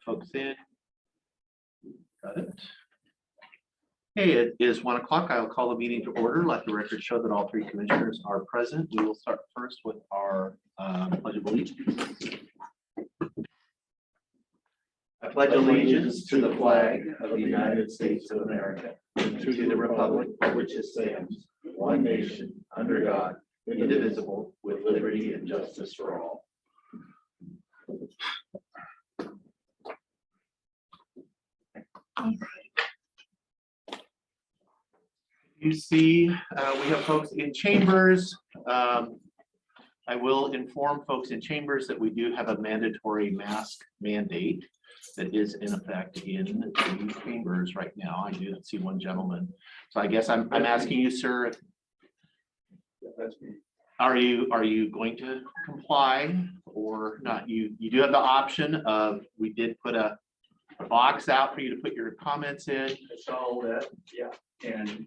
folks in. Got it. Okay, it is 1 o'clock. I will call the meeting to order. Let the record show that all three commissioners are present. We will start first with our pledge of allegiance. I pledge allegiance to the flag of the United States of America and to the republic for which it stands, one nation, under God, indivisible, with liberty and justice for all. All right. You see, we have folks in chambers. I will inform folks in chambers that we do have a mandatory mask mandate that is in effect in the chambers right now. I do see one gentleman. So I guess I'm asking you, sir, That's me. are you going to comply or not? You do have the option of, we did put a box out for you to put your comments in. I saw that, yeah, and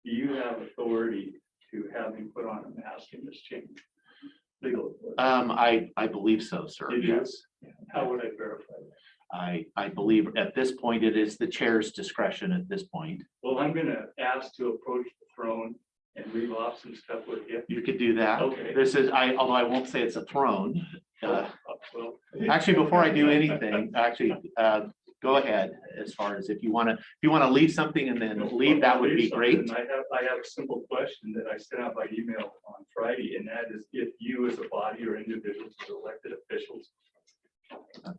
do you have authority to have me put on a mask in this chamber? Legal authority. I believe so, sir. You do? Yes. How would I verify that? I believe at this point, it is the chair's discretion at this point. Well, I'm gonna ask to approach the throne and leave off some stuff with you. You could do that. Okay. This is, although I won't say it's a throne. Well, Actually, before I do anything, go ahead. As far as if you want to leave something and then leave, that would be great. I have a simple question that I sent out by email on Friday, and that is if you as a body or individuals as elected officials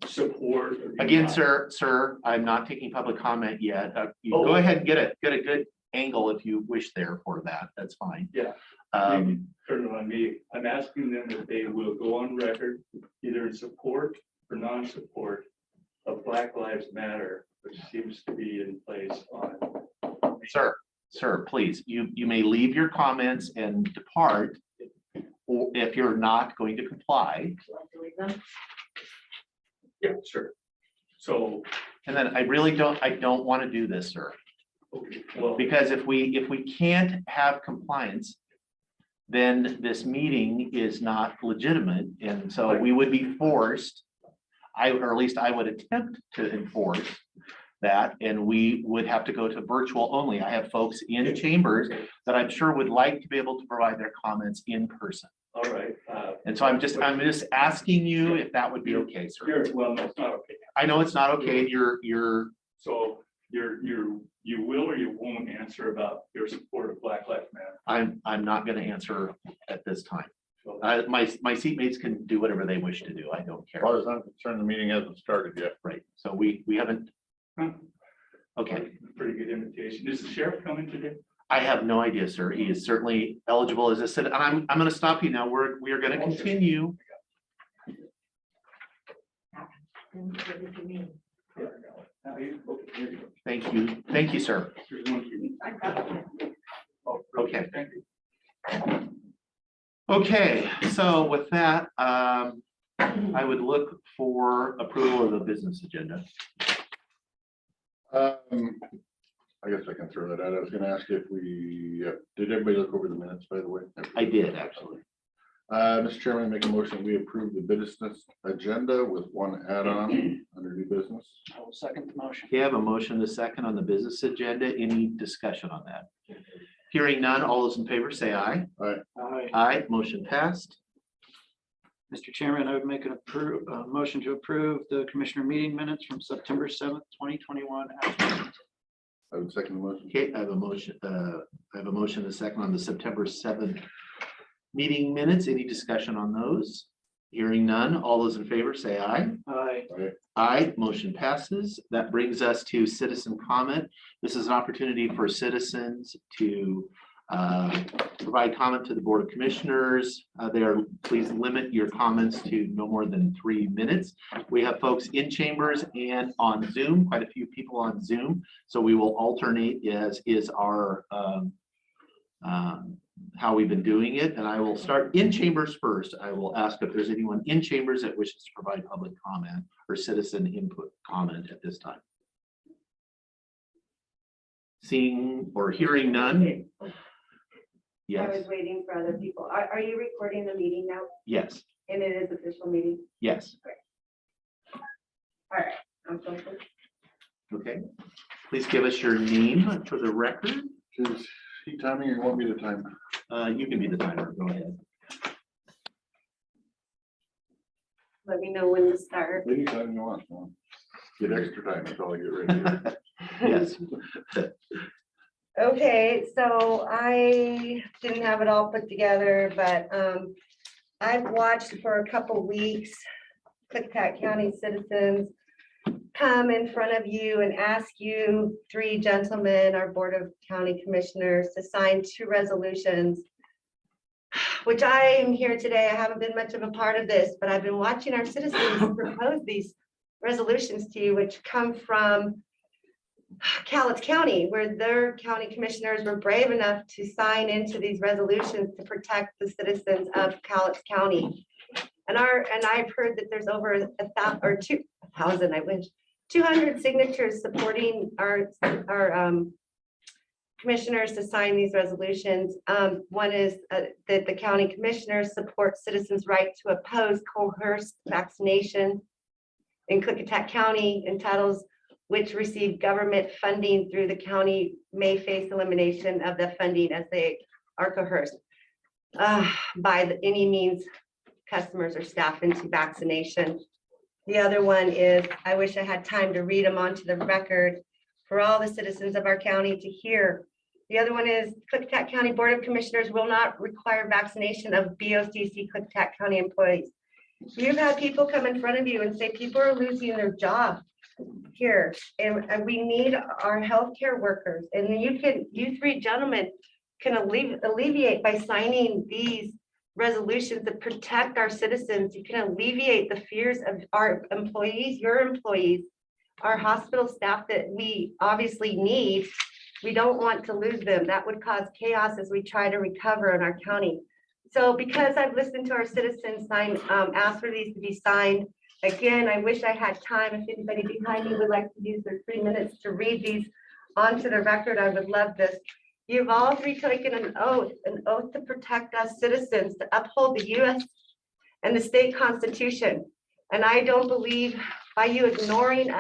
support. or do Again, not- sir, I'm not taking public comment yet. You Oh. go ahead and get a good angle if you wish there for that. That's fine. Yeah. Turn it on me. I'm asking them if they will go on record either in support or non-support of Black Lives Matter, which seems to be in place on. Sir, please, you may leave your comments and depart, or if you're not going to comply. Yeah, sure. So, And then I don't want to do this, sir, okay, well, because if we can't have compliance, then this meeting is not legitimate, and so we would be forced. Or at least I would attempt to enforce that, and we would have to go to virtual only. I have folks in chambers that I'm sure would like to be able to provide their comments in person. all right. And so I'm just asking you if that would be okay, sir. Sure, well, no, it's not okay. I know it's not okay. You're So you will or you won't answer about your support of Black Lives Matter. I'm not going to answer at this time. So, My seatmates can do whatever they wish to do. I don't care. As far as I'm concerned, the meeting hasn't started yet. Right. So we haven't. huh, Okay. pretty good invitation. Is the sheriff coming today? I have no idea, sir. He is certainly eligible, as I said. I'm going to stop you now. We are going to continue. Thank you, sir. Here's one for you. Oh, Okay. Thank you. Okay, so with that, I would look for approval of the business agenda. I guess I can throw that out. I was gonna ask if we, did everybody look over the minutes, by the way? I did, actually. Mr. Chairman, make a motion, we approve the business agenda with one add-on under new business. I will second the motion. Okay, I have a motion to second on the business agenda. Any discussion on that? Hearing none, all those in favor say aye. Aye. Aye, motion passed. Mr. Chairman, I would make an motion to approve the commissioner meeting minutes from September 7th, 2021. I would second the motion. Okay, I have a motion to second on the September 7th meeting minutes. Any discussion on those? Hearing none, all those in favor say aye. Aye. Aye, motion passes. That brings us to citizen comment. This is an opportunity for citizens to provide comment to the Board of Commissioners. Please limit your comments to no more than 3 minutes. We have folks in chambers and on Zoom, quite a few people on Zoom. So we will alternate as is our how we've been doing it. And I will start in chambers first. I will ask if there's anyone in chambers that wishes to provide public comment or citizen input comment at this time. Seeing or hearing none. Yes. I was waiting for other people. Are you recording the meeting now? Yes. And it is official meeting? Yes. All right. I'm so sorry. Okay, please give us your name for the record. Is he timing or you want me to time? You can be the timer, go ahead. Let me know when to start. Anytime you want. man. Get extra time until I get ready. Yes. Okay, so I didn't have it all put together, but I've watched for a couple weeks Klickitat County citizens come in front of you and ask you three gentlemen, our Board of County Commissioners, to sign two resolutions, which I am here today. I haven't been much of a part of this, but I've been watching our citizens propose these resolutions to you, which come from Cowlitz County, where their county commissioners were brave enough to sign into these resolutions to protect the citizens of Cowlitz County. And I've heard that there's over 1,000 or 2,000, I wish, 200 signatures supporting our commissioners to sign these resolutions. One is that the county commissioners support citizens' right to oppose coerced vaccination in Klickitat County, entitles which receive government funding through the county may face elimination of the funding as they are coerced by any means customers or staff into vaccination. The other one is, I wish I had time to read them onto the record for all the citizens of our county to hear. The other one is Klickitat County Board of Commissioners will not require vaccination of BOCC Klickitat County employees. You've had people come in front of you and say people are losing their job here, and we need our healthcare workers. And you three gentlemen can alleviate by signing these resolutions that protect our citizens. You can alleviate the fears of our employees, your employees, our hospital staff that we obviously need. We don't want to lose them. That would cause chaos as we try to recover in our county. So because I've listened to our citizens ask for these to be signed, again, I wish I had time. If anybody behind me would like to use their 3 minutes to read these onto the record, I would love this. You've all three taken an oath to protect us citizens, to uphold the US and the state constitution. And I don't believe by you ignoring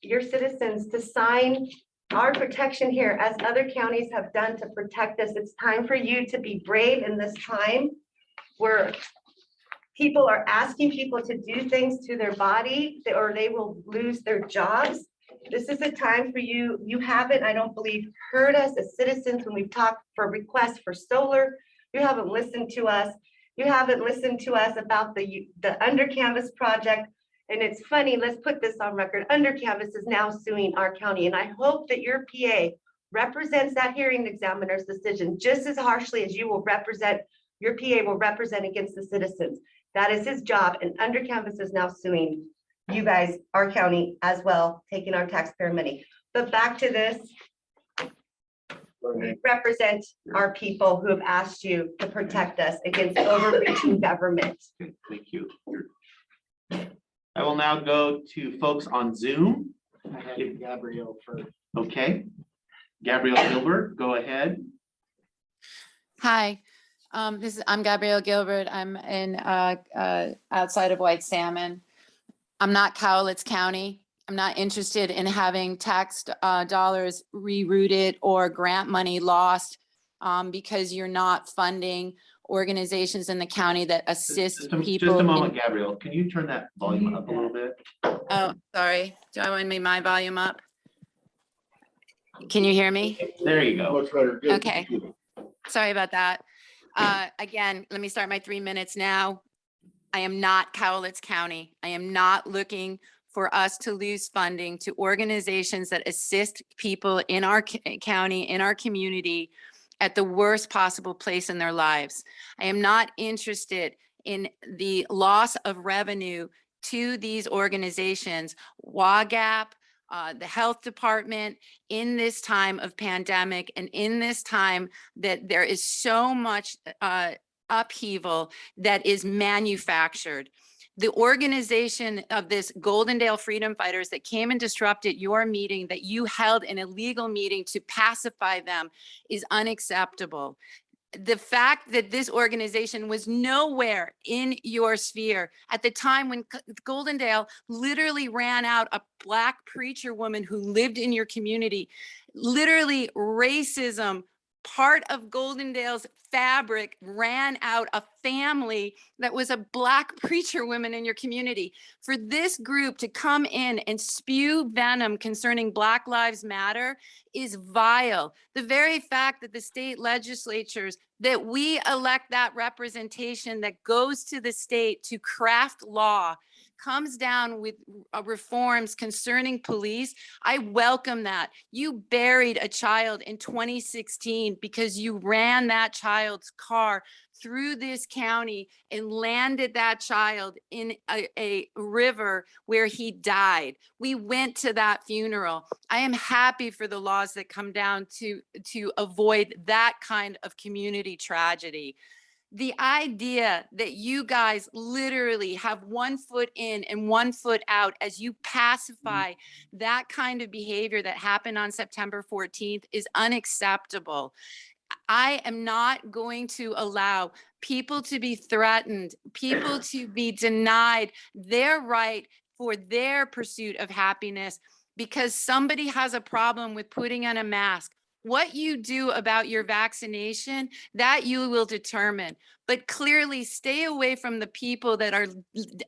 your citizens to sign our protection here, as other counties have done to protect us, it's time for you to be brave in this time where people are asking people to do things to their body or they will lose their jobs. This is a time for you. You haven't, I don't believe, heard us as citizens when we've talked for requests for solar. You haven't listened to us. You haven't listened to us about the Under Canvas project. And it's funny, let's put this on record. Under Canvas is now suing our county. And I hope that your PA represents that hearing examiner's decision just as harshly as you will represent, your PA will represent against the citizens. That is his job. And Under Canvas is now suing you guys, our county as well, taking our taxpayer money. But back to this. Represent our people who have asked you to protect us against overreaching government. Okay, thank you. I will now go to folks on Zoom. I had Gabrielle first. Okay. Gabrielle Gilbert, go ahead. Hi, I'm Gabrielle Gilbert. I'm in outside of White Salmon. I'm not Cowlitz County. I'm not interested in having tax dollars rerouted or grant money lost because you're not funding organizations in the county that assist people. Just a moment, Gabrielle. Can you turn that volume up a little bit? Oh, sorry. Do I want to make my volume up? Can you hear me? There you go. Much better. Good. Okay. Sorry about that. Again, let me start my 3 minutes now. I am not Cowlitz County. I am not looking for us to lose funding to organizations that assist people in our county, in our community, at the worst possible place in their lives. I am not interested in the loss of revenue to these organizations, WAGAP, the health department, in this time of pandemic and in this time that there is so much upheaval that is manufactured. The organization of this Goldendale Freedom Fighters that came and disrupted your meeting, that you held an illegal meeting to pacify them, is unacceptable. the fact that this organization was nowhere in your sphere at the time when Goldendale literally ran out a Black preacher woman who lived in your community, literally racism, part of Goldendale's fabric, ran out a family that was a Black preacher woman in your community. For this group to come in and spew venom concerning Black Lives Matter is vile. The very fact that the state legislatures, that we elect that representation that goes to the state to craft law, comes down with reforms concerning police, I welcome that. You buried a child in 2016 because you ran that child's car through this county and landed that child in a river where he died. We went to that funeral. I am happy for the laws that come down to avoid that kind of community tragedy. The idea that you guys literally have 1 foot in and 1 foot out as you pacify that kind of behavior that happened on September 14th is unacceptable. I am not going to allow people to be threatened, people to be denied their right for their pursuit of happiness because somebody has a problem with putting on a mask. What you do about your vaccination, that you will determine. But clearly stay away from the people that are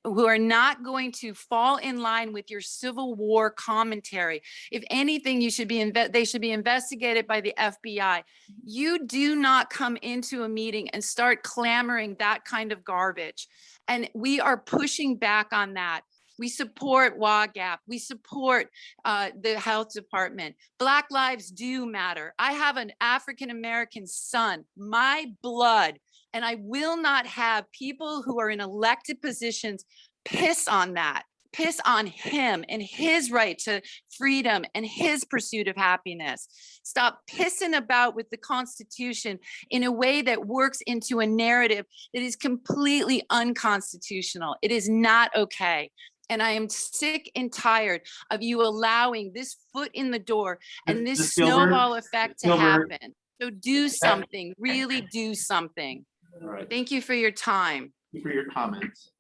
who are not going to fall in line with your Civil War commentary. If anything, you should be they should be investigated by the FBI. You do not come into a meeting and start clamoring that kind of garbage. And we are pushing back on that. We support WAGAP. We support the health department. Black lives do matter. I have an African-American son, my blood, and I will not have people who are in elected positions piss on that, piss on him and his right to freedom and his pursuit of happiness. Stop pissing about with the Constitution in a way that works into a narrative that is completely unconstitutional. It is not okay. And I am sick and tired of you allowing this foot in the door and this Ms. Gilbert, snowball effect to Gilbert. happen. So do something, really do something. All right, Thank you for your time. thank you for your comments.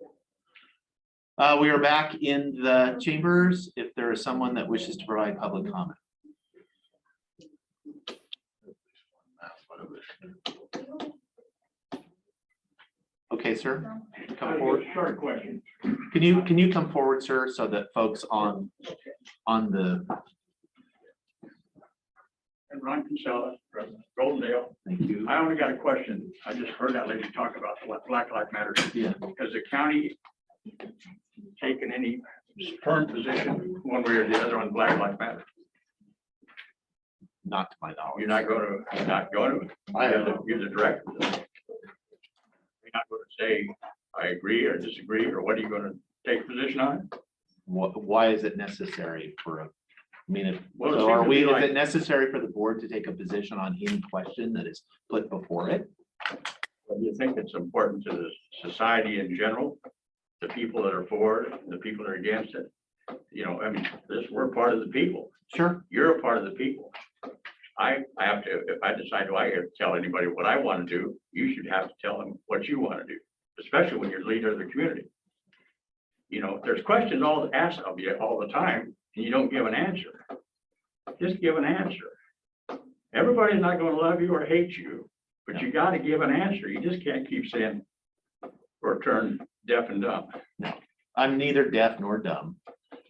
We are back in the chambers. If there is someone that wishes to provide public comment. Okay, sir, come forward. Short question. Can you come forward, sir, so that folks on the, And Ron Kinsella, from Goldendale. thank you. I only got a question. I just heard that lady talk about what Black Lives Matter. Yeah. Has the county taken any firm position one way or the other on Black Lives Matter? Not to my knowledge. You're not going to, you're the director. You're not going to say, I agree or disagree, or what are you going to take a position on? Why is it necessary for a, I mean, if, Well, it so seems are to we, be is like- it necessary for the board to take a position on any question that is put before it? Do you think it's important to the society in general, the people that are for it, the people that are against it? You know, I mean, we're part of the people. Sure. You're a part of the people. I have to, if I decide I have to tell anybody what I want to do, you should have to tell them what you want to do, especially when you're the leader of the community. You know, there's questions asked of you all the time, and you don't give an answer. Just give an answer. Everybody's not going to love you or hate you, but you got to give an answer. You just can't keep saying or turn deaf and dumb. I'm neither deaf nor dumb,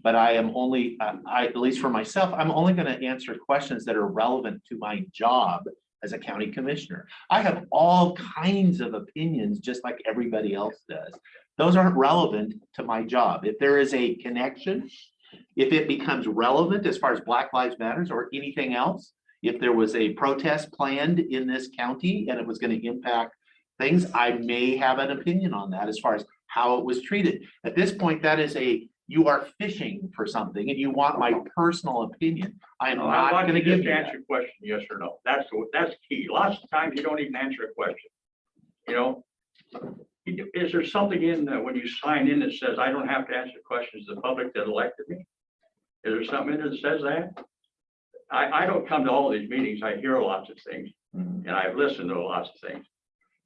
but I am only, at least for myself, I'm only going to answer questions that are relevant to my job as a county commissioner. I have all kinds of opinions, just like everybody else does. Those aren't relevant to my job. If there is a connection, if it becomes relevant as far as Black Lives Matters or anything else, if there was a protest planned in this county and it was going to impact things, I may have an opinion on that as far as how it was treated. At this point, that is you are fishing for something and you want my personal opinion. I am No, not want going to you give just you answer that. a question, yes or no. That's key. Lots of times you don't even answer a question. You know, is there something in when you sign in that says I don't have to answer questions to the public that elected me? Is there something in there that says that? I don't come to all these meetings. I hear lots of things. Mhm. and I've listened to lots of things.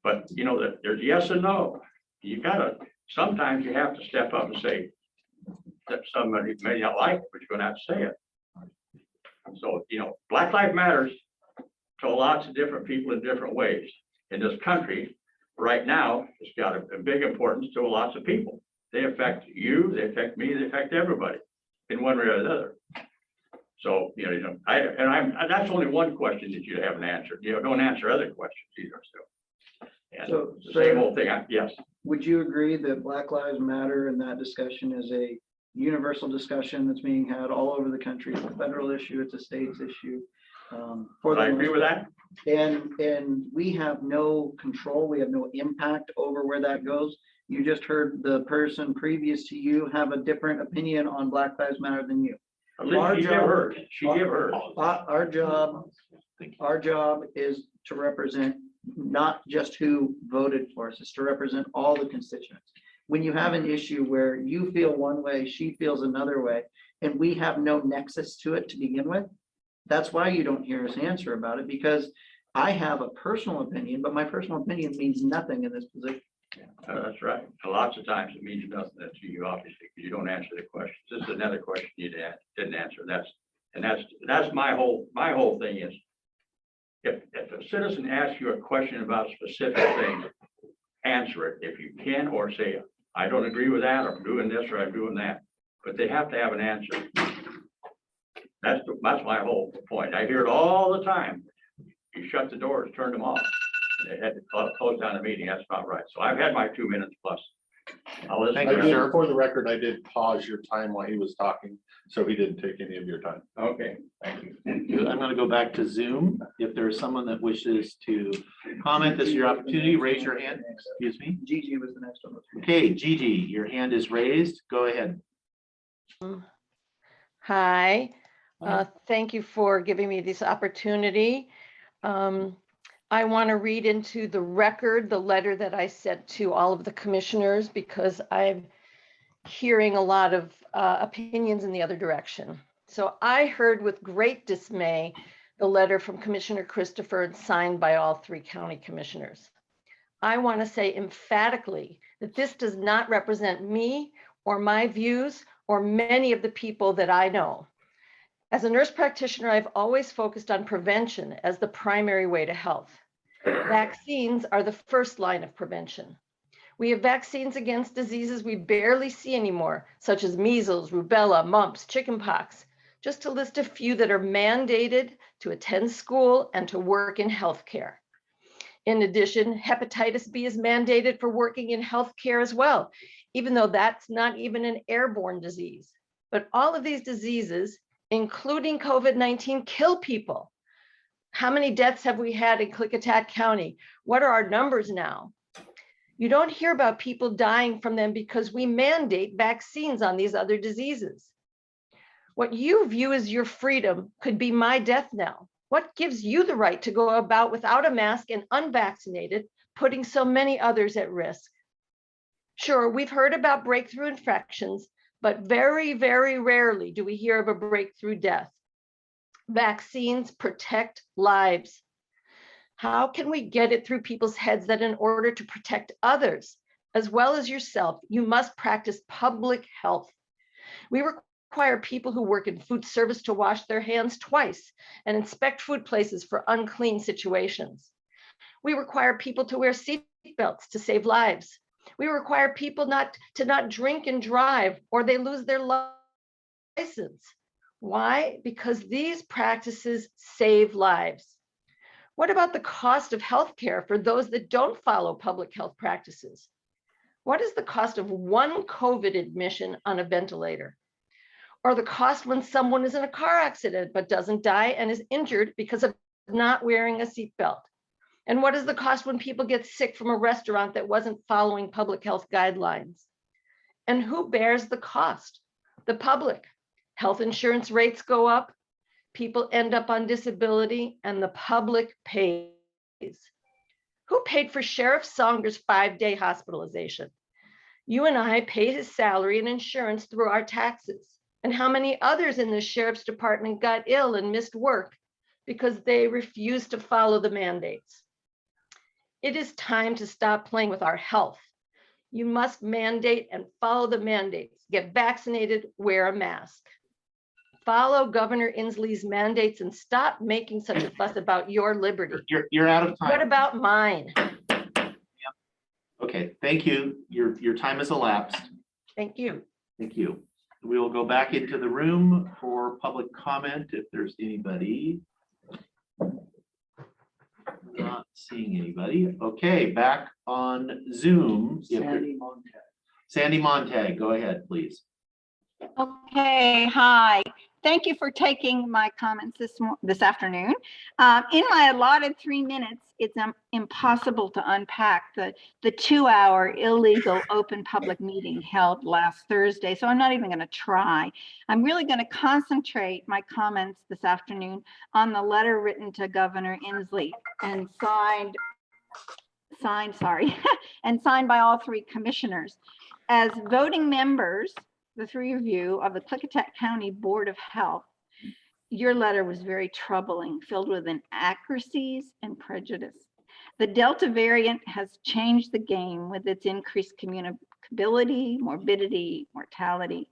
But you know, that there's yes and no. You gotta, sometimes you have to step up and say that somebody may not like it, but you're gonna have to say it. So, you know, Black Lives Matters to lots of different people in different ways. In this country, right now, it's got a big importance to lots of people. They affect you, they affect me, they affect everybody in one way or another. So, that's only one question that you haven't answered. You know, don't answer other questions either, so. And So, the same old thing, yes, would you agree that Black Lives Matter in that discussion is a universal discussion that's being had all over the country? It's a federal issue, it's a state's issue. would I agree with that? And we have no control, we have no impact over where that goes. You just heard the person previous to you have a different opinion on Black Lives Matter than you. At least she gave hers, she gave hers. Our job is to represent not just who voted for us, it's to represent all the constituents. When you have an issue where you feel one way, she feels another way, and we have no nexus to it to begin with, that's why you don't hear us answer about it, because I have a personal opinion, but my personal opinion means nothing in this position. That's right. And lots of times it means nothing to you, obviously, because you don't answer the questions. This is another question you didn't answer. That's my whole thing is, if a citizen asks you a question about a specific thing, answer it if you can, or say, I don't agree with that, or I'm doing this, or I'm doing that. But they have to have an answer. That's my whole point. I hear it all the time. You shut the doors, turn them off. And they had to close down the meeting. That's not right. So I've had my 2 minutes plus. I'll listen Thank to you, the- sir. For the record, I did pause your time while he was talking, so he didn't take any of your time. Okay. Thank you. I'm going to go back to Zoom. If there's someone that wishes to comment, this is your opportunity. Raise your hand. Excuse me. Gigi was the next one. Okay, Gigi, your hand is raised. Go ahead. Hi, thank you for giving me this opportunity. I want to read into the record the letter that I sent to all of the commissioners because I'm hearing a lot of opinions in the other direction. So I heard with great dismay the letter from Commissioner Christopher and signed by all 3 county commissioners. I want to say emphatically that this does not represent me or my views or many of the people that I know. As a nurse practitioner, I've always focused on prevention as the primary way to health. Vaccines are the first line of prevention. We have vaccines against diseases we barely see anymore, such as measles, rubella, mumps, chickenpox, just to list a few that are mandated to attend school and to work in healthcare. In addition, hepatitis B is mandated for working in healthcare as well, even though that's not even an airborne disease. But all of these diseases, including COVID-19, kill people. How many deaths have we had in Klickitat County? What are our numbers now? You don't hear about people dying from them because we mandate vaccines on these other diseases. What you view as your freedom could be my death now. What gives you the right to go about without a mask and unvaccinated, putting so many others at risk? Sure, we've heard about breakthrough infections, but very, very rarely do we hear of a breakthrough death. Vaccines protect lives. How can we get it through people's heads that in order to protect others, as well as yourself, you must practice public health? We require people who work in food service to wash their hands twice and inspect food places for unclean situations. We require people to wear seat belts to save lives. We require people not to drink and drive or they lose their license. Why? Because these practices save lives. What about the cost of healthcare for those that don't follow public health practices? What is the cost of one COVID admission on a ventilator? Or the cost when someone is in a car accident but doesn't die and is injured because of not wearing a seatbelt? And what is the cost when people get sick from a restaurant that wasn't following public health guidelines? And who bears the cost? The public. Health insurance rates go up, people end up on disability, and the public pays. Who paid for Sheriff Songer's 5-day hospitalization? You and I pay his salary and insurance through our taxes. And how many others in the sheriff's department got ill and missed work? because they refuse to follow the mandates. It is time to stop playing with our health. You must mandate and follow the mandates. Get vaccinated, wear a mask. Follow Governor Inslee's mandates and stop making such a fuss about your liberty. You're out of time. What about mine? Okay, thank you. Your time has elapsed. Thank you. Thank you. We will go back into the room for public comment if there's anybody. Not seeing anybody. Okay, back on Zoom. Sandy Montag, go ahead, please. Okay, hi. Thank you for taking my comments this afternoon. In my allotted 3 minutes, it's impossible to unpack the 2-hour illegal open public meeting held last Thursday, so I'm not even going to try. I'm really going to concentrate my comments this afternoon on the letter written to Governor Inslee and signed and signed by all 3 commissioners. As voting members, the 3 of you of the Klickitat County Board of Health, your letter was very troubling, filled with inaccuracies and prejudice. The Delta variant has changed the game with its increased communicability, morbidity, mortality,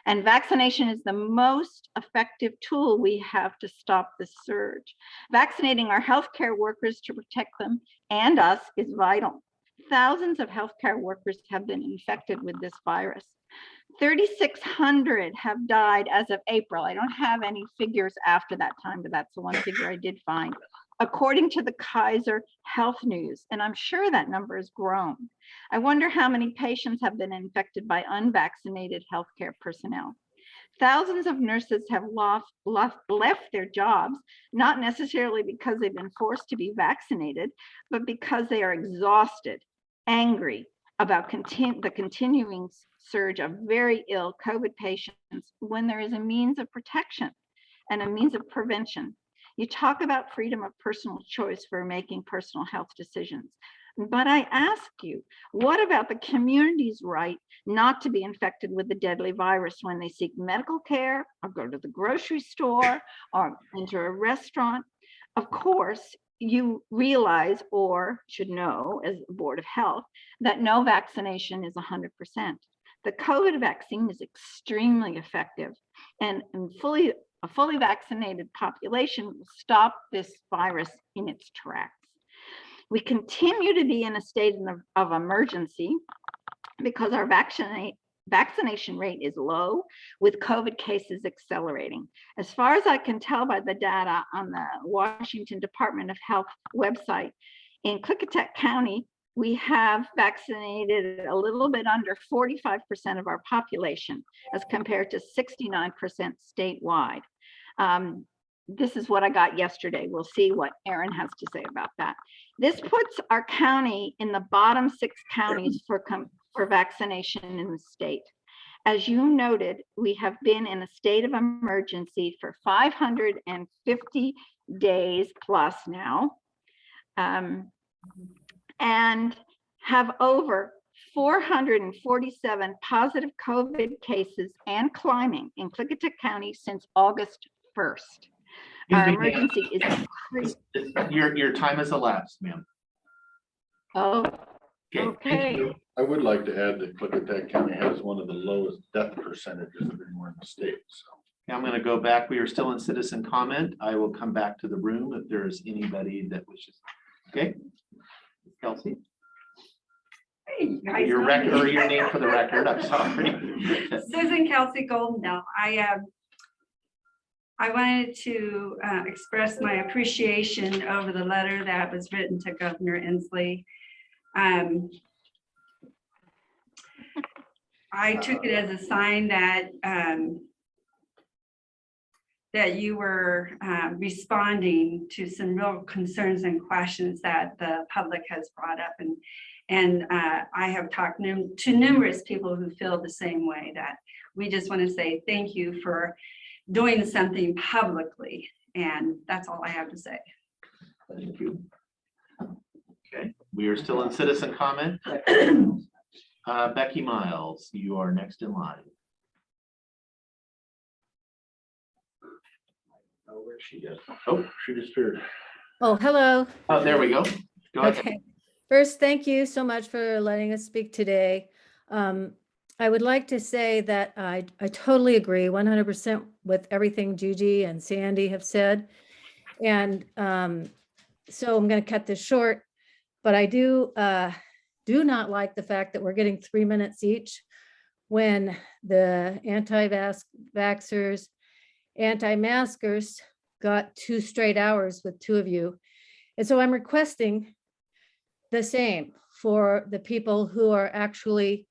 and vaccination is the most effective tool we have to stop this surge. Vaccinating our healthcare workers to protect them and us is vital. Thousands of healthcare workers have been infected with this virus. 3,600 have died as of April. I don't have any figures after that time, but that's the one figure I did find, according to the Kaiser Health News, and I'm sure that number has grown. I wonder how many patients have been infected by unvaccinated healthcare personnel. Thousands of nurses have left their jobs, not necessarily because they've been forced to be vaccinated, but because they are exhausted, angry about the continuing surge of very ill COVID patients when there is a means of protection and a means of prevention. You talk about freedom of personal choice for making personal health decisions. But I ask you, what about the community's right not to be infected with the deadly virus when they seek medical care or go to the grocery store or enter a restaurant? Of course, you realize or should know as a Board of Health that no vaccination is 100%. The COVID vaccine is extremely effective and a fully vaccinated population will stop this virus in its tracks. We continue to be in a state of emergency because our vaccination rate is low, with COVID cases accelerating. As far as I can tell by the data on the Washington Department of Health website, in Klickitat County, we have vaccinated a little bit under 45% of our population as compared to 69% statewide. This is what I got yesterday. We'll see what Aaron has to say about that. This puts our county in the bottom 6 counties for vaccination in the state. As you noted, we have been in a state of emergency for 550 days plus now, and have over 447 positive COVID cases and climbing in Klickitat County since August 1st. Our emergency is increased. Your time has elapsed, ma'am. Oh, Okay, thank okay. you. I would like to add that Klickitat County has one of the lowest death percentages of anywhere in the state, so. Now I'm going to go back. We are still in citizen comment. I will come back to the room if there is anybody that wishes. Okay, Kelsey. Hey, you guys Your know record me. or your name for the record. I'm sorry. Susan Kelsey Golden. No, I wanted to express my appreciation over the letter that was written to Governor Inslee. I took it as a sign that that you were responding to some real concerns and questions that the public has brought up, and I have talked to numerous people who feel the same way. That we just want to say thank you for doing something publicly, and that's all I have to say. Thank you. Okay, we are still in citizen comment. Becky Miles, you are next in line. Oh, where's she at? Oh, she disappeared. Oh, hello. Oh, there we go. Go ahead. Okay. First, thank you so much for letting us speak today. I would like to say that I totally agree 100% with everything Gigi and Sandy have said. And so I'm going to cut this short, but I do not like the fact that we're getting 3 minutes each when the anti-vaxxers, anti-maskers got 2 straight hours with 2 of you. And so I'm requesting the same for the people who are actually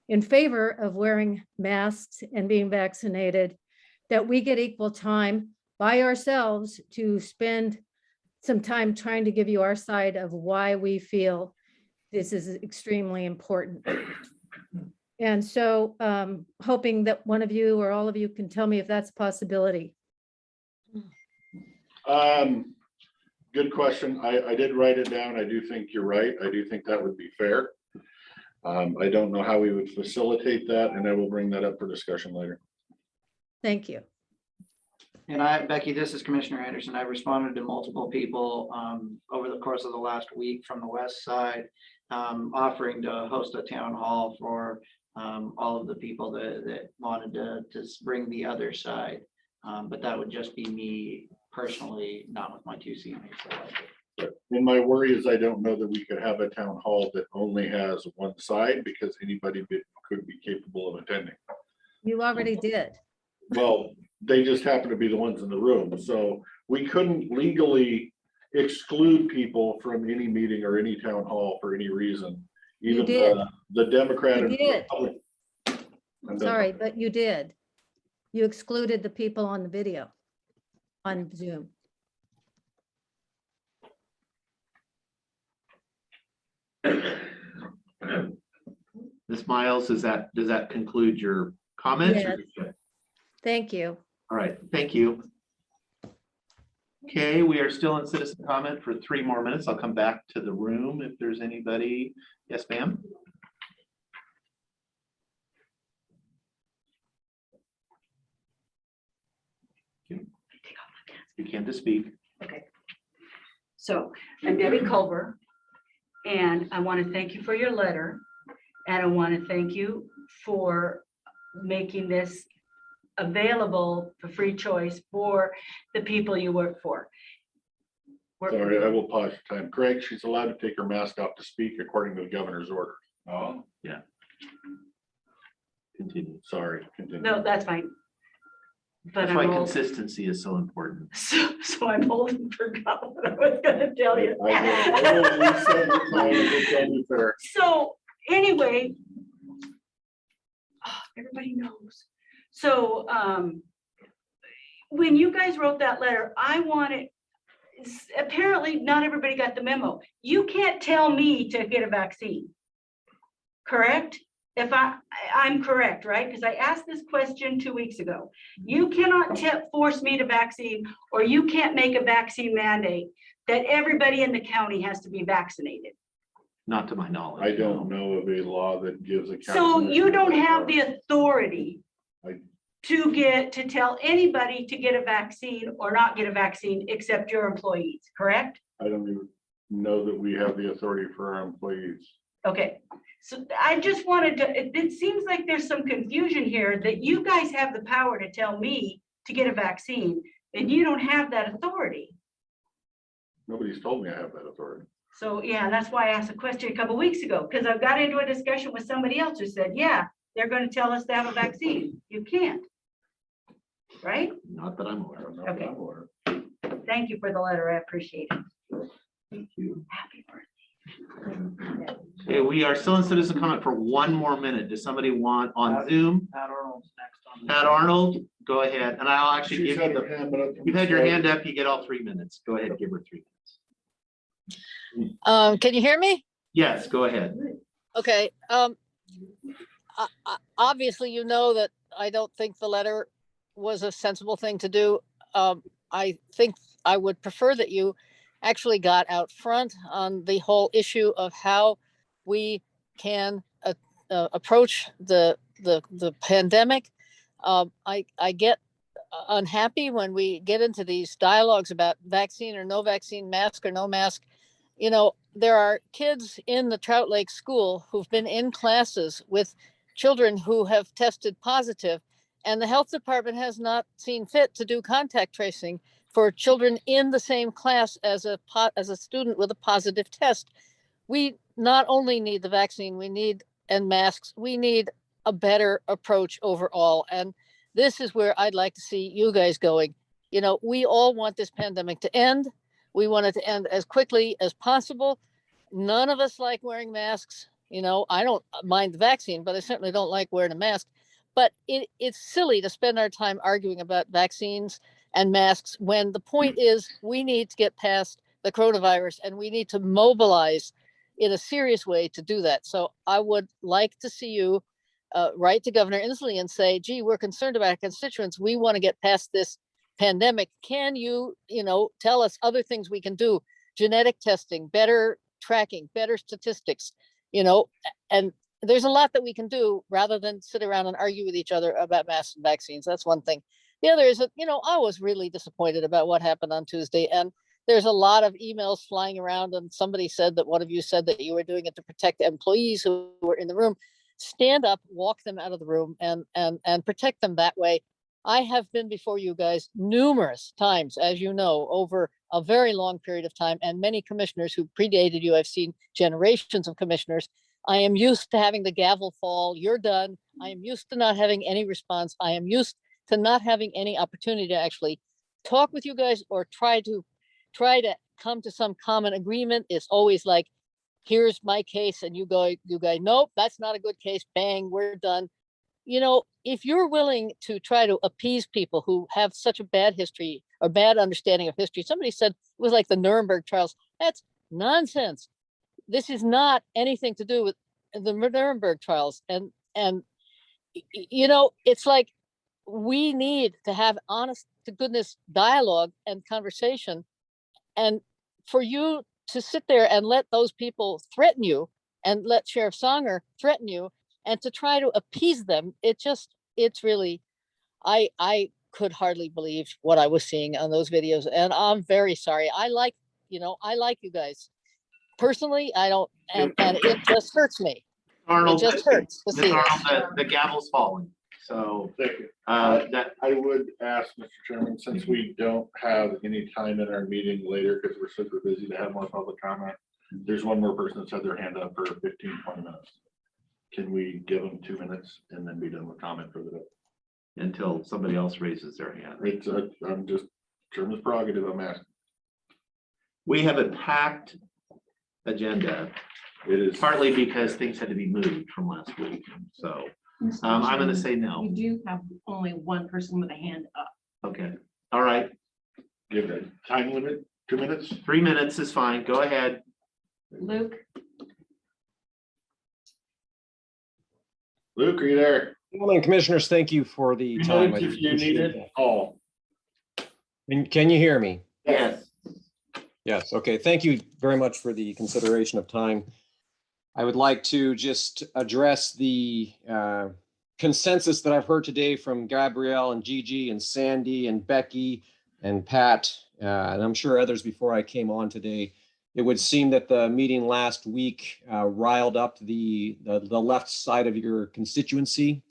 in favor of wearing masks and being vaccinated, that we get equal time by ourselves to spend some time trying to give you our side of why we feel this is extremely important. And so hoping that one of you or all of you can tell me if that's a possibility. Good question. I did write it down. I do think you're right. I do think that would be fair. I don't know how we would facilitate that, and I will bring that up for discussion later. Thank you. And Becky, this is Commissioner Anderson. I've responded to multiple people over the course of the last week from the west side, offering to host a town hall for all of the people that wanted to bring the other side. But that would just be me personally, not with my 2 teammates. And my worry is I don't know that we could have a town hall that only has one side, because anybody could be capable of attending. You already did. Well, they just happen to be the ones in the room, so we couldn't legally exclude people from any meeting or any town hall for any reason. Even did. the Democrat. You and did. Republican- I'm done. Sorry, but you did. You excluded the people on the video on Zoom. Ms. Miles, does that conclude your comments? Yes. Thank you. All right, thank you. Okay, we are still in citizen comment for 3 more minutes. I'll come back to the room if there's anybody. Yes, ma'am. You can to speak. Okay. So I'm Debbie Culver, and I want to thank you for your letter. And I want to thank you for making this available for free choice for the people you work for. Sorry, I will pause your time. Craig, she's allowed to take her mask off to speak according to the governor's order. Oh, Continue. Sorry, continue. No, that's fine. But That's why I'm old, consistency is so important. so I'm old and forgot what I was gonna tell you. I will reset your time and it's only fair. So anyway, everybody knows. So when you guys wrote that letter, I wanted, apparently not everybody got the memo. You can't tell me to get a vaccine. Correct? If I'm correct, right? Because I asked this question 2 weeks ago. You cannot force me to vaccine, or you can't make a vaccine mandate that everybody in the county has to be vaccinated. Not to my knowledge. I don't know of a law that gives a. So you don't have the authority I- to tell anybody to get a vaccine or not get a vaccine except your employees, correct? I don't even know that we have the authority for our employees. Okay, so I just wanted to, it seems like there's some confusion here that you guys have the power to tell me to get a vaccine, and you don't have that authority. Nobody's told me I have that authority. So, yeah, that's why I asked a question a couple weeks ago, because I got into a discussion with somebody else who said, yeah, they're going to tell us to have a vaccine. You can't. Right? Not that I'm aware of. Not that Okay. I'm aware. Thank you for the letter. I appreciate it. Thank you. Happy birthday. Okay, we are still in citizen comment for 1 more minute. Does somebody want on Zoom? Pat Arnold's next on. Pat Arnold, go ahead. And I'll actually She's give had you her the, hand up. you've had your hand up, you get all 3 minutes. Go ahead, give her 3 minutes. Can you hear me? Yes, go ahead. Okay. Obviously, you know that I don't think the letter was a sensible thing to do. I think I would prefer that you actually got out front on the whole issue of how we can approach the pandemic. I get unhappy when we get into these dialogues about vaccine or no vaccine, mask or no mask. You know, there are kids in the Trout Lake School who've been in classes with children who have tested positive, and the health department has not seen fit to do contact tracing for children in the same class as a student with a positive test. We not only need the vaccine, we need and masks, we need a better approach overall. And this is where I'd like to see you guys going. You know, we all want this pandemic to end. We want it to end as quickly as possible. None of us like wearing masks. You know, I don't mind the vaccine, but I certainly don't like wearing a mask. But it's silly to spend our time arguing about vaccines and masks when the point is we need to get past the coronavirus and we need to mobilize in a serious way to do that. So I would like to see you write to Governor Inslee and say, gee, we're concerned about our constituents. We want to get past this pandemic. Can you, tell us other things we can do? Genetic testing, better tracking, better statistics, and there's a lot that we can do rather than sit around and argue with each other about masks and vaccines. That's one thing. The other is that, I was really disappointed about what happened on Tuesday. And there's a lot of emails flying around. And somebody said that one of you said that you were doing it to protect employees who were in the room. Stand up, walk them out of the room and protect them that way. I have been before you guys numerous times, as you know, over a very long period of time, and many commissioners who predated you. I've seen generations of commissioners. I am used to having the gavel fall. You're done. I am used to not having any response. I am used to not having any opportunity to actually talk with you guys or try to come to some common agreement. It's always like, here's my case, and you go, nope, that's not a good case. Bang, we're done. If you're willing to try to appease people who have such a bad history or bad understanding of history, somebody said it was like the Nuremberg trials. That's nonsense. This is not anything to do with the Nuremberg trials. And it's like we need to have honest to goodness dialogue and conversation. And for you to sit there and let those people threaten you and let Sheriff Songer threaten you and to try to appease them, it's really, I could hardly believe what I was seeing on those videos. And I'm very sorry. I like you guys. Personally, I don't, and it just hurts me. Arnold, It just hurts to Ms. see Arnold, the gavel's falling. So Thank you. that I would ask, Mr. Chairman, since we don't have any time in our meeting later, because we're super busy to have more public comment, there's one more person that's had their hand up for 15, 20 minutes. Can we give them 2 minutes and then be done with comment for the day? until somebody else raises their hand. It's, I'm just, Chairman's prerogative, I'm asking. We have a packed agenda, It is. partly because things had to be moved from last week. So I'm going to say no. We do have only one person with a hand up. Okay. All right. Give it a time limit, 2 minutes. 3 minutes is fine. Go ahead. Luke, Luke, are you there? Good morning, commissioners. Thank you for the time. I If you appreciate need it. that. Oh, And can you hear me? Yes. Yes. Okay. Thank you very much for the consideration of time. I would like to just address the consensus that I've heard today from Gabrielle and Gigi and Sandy and Becky and Pat, and I'm sure others before I came on today. It would seem that the meeting last week riled up the left side of your constituency,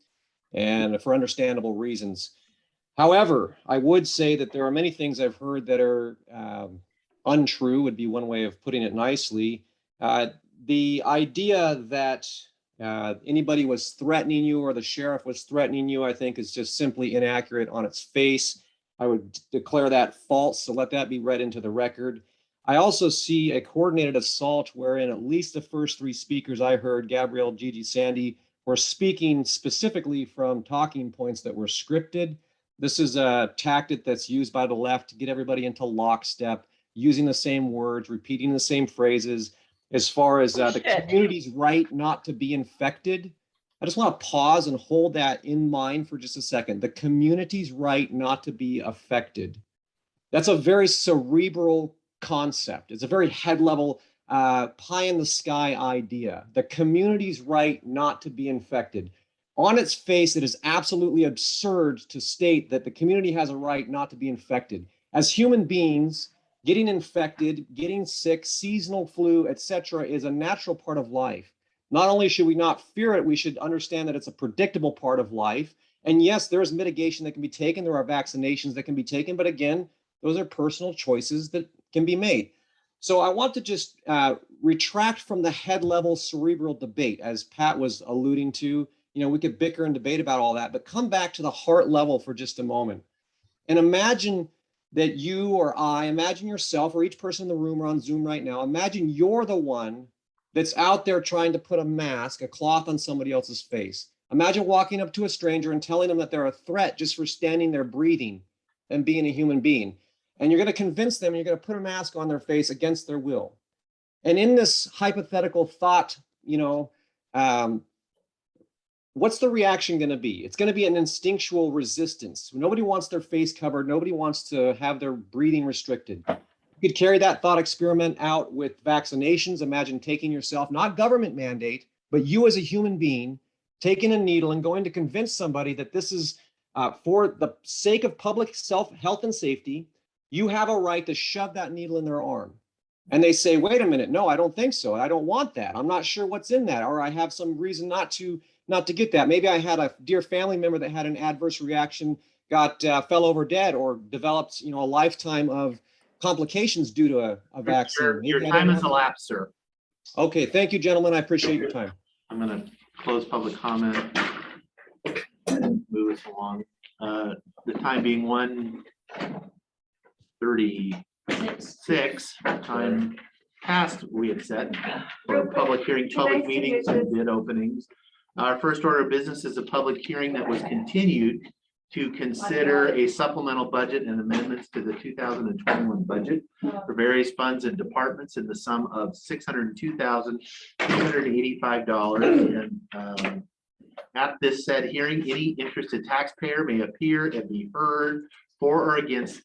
and for understandable reasons. However, I would say that there are many things I've heard that are untrue, would be one way of putting it nicely. The idea that anybody was threatening you or the sheriff was threatening you, I think is just simply inaccurate on its face. I would declare that false, so let that be read into the record. I also see a coordinated assault wherein at least the first three speakers I heard, Gabrielle, Gigi, Sandy, were speaking specifically from talking points that were scripted. This is a tactic that's used by the left to get everybody into lockstep, using the same words, repeating the same phrases. As far as the community's right not to be infected, I just want to pause and hold that in mind for just a second. The community's right not to be affected. That's a very cerebral concept. It's a very head level, pie in the sky idea. The community's right not to be infected. On its face, it is absolutely absurd to state that the community has a right not to be infected. As human beings, getting infected, getting sick, seasonal flu, etc., is a natural part of life. Not only should we not fear it, we should understand that it's a predictable part of life. And yes, there is mitigation that can be taken. There are vaccinations that can be taken. But again, those are personal choices that can be made. So I want to just retract from the head level cerebral debate, as Pat was alluding to. You know, we could bicker and debate about all that, but come back to the heart level for just a moment. And imagine that you or I, imagine yourself or each person in the room or on Zoom right now, imagine you're the one that's out there trying to put a mask, a cloth on somebody else's face. Imagine walking up to a stranger and telling them that they're a threat just for standing there breathing and being a human being. And you're going to convince them, you're going to put a mask on their face against their will. And in this hypothetical thought, you know, what's the reaction going to be? It's going to be an instinctual resistance. Nobody wants their face covered. Nobody wants to have their breathing restricted. You could carry that thought experiment out with vaccinations. Imagine taking yourself, not government mandate, but you as a human being, taking a needle and going to convince somebody that this is for the sake of public health and safety. You have a right to shove that needle in their arm. And they say, wait a minute, no, I don't think so. I don't want that. I'm not sure what's in that, or I have some reason not to get that. Maybe I had a dear family member that had an adverse reaction, fell over dead, or developed, you know, a lifetime of complications due to a vaccine. Your time has elapsed, sir. Okay, thank you, gentlemen. I appreciate your time. I'm going to close public comment and move us along. The time being 1:36, time past we had set for public hearing, public meetings and bid openings. Our first order of business is a public hearing that was continued to consider a supplemental budget and amendments to the 2021 budget for various funds and departments in the sum of $602,285. And at this said hearing, any interested taxpayer may appear and be heard for or against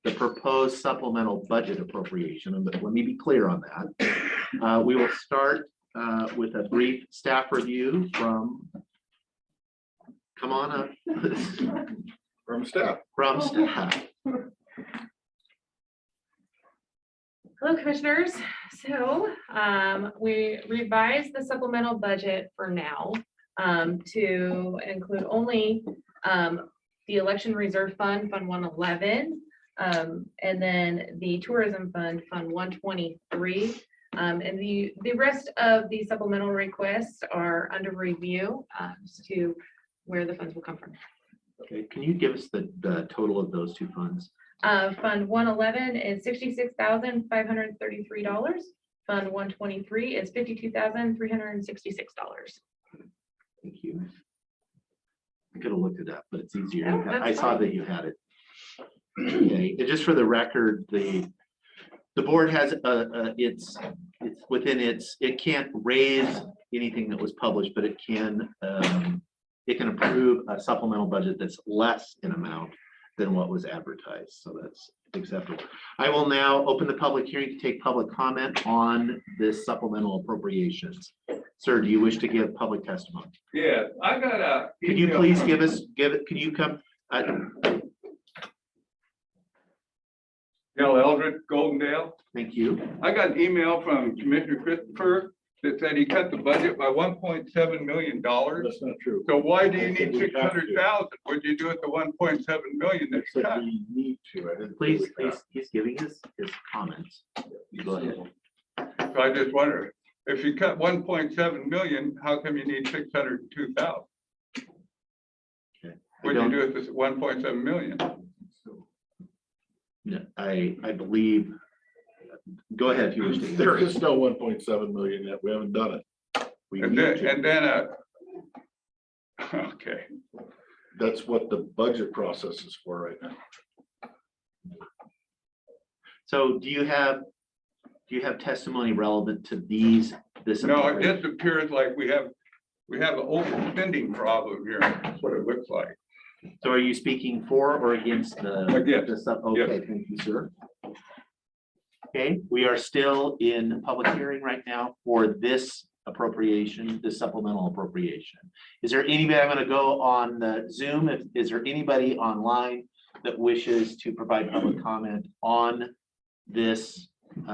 the proposed supplemental budget appropriation. But let me be clear on that. We will start with a brief staff review from, come on up. From staff. From staff. Hello, commissioners. So we revised the supplemental budget for now to include only the election reserve fund, Fund 111, and then the tourism fund, Fund 123. And the rest of the supplemental requests are under review as to where the funds will come from. Okay, can you give us the total of those two funds? Fund 111 is $66,533. Fund 123 is $52,366. Thank you. I could have looked it up, but it's easier. No, that's I saw fine. that you had it. Okay, and just for the record, the board has it's within its, it can't raise anything that was published, but it can approve a supplemental budget that's less in amount than what was advertised. So that's acceptable. I will now open the public hearing to take public comment on this supplemental appropriations. Sir, do you wish to give public testimony? Yeah, I got a. Could you please can you come? Dale Eldred, Goldendale. Thank you. I got an email from Commissioner Christopher that said he cut the budget by $1.7 million. That's not true. So why do you I think need we have to. 600,000? Would you do it the 1.7 million I that's said cut? we need to. I didn't say Please, we have. he's giving his comments. You go ahead. So I just wonder, if you cut 1.7 million, how come you need 602,000? Okay. Would you do it this 1.7 million? No, I believe, go ahead if you wish to. There is no 1.7 million yet. We haven't done it. We And need then, to. and then, okay. That's what the budget process is for right now. So do you have testimony relevant to this? No, it just appears like we have an overspending problem here. That's what it looks like. So are you speaking for or against the? Against. the sub- Okay, thank you, sir. Okay, we are still in public hearing right now for this appropriation, the supplemental appropriation. Is there anybody, I'm going to go on the Zoom. Is there anybody online that wishes to provide public comment on this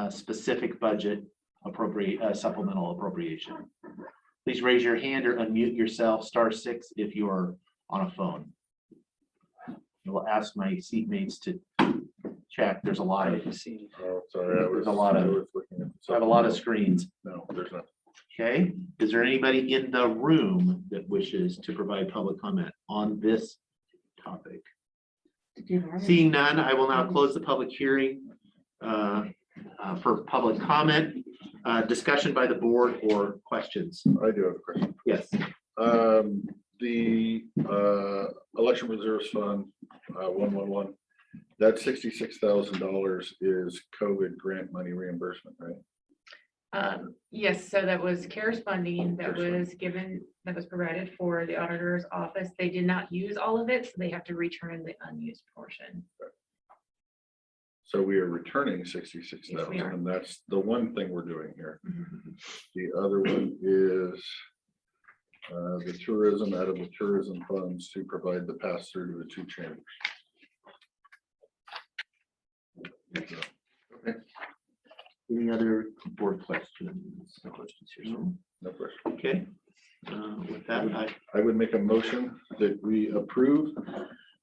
specific budget supplemental appropriation? Please raise your hand or unmute yourself, *6 if you are on a phone. I will ask my seatmates to check. There's a lot of, Oh, sorry, there's a lot I of, was looking at I have a lot of screens. No, there's not. Okay, is there anybody in the room that wishes to provide public comment on this topic? Seeing none, I will now close the public hearing for public comment, discussion by the board, or questions. I do have a question. Yes. The election reserves fund, 111, that $66,000 is COVID grant money reimbursement, right? Yes, so that was CARES funding that CARES was given, that was provided for the auditor's office. They did not use all of it, so they have to return the unused portion. So we are returning 66,000, Yes, we are. and that's the one thing we're doing here. Mhm. The other one is the tourism, out of the tourism funds to provide the pass through to the two chambers. Okay, Any other board questions? No questions here. So, no question. okay. With that, I would make a motion that we approve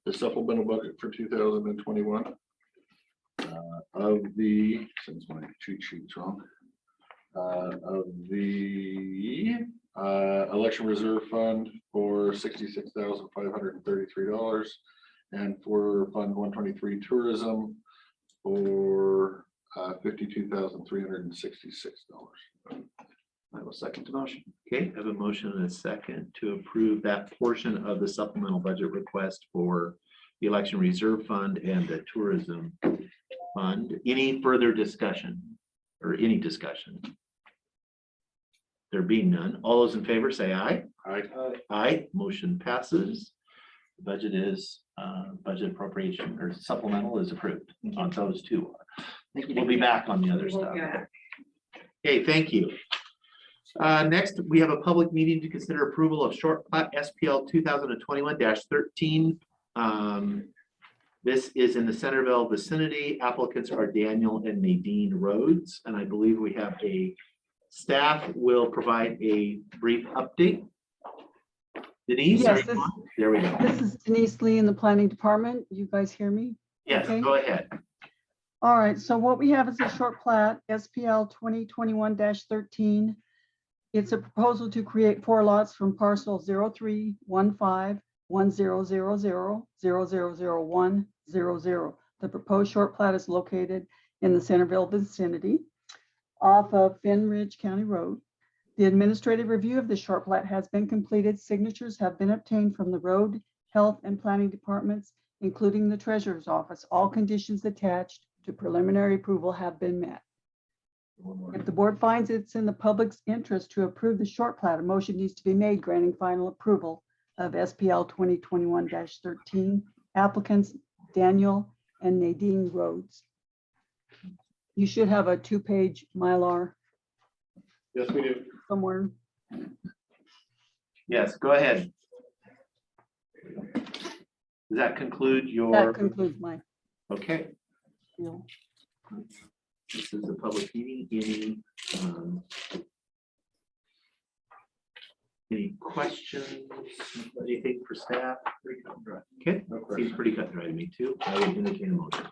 the supplemental budget for 2021. Of the, since my cheat sheet's wrong, of the election reserve fund for $66,533, and for Fund 123 tourism for $52,366. I will second the motion. okay, I have a motion and a second to approve that portion of the supplemental budget request for the election reserve fund and the tourism fund. Any further discussion or any discussion? There being none, all those in favor say aye. Aye. Aye, motion passes. The budget is, budget appropriation or supplemental is approved on those two. Thank you. We'll be back on the other We'll stuff. be back. Okay, thank you. Next, we have a public meeting to consider approval of short plat SPL 2021-13. This is in the Centerville vicinity. Applicants are Daniel and Nadine Rhodes, and I believe we have a staff will provide a brief update. Denise? Yes, are you on? There we go. This is Denise Lee in the planning department. You guys hear me? Yes, okay. go ahead. All right, so what we have is a short plat, SPL 2021-13. It's a proposal to create 4 lots from parcel 03151000000100. The proposed short plat is located in the Centerville vicinity off of Finn Ridge County Road. The administrative review of the short plat has been completed. Signatures have been obtained from the road, health, and planning departments, including the treasurer's office. All conditions attached to preliminary approval have been met. If the board finds it's in the public's interest to approve the short plat, a motion needs to be made granting final approval of SPL 2021-13. Applicants Daniel and Nadine Rhodes. You should have a 2-page Mylar Yes, we do. somewhere. Yes, go ahead. Does that conclude your? That concludes my Okay. deal. This is a public meeting. Any questions? Anything for staff? Okay, No seems question. pretty cut and dry to me too. I would entertain a motion.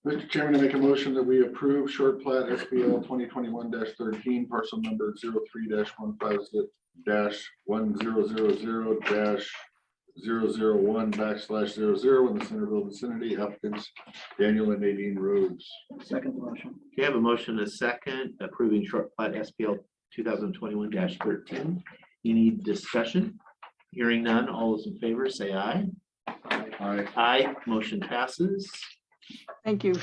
Mr. Chairman, I make a motion that we approve short plat SPL 2021-13, parcel number 03-150-1000-001/00 in the Centerville vicinity. Applicants Daniel and Nadine Rhodes. Second the motion. Okay, I have a motion and a second approving short plat SPL 2021-13. Any discussion? Hearing none, all those in favor say aye. Aye. Aye, motion passes. Thank you.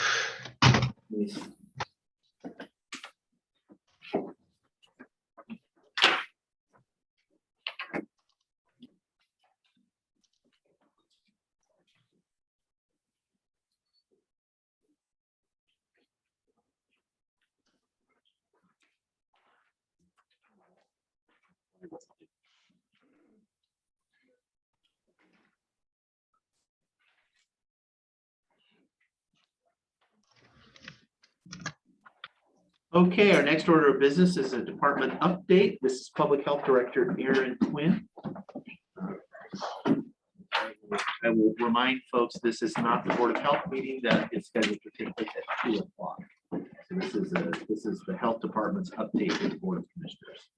Okay, our next order of business is a department update. This is Public Health Director Aaron Quinn. I will remind folks, this is not the Board of Health meeting that is scheduled to take place at 2 o'clock. So this is the Health Department's update to the Board of Commissioners.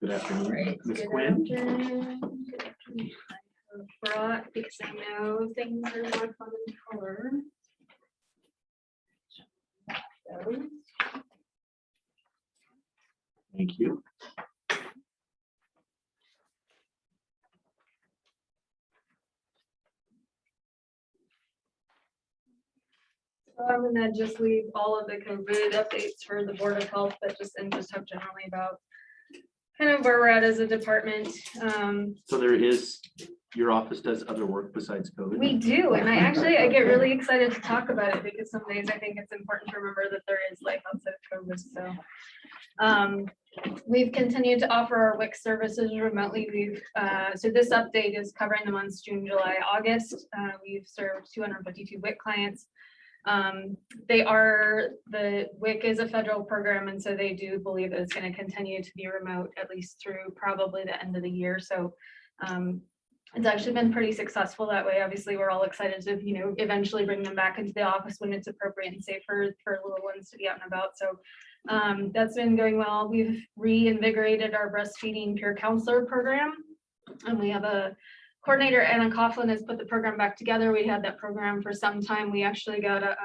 Good afternoon, Ms. Quinn. Brought, because I know things are more fun in color. Thank you. So I'm gonna just leave all of the COVID updates for the Board of Health, but just talk generally about kind of where we're at as a department. So there is, your office does other work besides COVID? We do, and I get really excited to talk about it because some days I think it's important to remember that there is life outside of COVID. So we've continued to offer our WIC services remotely. So this update is covering the months June, July, August. We've served 252 WIC clients. The WIC is a federal program, and so they do believe that it's going to continue to be remote at least through probably the end of the year. So it's actually been pretty successful that way. Obviously, we're all excited to, eventually bring them back into the office when it's appropriate and safe for little ones to be out and about. So that's been going well. We've reinvigorated our breastfeeding peer counselor program, and we have a coordinator, Anna Coughlin, has put the program back together. We had that program for some time. We actually got a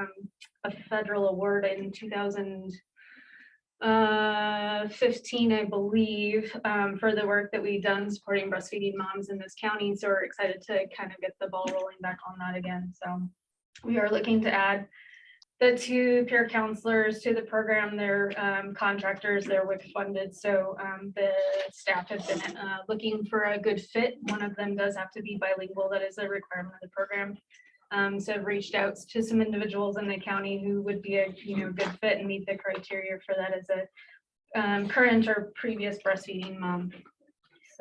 federal award in 2015, I believe, for the work that we've done supporting breastfeeding moms in this county. So we're excited to kind of get the ball rolling back on that again. So we are looking to add the 2 peer counselors to the program. They're contractors, they're WIC funded. So the staff have been looking for a good fit. One of them does have to be bilingual. That is a requirement of the program. So I've reached out to some individuals in the county who would be a good fit and meet the criteria for that as a current or previous breastfeeding mom.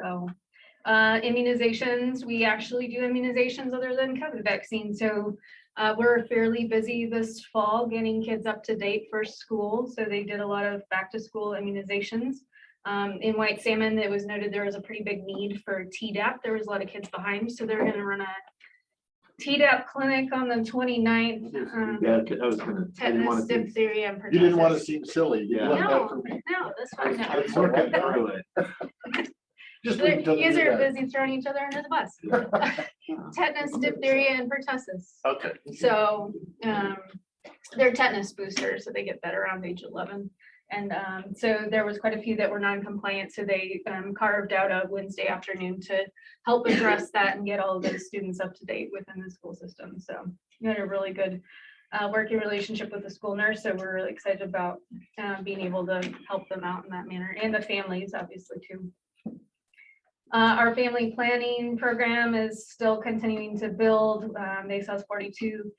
So immunizations, we actually do immunizations other than COVID vaccine. So we're fairly busy this fall getting kids up to date for school. So they did a lot of back to school immunizations. In White Salmon, it was noted there was a pretty big need for Tdap. There was a lot of kids behind. So they're going to run a Tdap clinic on the 29th. Yeah, I was gonna, I didn't want Tetanus, to. diphtheria, and pertussis. You didn't want to seem silly. You Yeah. want that No, for me. no, that's fine. No. It's working through it. Just They're- wait till You guys the are end. busy throwing each other under the bus. Tetanus, diphtheria, and pertussis. Okay. So they're tetanus boosters, so they get better around age 11. And so there was quite a few that were non-compliant, so they carved out a Wednesday afternoon to help address that and get all of those students up to date within the school system. So we had a really good working relationship with the school nurse, so we're really excited about being able to help them out in that manner, and the families obviously too. Our family planning program is still continuing to build. They saw 42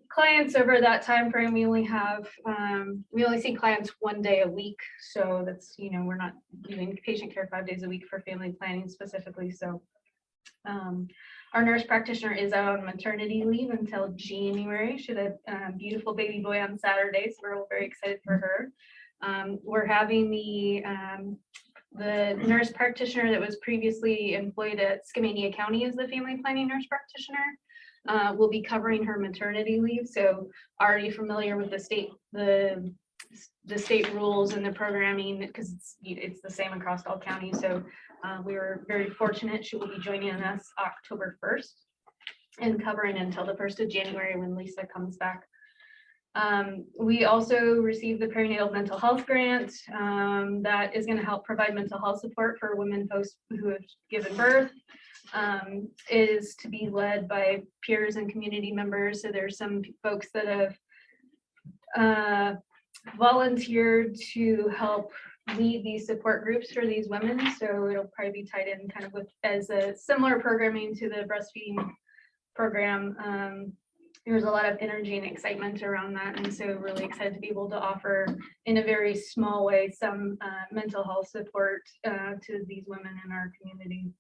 clients over that time frame. We only see clients 1 day a week, so that's, we're not doing patient care 5 days a week for family planning specifically. So our nurse practitioner is out on maternity leave until January. She had a beautiful baby boy on Saturday, so we're all very excited for her. We're having the nurse practitioner that was previously employed at Skamania County as the family planning nurse practitioner will be covering her maternity leave. So already familiar with the state rules and the programming, because it's the same across all counties. So we were very fortunate. She will be joining us October 1st and covering until the 1st of January when Lisa comes back. We also received the perinatal mental health grant that is going to help provide mental health support for women who have given birth. It is to be led by peers and community members. So there's some folks that have volunteered to help lead these support groups for these women. So it'll probably be tied in kind of with as a similar programming to the breastfeeding program. There's a lot of energy and excitement around that, and so really excited to be able to offer in a very small way some mental health support to these women in our community.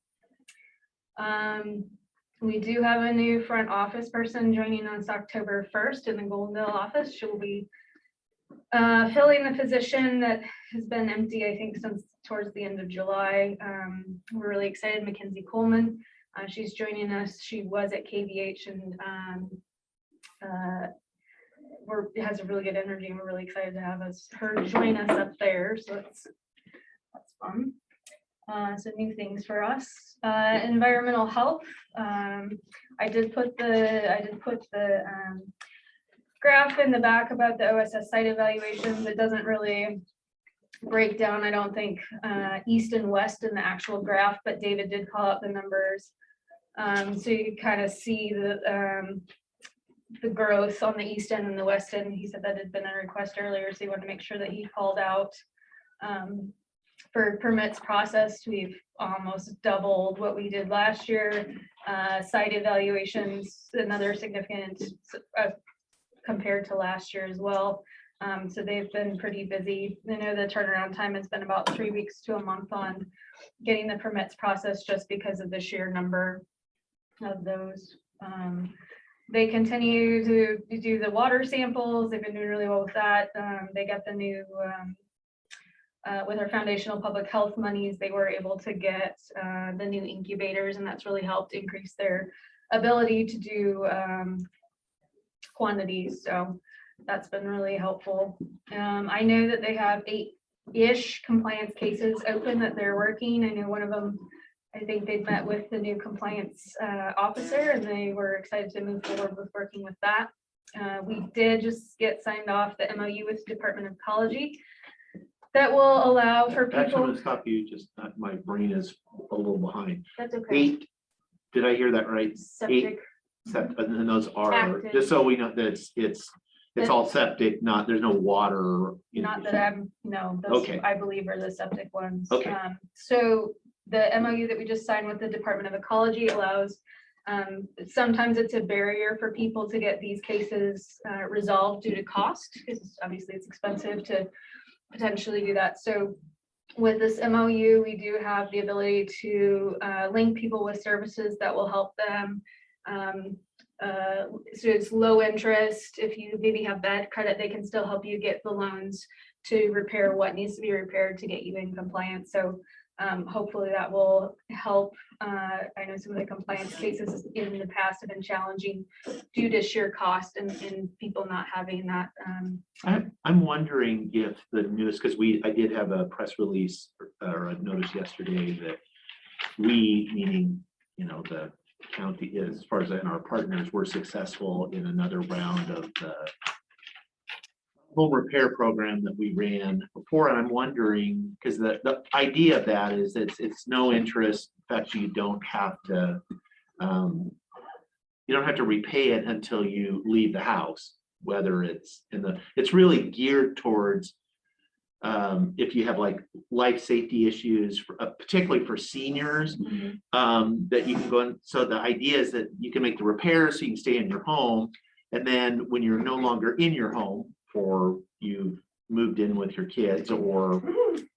We do have a new front office person joining us October 1st in the Goldendale office. She'll be Filling the position that has been empty, I think, since towards the end of July. We're really excited. Mackenzie Coleman, she's joining us. She was at KVH and has a really good energy, and we're really excited to have her join us up there. So that's fun. So new things for us. Environmental health. I did put the graph in the back about the OSS site evaluations. It doesn't really break down, I don't think, east and west in the actual graph, but David did call out the numbers. So you kind of see the growth on the east end and the west end. He said that had been a request earlier, so he wanted to make sure that he called out. For permits processed, we've almost doubled what we did last year. Site evaluations, another significant compared to last year as well. So they've been pretty busy. I know the turnaround time has been about 3 weeks to a month on getting the permits processed, just because of the sheer number of those. They continue to do the water samples. They've been doing really well with that. They got the new with our foundational public health monies, they were able to get the new incubators, and that's really helped increase their ability to do quantities. So that's been really helpful. I know that they have 8-ish compliance cases open that they're working. I know one of them, I think they've met with the new compliance officer, and they were excited to move forward with working with that. We did just get signed off the MOU with the Department of Ecology that will allow for Actually, I'm people. gonna stop you, just my brain is a little behind. That's okay. 8, did I hear that right? 8 Septic. septic, and then those are, Active. just so we know that it's all septic, there's no water. Not that I'm, no, those Okay. I believe are the septic ones. Okay. So the MOU that we just signed with the Department of Ecology allows, sometimes it's a barrier for people to get these cases resolved due to cost, because obviously it's expensive to potentially do that. So with this MOU, we do have the ability to link people with services that will help them. So it's low interest. If you maybe have bad credit, they can still help you get the loans to repair what needs to be repaired to get you in compliance. So hopefully that will help. I know some of the compliance cases in the past have been challenging due to sheer cost and people not having that. I'm wondering if the newest, because I did have a press release or a notice yesterday that we, meaning, the county, as far as our partners, were successful in another round of the home repair program that we ran before. And I'm wondering, because the idea of that is it's no interest. In fact, you don't have to repay it until you leave the house, whether it's it's really geared towards if you have like life safety issues, particularly for seniors, that you can go in. So the idea is that you can make the repairs so you can stay in your home, and then when you're no longer in your home, or you've moved in with your kids or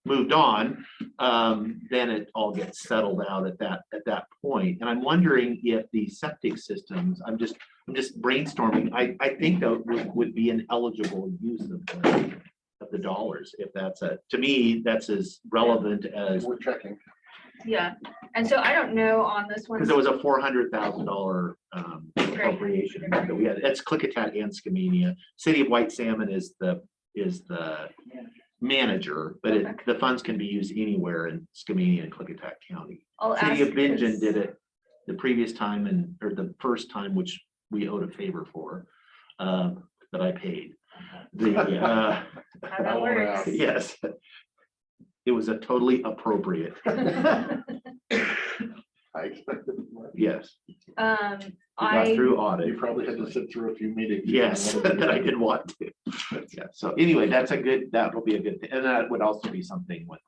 moved on, then it all gets settled out at that point. And I'm wondering if the septic systems, I'm just brainstorming, I think that would be an eligible use of the dollars, if to me, that's as relevant as. We're checking. Yeah, and so I don't know on this one. Because it was a $400,000 appropriation that we had. That's Klickitat and Skamania. City of White Salmon is the manager, but the funds can be used anywhere in Skamania and Klickitat County. City of Bingen did it the previous time or the first time, which we owed a favor for, that I paid. How that works. Yes. It was a totally appropriate. I expected more. Yes. I Got through audit. You probably had to sit through a few meetings. Yes, that I did want to. Yeah. So anyway, that will be a good thing. And that would also be something with.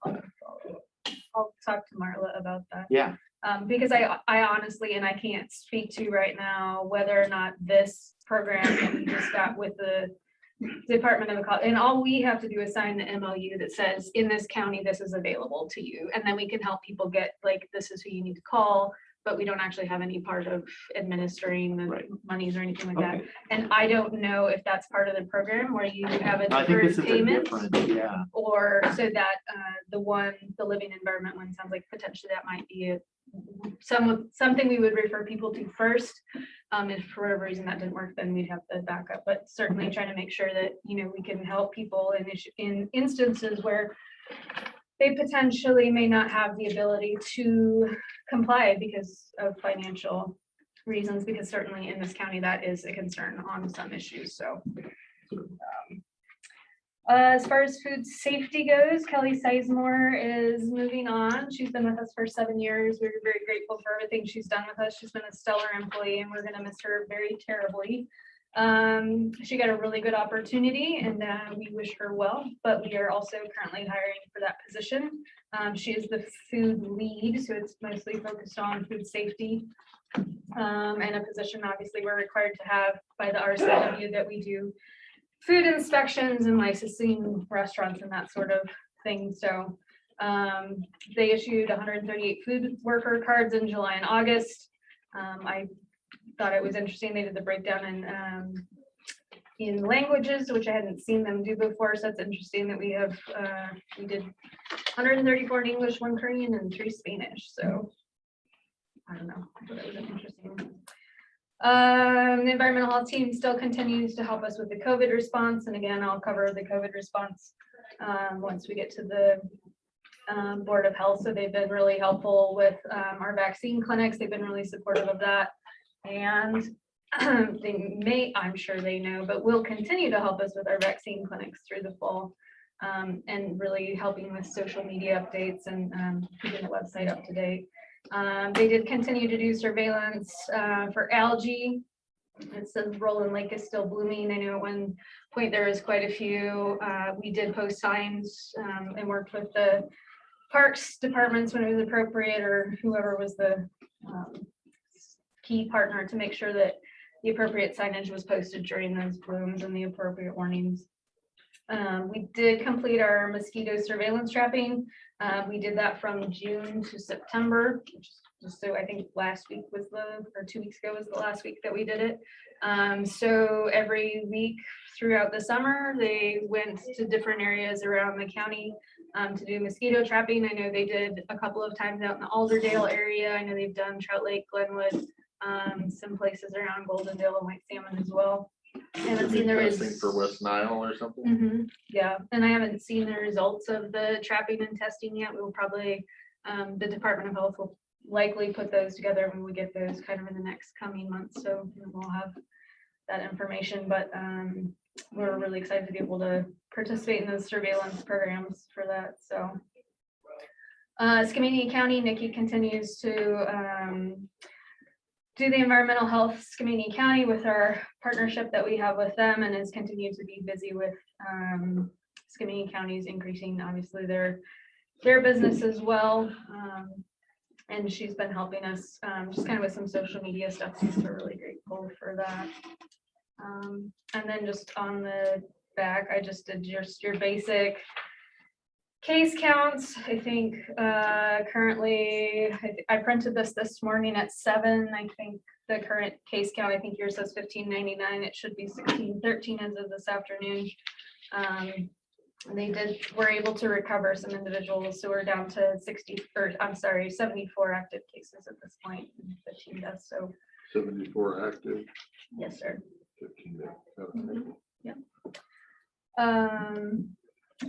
I'll talk to Marla about that. Yeah. Because I honestly, and I can't speak to right now whether or not this program that we just got with the Department of Ecology, and all we have to do is sign the MOU that says in this county, this is available to you. And then we can help people get, like, this is who you need to call. but we don't actually have any part of administering the Right. monies or anything like that. Okay. And I don't know if that's part of the program where you have a I think this deferred is a payment. different, yeah. Or so that the living environment one sounds like potentially that might be something we would refer people to first. If for whatever reason that didn't work, then we'd have the backup, but certainly trying to make sure that, we can help people in instances where they potentially may not have the ability to comply because of financial reasons, because certainly in this county, that is a concern on some issues, so. As far as food safety goes, Kelly Sizemore is moving on. She's been with us for 7 years. We're very grateful for everything she's done with us. She's been a stellar employee and we're gonna miss her very terribly. She got a really good opportunity and we wish her well, but we are also currently hiring for that position. She is the food lead, so it's mostly focused on food safety. And a position obviously we're required to have by the RCW that we do food inspections and licensing restaurants and that sort of thing. So they issued 138 food worker cards in July and August. I thought it was interesting. They did the breakdown in languages, which I hadn't seen them do before. So it's interesting that we have we did 134 in English, 1 Korean, and 3 Spanish. So I don't know, I thought that was interesting. The environmental health team still continues to help us with the COVID response. And again, I'll cover the COVID response once we get to the Board of Health. So they've been really helpful with our vaccine clinics. They've been really supportive of that. And I'm sure they know, but will continue to help us with our vaccine clinics through the fall and really helping with social media updates and keeping the website up to date. They did continue to do surveillance for algae. It says Roland Lake is still blooming. I know at one point there was quite a few. We did post signs and worked with the parks departments when it was appropriate, or whoever was the key partner to make sure that the appropriate signage was posted during those blooms and the appropriate warnings. We did complete our mosquito surveillance trapping. We did that from June to September, so I think last week was or 2 weeks ago was the last week that we did it. So every week throughout the summer, they went to different areas around the county to do mosquito trapping. I know they did a couple of times out in the Alderdale area. I know they've done Trout Lake, Glenwood, some places around Goldendale and White Salmon as well. I haven't seen the Testing for West Nile or something. Yeah, and I haven't seen the results of the trapping and testing yet. We will probably, the Department of Health will likely put those together when we get those kind of in the next coming months. So we'll have that information, but we're really excited to be able to participate in those surveillance programs for that. So Skamania County, Nikki continues to do the environmental health Skamania County with our partnership that we have with them, and has continued to be busy with Skamania County's increasing obviously their business as well. And she's been helping us just kind of with some social media stuff. So we're really grateful for that. And then just on the back, I just did just your basic case counts. I think currently, I printed this morning at 7. I think the current case count, I think yours says 1599. It should be 1613 as of this afternoon. They were able to recover some individuals, so we're down to 74 active cases at this point, 15 deaths. So 74 active. yes, sir. 15 deaths. Yeah.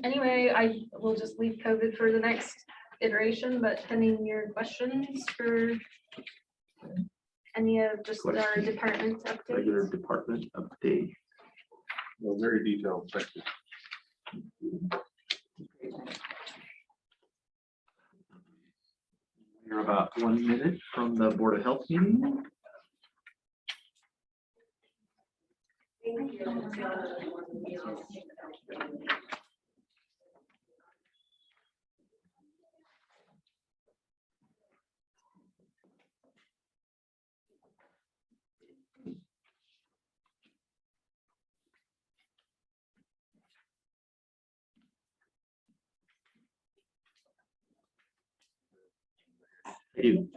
Anyway, I will just leave COVID for the next iteration, but pending your questions for any of just our department updates. Regular department update. Well, very detailed. Thank you. We're about 1 minute from the Board of Health meeting. I do.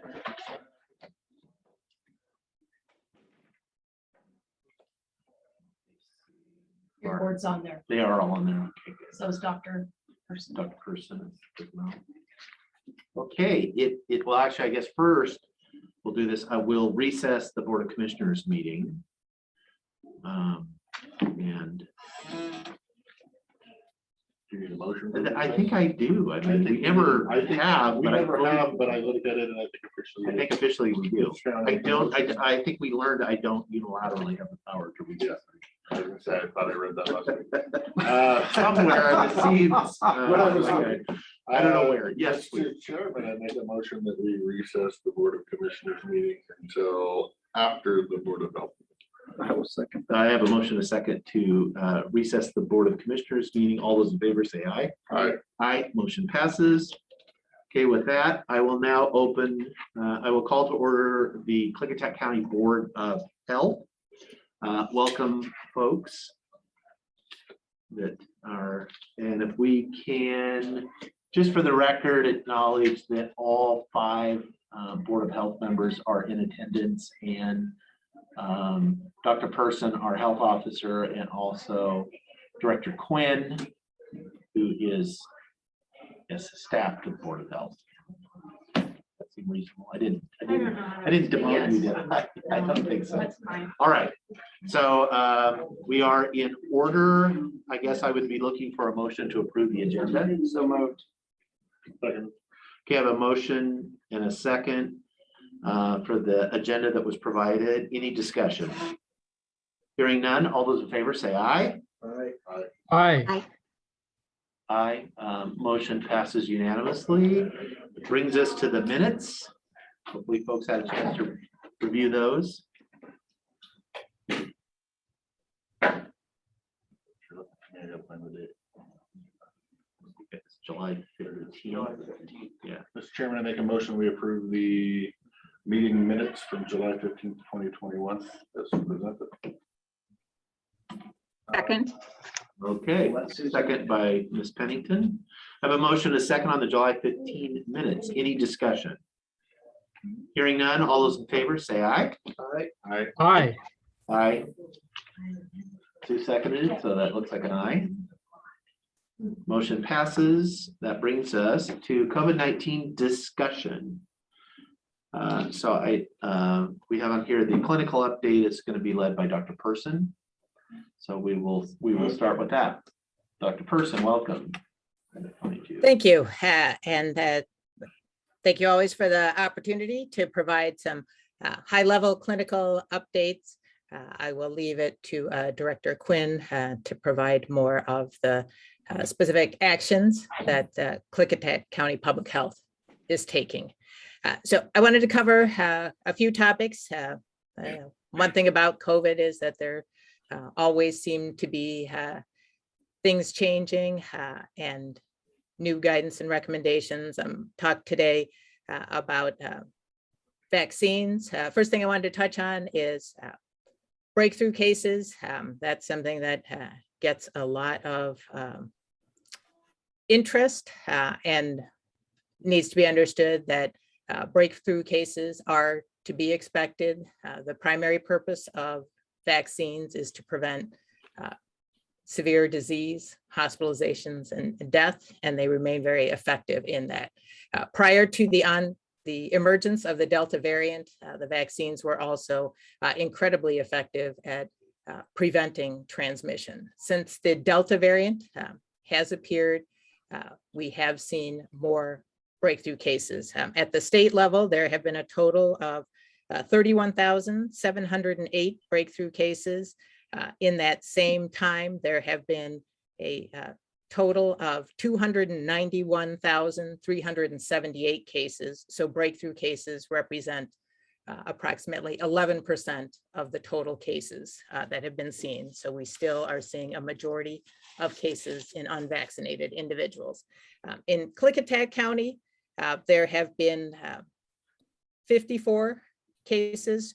Your board's on there. They are all on there. Okay, good. So is Dr. Person. Dr. Person. Okay, well, actually, I guess first we'll do this. I will recess the Board of Commissioners meeting. And Do you need a motion? I think I do. I mean, we never have, We but never have, but I looked at it and I think officially we do. I I don't, I think we learned I don't unilaterally have the power to recess. I was gonna say, I thought I read that last week. Somewhere it seems. Whatever. I don't know where. Yes, Mr. Chairman, I make a motion that we recess the Board of Commissioners meeting until after the Board of Health. I will second. I have a motion, a second to recess the Board of Commissioners meeting. All those in favor say aye. Aye. Aye, motion passes. Okay, with that, I will now open, I will call to order the Klickitat County Board of Health. Welcome, folks that are, and if we can, just for the record, acknowledge that all 5 Board of Health members are in attendance, and Dr. Person, our health officer, and also Director Quinn, who is staff to the Board of Health. That seemed reasonable. I didn't demote you, did I? I don't think so. That's fine. All right, so we are in order. I guess I would be looking for a motion to approve the agenda. So moved. Second. Okay, I have a motion and a second for the agenda that was provided. Any discussion? Hearing none, all those in favor say aye. Aye. Aye. Aye. Motion passes unanimously. It brings us to the minutes. Hopefully folks had a chance to review those. It's July 15th. Yeah. Mr. Chairman, I make a motion, we approve the meeting minutes from July 15th, 2021 as presented. Second. Okay, second by Ms. Pennington. I have a motion, a second on the July 15 minutes. Any discussion? Hearing none, all those in favor say aye. Aye. Aye. Aye. 2 seconded, so that looks like an aye. Motion passes. That brings us to COVID-19 discussion. We have on here the clinical update. It's going to be led by Dr. Person. So we will start with that. Dr. Person, welcome. Thank you. Thank you always for the opportunity to provide some high-level clinical updates. I will leave it to Director Quinn to provide more of the specific actions that Klickitat County Public Health is taking. So I wanted to cover a few topics. One thing about COVID is that there always seem to be things changing and new guidance and recommendations. Talked today about vaccines. First thing I wanted to touch on is breakthrough cases. That's something that gets a lot of interest and needs to be understood that breakthrough cases are to be expected. The primary purpose of vaccines is to prevent severe disease, hospitalizations, and death, and they remain very effective in that. Prior to the emergence of the Delta variant, the vaccines were also incredibly effective at preventing transmission. Since the Delta variant has appeared, we have seen more breakthrough cases. At the state level, there have been a total of 31,708 breakthrough cases. In that same time, there have been a total of 291,378 cases. So breakthrough cases represent approximately 11% of the total cases that have been seen. So we still are seeing a majority of cases in unvaccinated individuals. In Klickitat County, there have been 54 cases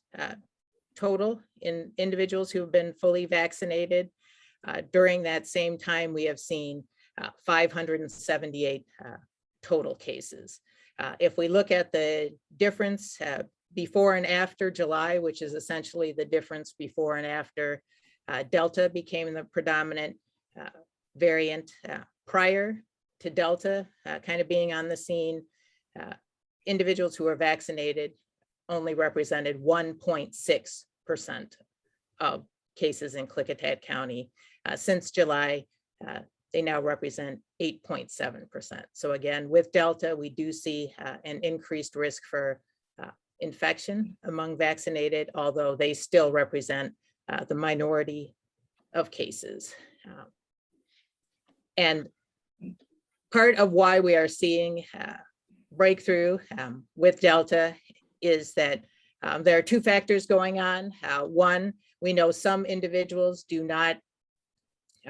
total in individuals who have been fully vaccinated. During that same time, we have seen 578 total cases. If we look at the difference before and after July, which is essentially the difference before and after Delta became the predominant variant prior to Delta kind of being on the scene. Individuals who were vaccinated only represented 1.6% of cases in Klickitat County. Since July, they now represent 8.7%. So again, with Delta, we do see an increased risk for infection among vaccinated, although they still represent the minority of cases. And part of why we are seeing breakthrough with Delta is that there are two factors going on. One, we know some individuals do not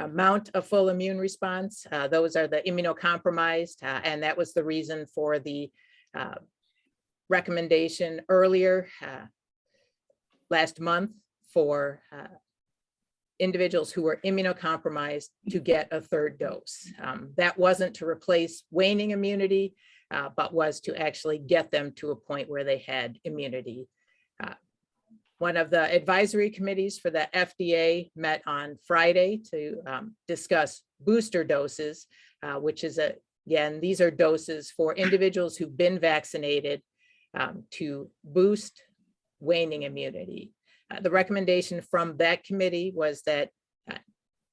mount a full immune response. Those are the immunocompromised, and that was the reason for the recommendation earlier last month for individuals who were immunocompromised to get a third dose. That wasn't to replace waning immunity, but was to actually get them to a point where they had immunity. One of the advisory committees for the FDA met on Friday to discuss booster doses, which is, again, these are doses for individuals who've been vaccinated to boost waning immunity. The recommendation from that committee was that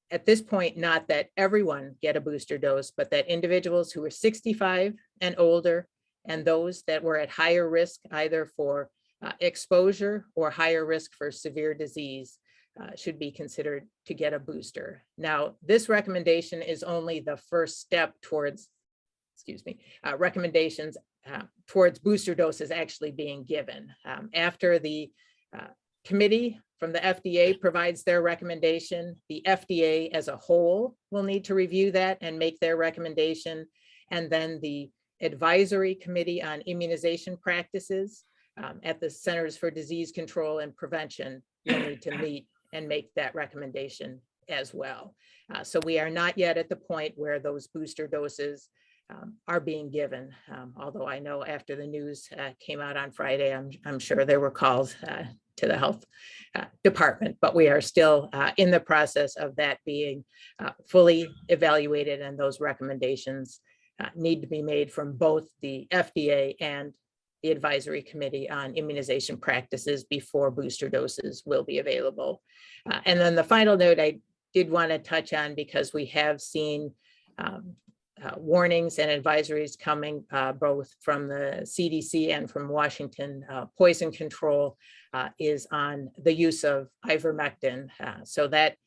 at this point, not that everyone get a booster dose, but that individuals who were 65 and older and those that were at higher risk either for exposure or higher risk for severe disease should be considered to get a booster. Now, this recommendation is only the first step towards, recommendations towards booster doses actually being given. After the committee from the FDA provides their recommendation, the FDA as a whole will need to review that and make their recommendation. And then the advisory committee on immunization practices at the Centers for Disease Control and Prevention will need to meet and make that recommendation as well. So we are not yet at the point where those booster doses are being given. Although I know after the news came out on Friday, I'm sure there were calls to the health department, but we are still in the process of that being fully evaluated, and those recommendations need to be made from both the FDA and the advisory committee on immunization practices before booster doses will be available. And then the final note I did want to touch on, because we have seen warnings and advisories coming both from the CDC and from Washington Poison Control is on the use of ivermectin. So that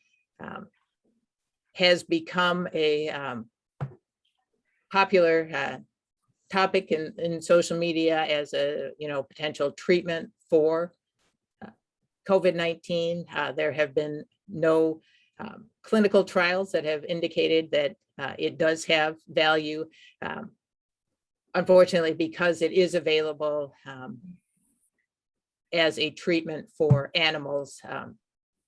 has become a popular topic in social media as a potential treatment for COVID-19. There have been no clinical trials that have indicated that it does have value. Unfortunately, because it is available as a treatment for animals,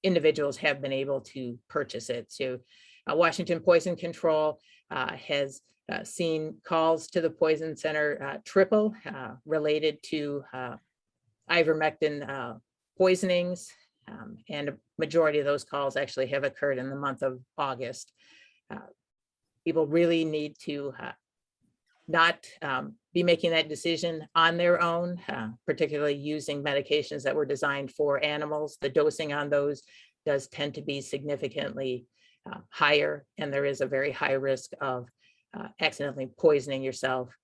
individuals have been able to purchase it. So Washington Poison Control has seen calls to the Poison Center triple related to ivermectin poisonings, and a majority of those calls actually have occurred in the month of August. People really need to not be making that decision on their own, particularly using medications that were designed for animals. The dosing on those does tend to be significantly higher, and there is a very high risk of accidentally poisoning yourself.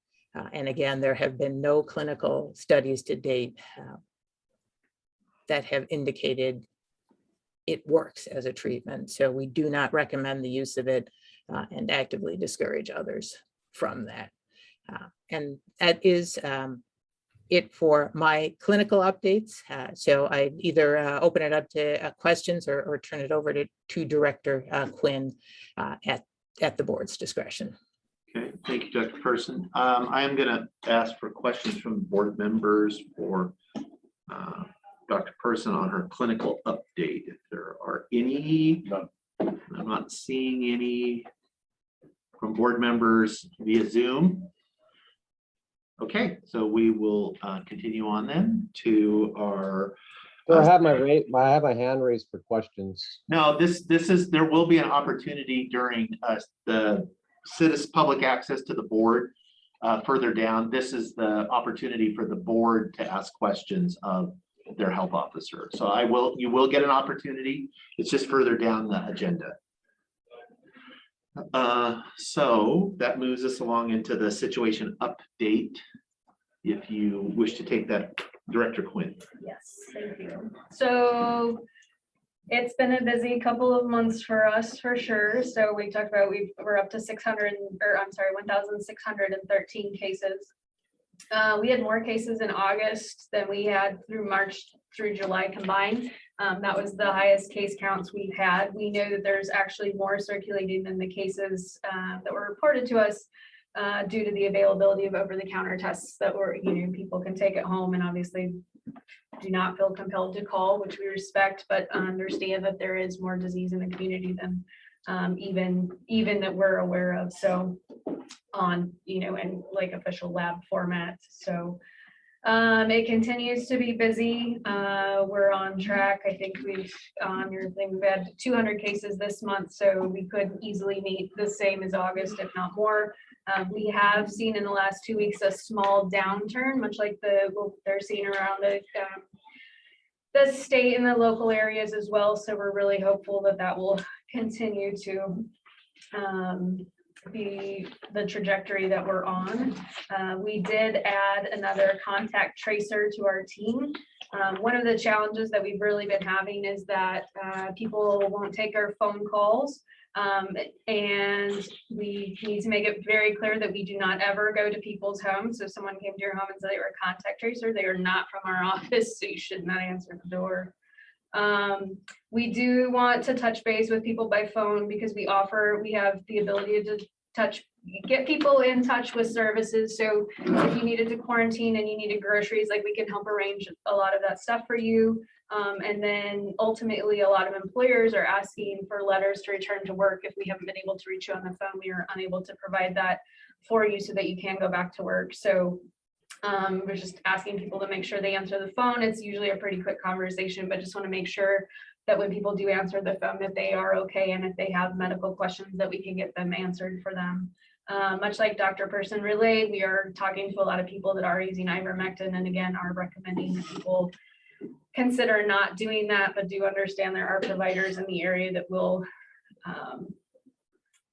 And again, there have been no clinical studies to date that have indicated it works as a treatment. So we do not recommend the use of it and actively discourage others from that. And that is it for my clinical updates. So I either open it up to questions or turn it over to Director Quinn at the board's discretion. Okay, thank you, Dr. Person. I am going to ask for questions from board members for Dr. Person on her clinical update. If there are any, I'm not seeing any from board members via Zoom. Okay, so we will continue on then to our So I have I have my hand raised for questions. No, there will be an opportunity during the public access to the board. Further down, this is the opportunity for the board to ask questions of their health officer. So you will get an opportunity. It's just further down the agenda. So that moves us along into the situation update. If you wish to take that, Director Quinn. Yes, thank you. So it's been a busy couple of months for us for sure. So we talked about we're up to 1,613 cases. We had more cases in August than we had through March through July combined. That was the highest case counts we've had. We know that there's actually more circulating than the cases that were reported to us due to the availability of over-the-counter tests that people can take at home, and obviously do not feel compelled to call, which we respect, but understand that there is more disease in the community than even that we're aware of. So on, in like official lab format. So it continues to be busy. We're on track. I think we've had 200 cases this month, so we could easily meet the same as August, if not more. We have seen in the last 2 weeks a small downturn, much like they're seeing around the state and the local areas as well. So we're really hopeful that will continue to be the trajectory that we're on. We did add another contact tracer to our team. One of the challenges that we've really been having is that people won't take our phone calls. And we need to make it very clear that we do not ever go to people's homes. So if someone came to your home and said they were a contact tracer, they are not from our office, so you should not answer the door. We do want to touch base with people by phone because we have the ability to get people in touch with services. So if you needed to quarantine and you needed groceries, like we can help arrange a lot of that stuff for you. And then ultimately, a lot of employers are asking for letters to return to work. If we haven't been able to reach you on the phone, we are unable to provide that for you so that you can go back to work. So we're just asking people to make sure they answer the phone. It's usually a pretty quick conversation, but just want to make sure that when people do answer the phone, that they are okay. And if they have medical questions, that we can get them answered for them. Much like Dr. Person relayed, we are talking to a lot of people that are using ivermectin, and again, are recommending that people consider not doing that, but do understand there are providers in the area that will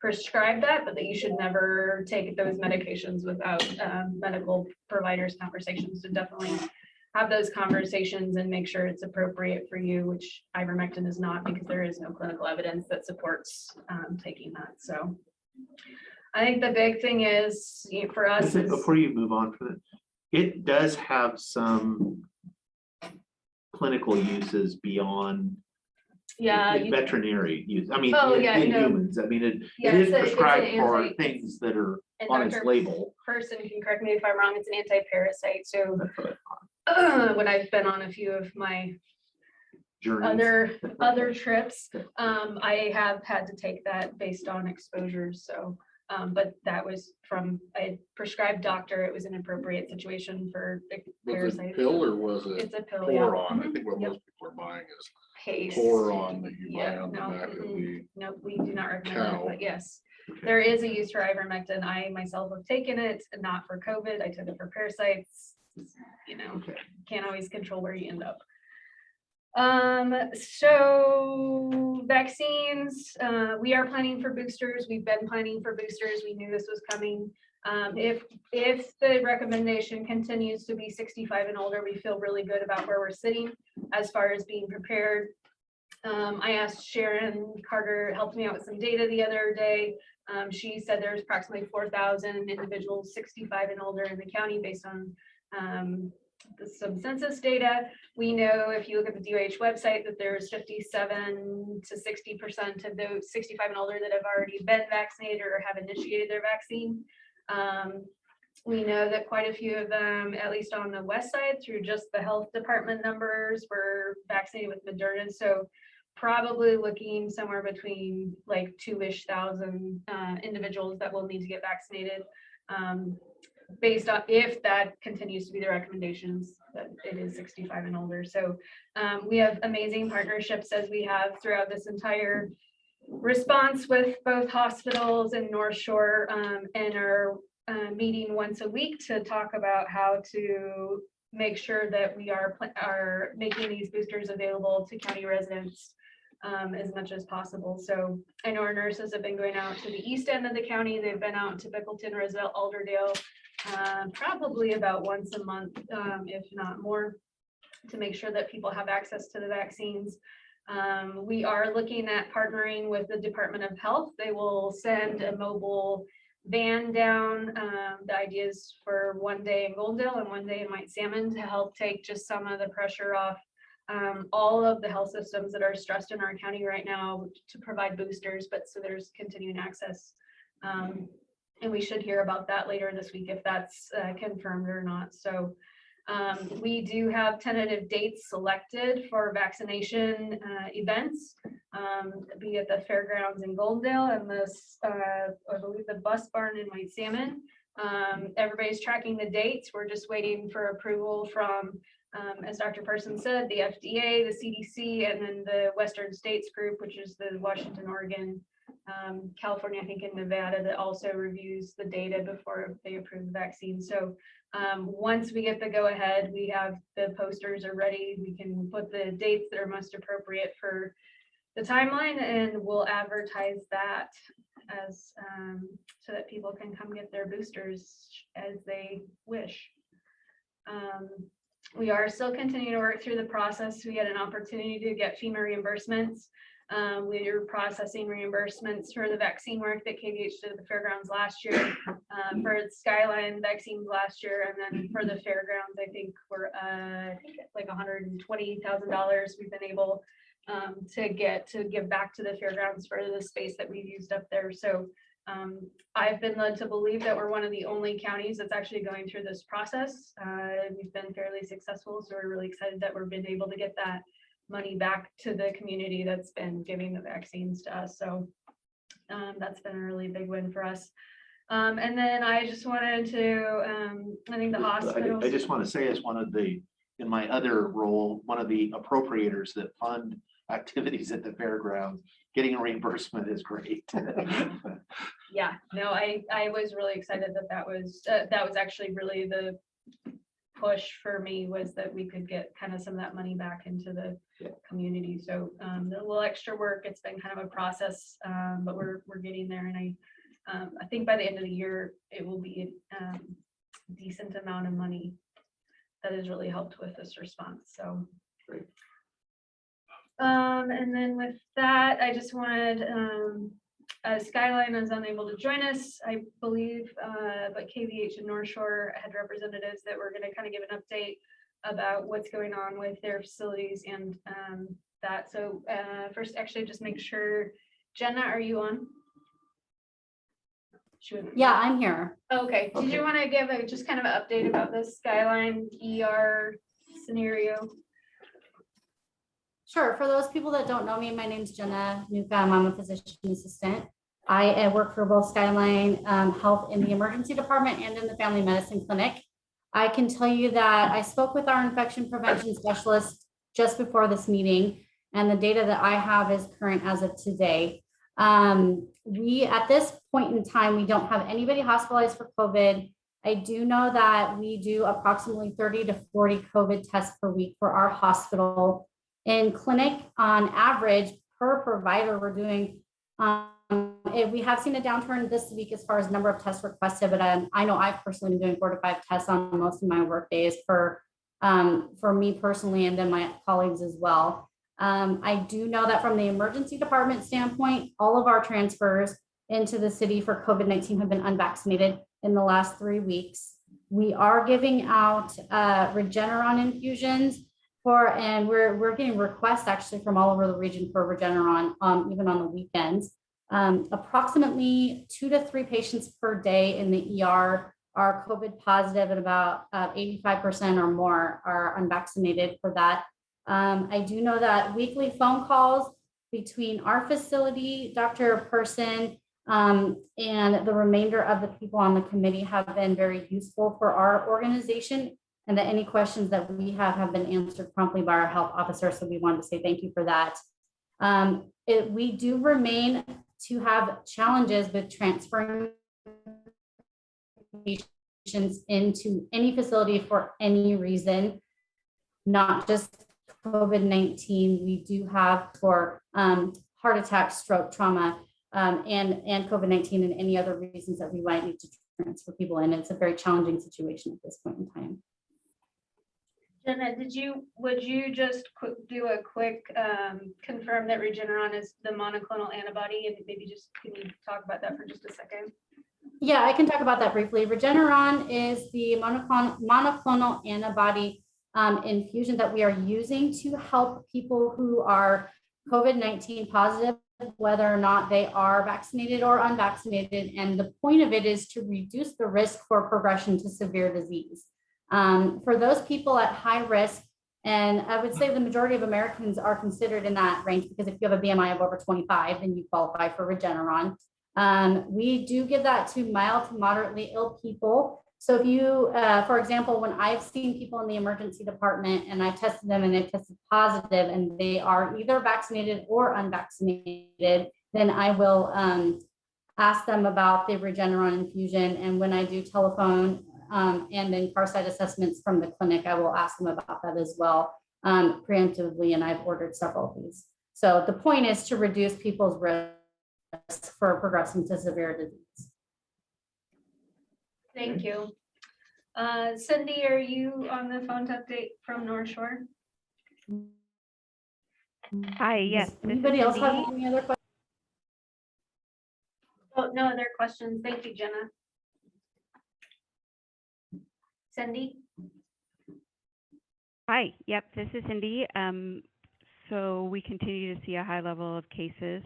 prescribe that, but that you should never take those medications without medical providers conversations. So definitely have those conversations and make sure it's appropriate for you, which ivermectin is not, because there is no clinical evidence that supports taking that. So I think the big thing is for us is, before you move on for that, it does have some clinical uses beyond veterinary use. I mean, in humans. I mean, it is prescribed for things that are on its label. Person can correct me if I'm wrong. It's an anti-parasite. So when I've been on a few of my other trips, I have had to take that based on exposures. So but that was from a prescribed doctor. It was an appropriate situation for parasites. Was it pill or was it? It's a pill. Chloron. I think what most people are buying is paste. Chloron that you buy on the back of the No, we do not recommend cow. it, but yes, there is a use for ivermectin. I myself have taken it, not for COVID. I took it for parasites. Can't always control where you end up. So vaccines, we are planning for boosters. We've been planning for boosters. We knew this was coming. If the recommendation continues to be 65 and older, we feel really good about where we're sitting as far as being prepared. I asked Sharon Carter, helped me out with some data the other day. She said there's approximately 4,000 individuals 65 and older in the county based on some census data. We know if you look at the DOH website that there's 57 to 60% of those 65 and older that have already been vaccinated or have initiated their vaccine. We know that quite a few of them, at least on the west side, through just the health department numbers, were vaccinated with Moderna. So probably looking somewhere between like 2,000 individuals that will need to get vaccinated. based on if that continues to be the recommendations, that it is 65 and older. So we have amazing partnerships as we have throughout this entire response with both hospitals and North Shore, and are meeting once a week to talk about how to make sure that we are making these boosters available to county residents as much as possible. So I know our nurses have been going out to the east end of the county. They've been out to Bickleton, Roosevelt, Alderdale, probably about once a month, if not more, to make sure that people have access to the vaccines. We are looking at partnering with the Department of Health. They will send a mobile van down. The idea is for one day in Goldendale and one day in White Salmon to help take just some of the pressure off all of the health systems that are stressed in our county right now to provide boosters, but so there's continuing access. And we should hear about that later this week if that's confirmed or not. So we do have tentative dates selected for vaccination events, be it the fairgrounds in Goldendale and this, I believe the bus barn in White Salmon. Everybody's tracking the dates. We're just waiting for approval from, as Dr. Person said, the FDA, the CDC, and then the Western States Group, which is the Washington, Oregon, California, I think, and Nevada, that also reviews the data before they approve the vaccine. So once we get the go ahead, we have the posters are ready. We can put the dates that are most appropriate for the timeline, and we'll advertise that as so that people can come get their boosters as they wish. We are still continuing to work through the process. We had an opportunity to get FEMA reimbursements. We are processing reimbursements for the vaccine work that KVH did at the fairgrounds last year, for Skyline vaccines last year, and then for the fairgrounds, I think we're like $120,000 we've been able to give back to the fairgrounds for the space that we've used up there. So I've been led to believe that we're one of the only counties that's actually going through this process. We've been fairly successful, so we're really excited that we've been able to get that money back to the community that's been giving the vaccines to us. So that's been a really big win for us. And then I just wanted to, I think the hospital. I just want to say, as one of the, in my other role, one of the appropriators that fund activities at the fairgrounds, getting a reimbursement is great. Yeah, no, I was really excited that was actually really the push for me, was that we could get kind of some of that money back into the community. So a little extra work. It's been kind of a process, but we're getting there. And I think by the end of the year, it will be a decent amount of money that has really helped with this response. So great. And then with that, I just wanted, Skyline is unable to join us, I believe, but KVH and North Shore had representatives that were going to kind of give an update about what's going on with their facilities and that. So first, actually, just make sure, Jenna, are you on? Yeah, I'm here. Okay. Did you want to give just kind of an update about this Skyline ER scenario? Sure. For those people that don't know me, my name's Jenna Newcomb. I'm a physician assistant. I work for both Skyline Health in the emergency department and in the family medicine clinic. I can tell you that I spoke with our infection prevention specialist just before this meeting, and the data that I have is current as of today. We, at this point in time, we don't have anybody hospitalized for COVID. I do know that we do approximately 30 to 40 COVID tests per week for our hospital. In clinic, on average, per provider, we're doing, we have seen a downturn this week as far as number of tests requested, but I know I've personally been doing 4 to 5 tests on most of my work days for me personally, and then my colleagues as well. I do know that from the emergency department standpoint, all of our transfers into the city for COVID-19 have been unvaccinated in the last 3 weeks. We are giving out Regeneron infusions and we're getting requests actually from all over the region for Regeneron, even on the weekends. Approximately 2 to 3 patients per day in the ER are COVID positive, and about 85% or more are unvaccinated for that. I do know that weekly phone calls between our facility, Dr. Person, And the remainder of the people on the committee have been very useful for our organization, and that any questions that we have been answered promptly by our health officer. So we wanted to say thank you for that. We do remain to have challenges with transferring patients into any facility for any reason, not just COVID-19. We do have for heart attack, stroke, trauma, and COVID-19 and any other reasons that we might need to transfer people in. It's a very challenging situation at this point in time. Jenna, would you just do a quick confirm that Regeneron is the monoclonal antibody, and maybe just can you talk about that for just a second? Yeah, I can talk about that briefly. Regeneron is the monoclonal antibody infusion that we are using to help people who are COVID-19 positive, whether or not they are vaccinated or unvaccinated. And the point of it is to reduce the risk for progression to severe disease. For those people at high risk, and I would say the majority of Americans are considered in that range, because if you have a BMI of over 25, then you qualify for Regeneron. We do give that to mild to moderately ill people. So if you, for example, when I've seen people in the emergency department and I've tested them and they've tested positive and they are either vaccinated or unvaccinated, then I will ask them about the Regeneron infusion. And when I do telephone and then car site assessments from the clinic, I will ask them about that as well preemptively, and I've ordered several of these. So the point is to reduce people's risk for progressing to severe disease. Thank you. Cindy, are you on the phone to update from North Shore? Hi, yes. Does anybody else have any other questions? Oh, no other questions. Thank you, Jenna. Cindy? Hi, yep, this is Cindy. So we continue to see a high level of cases.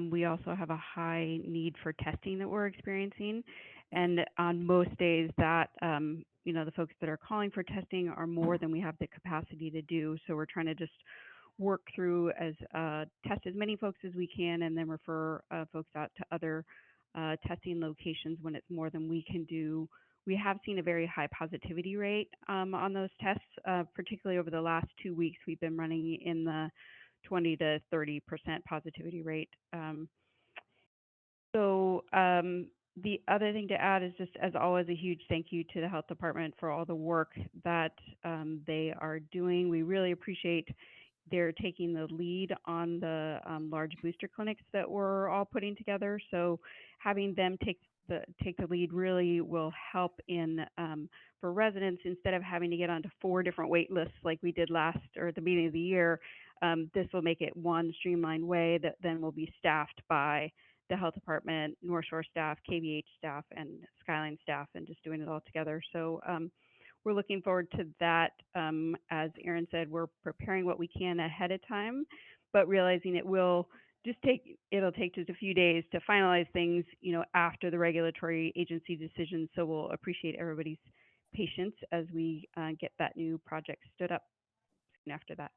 We also have a high need for testing that we're experiencing. And on most days that, the folks that are calling for testing are more than we have the capacity to do. So we're trying to just work through test as many folks as we can, and then refer folks out to other testing locations when it's more than we can do. We have seen a very high positivity rate on those tests, particularly over the last 2 weeks. We've been running in the 20 to 30% positivity rate. The other thing to add is just, as always, a huge thank you to the health department for all the work that they are doing. We really appreciate their taking the lead on the large booster clinics that we're all putting together. So having them take the lead really will help for residents, instead of having to get onto 4 different wait lists like we did last or at the beginning of the year. This will make it one streamlined way that then will be staffed by the health department, North Shore staff, KVH staff, and Skyline staff, and just doing it all together. So we're looking forward to that. As Erin said, we're preparing what we can ahead of time, but realizing it'll take just a few days to finalize things, after the regulatory agency decision. So we'll appreciate everybody's patience as we get that new project stood up soon after that.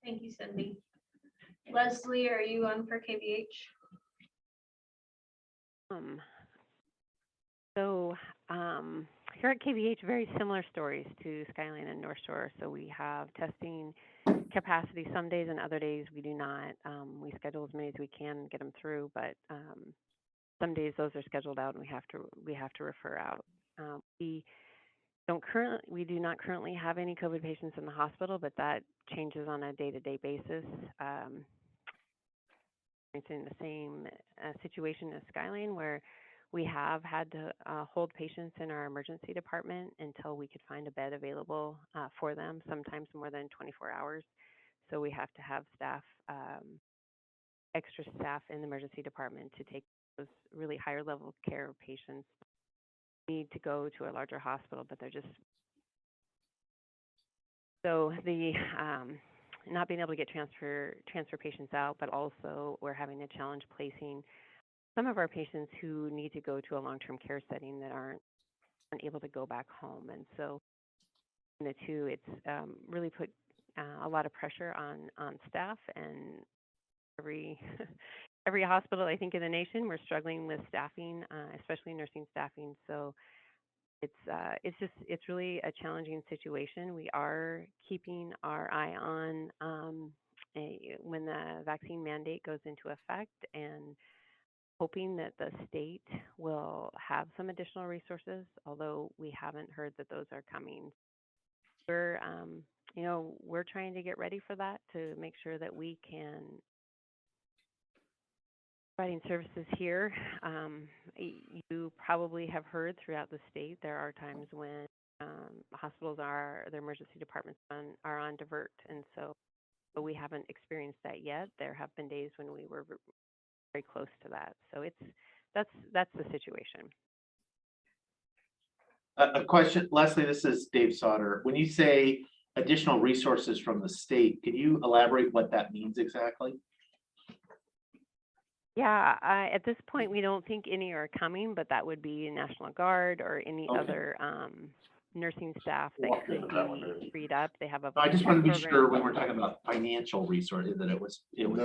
Thank you, Cindy. Leslie, are you on for KVH? Here at KVH, very similar stories to Skyline and North Shore. So we have testing capacity some days, and other days we do not. We schedule as many as we can, get them through, but some days those are scheduled out and we have to refer out. We do not currently have any COVID patients in the hospital, but that changes on a day-to-day basis. It's in the same situation as Skyline, where we have had to hold patients in our emergency department until we could find a bed available for them, sometimes more than 24 hours. So we have to have staff, extra staff in the emergency department to take those really higher level care patients. Need to go to a larger hospital, but they're just so the not being able to get transfer patients out, but also we're having a challenge placing some of our patients who need to go to a long-term care setting that aren't able to go back home. And so the two, it's really put a lot of pressure on staff and every every hospital, I think, in the nation. We're struggling with staffing, especially nursing staffing. So it's really a challenging situation. We are keeping our eye on when the vaccine mandate goes into effect, and hoping that the state will have some additional resources, although we haven't heard that those are coming. We're, we're trying to get ready for that to make sure that we can providing services here. You probably have heard throughout the state, there are times when hospitals their emergency departments are on divert. And so but we haven't experienced that yet. There have been days when we were very close to that. So that's the situation. A question, Leslie, this is Dave Sauter. When you say additional resources from the state, can you elaborate what that means exactly? Yeah, at this point, we don't think any are coming, but that would be National Guard or any other nursing staff that could be freed up. They have a. I just want to be sure when we're talking about financial resources that it was people.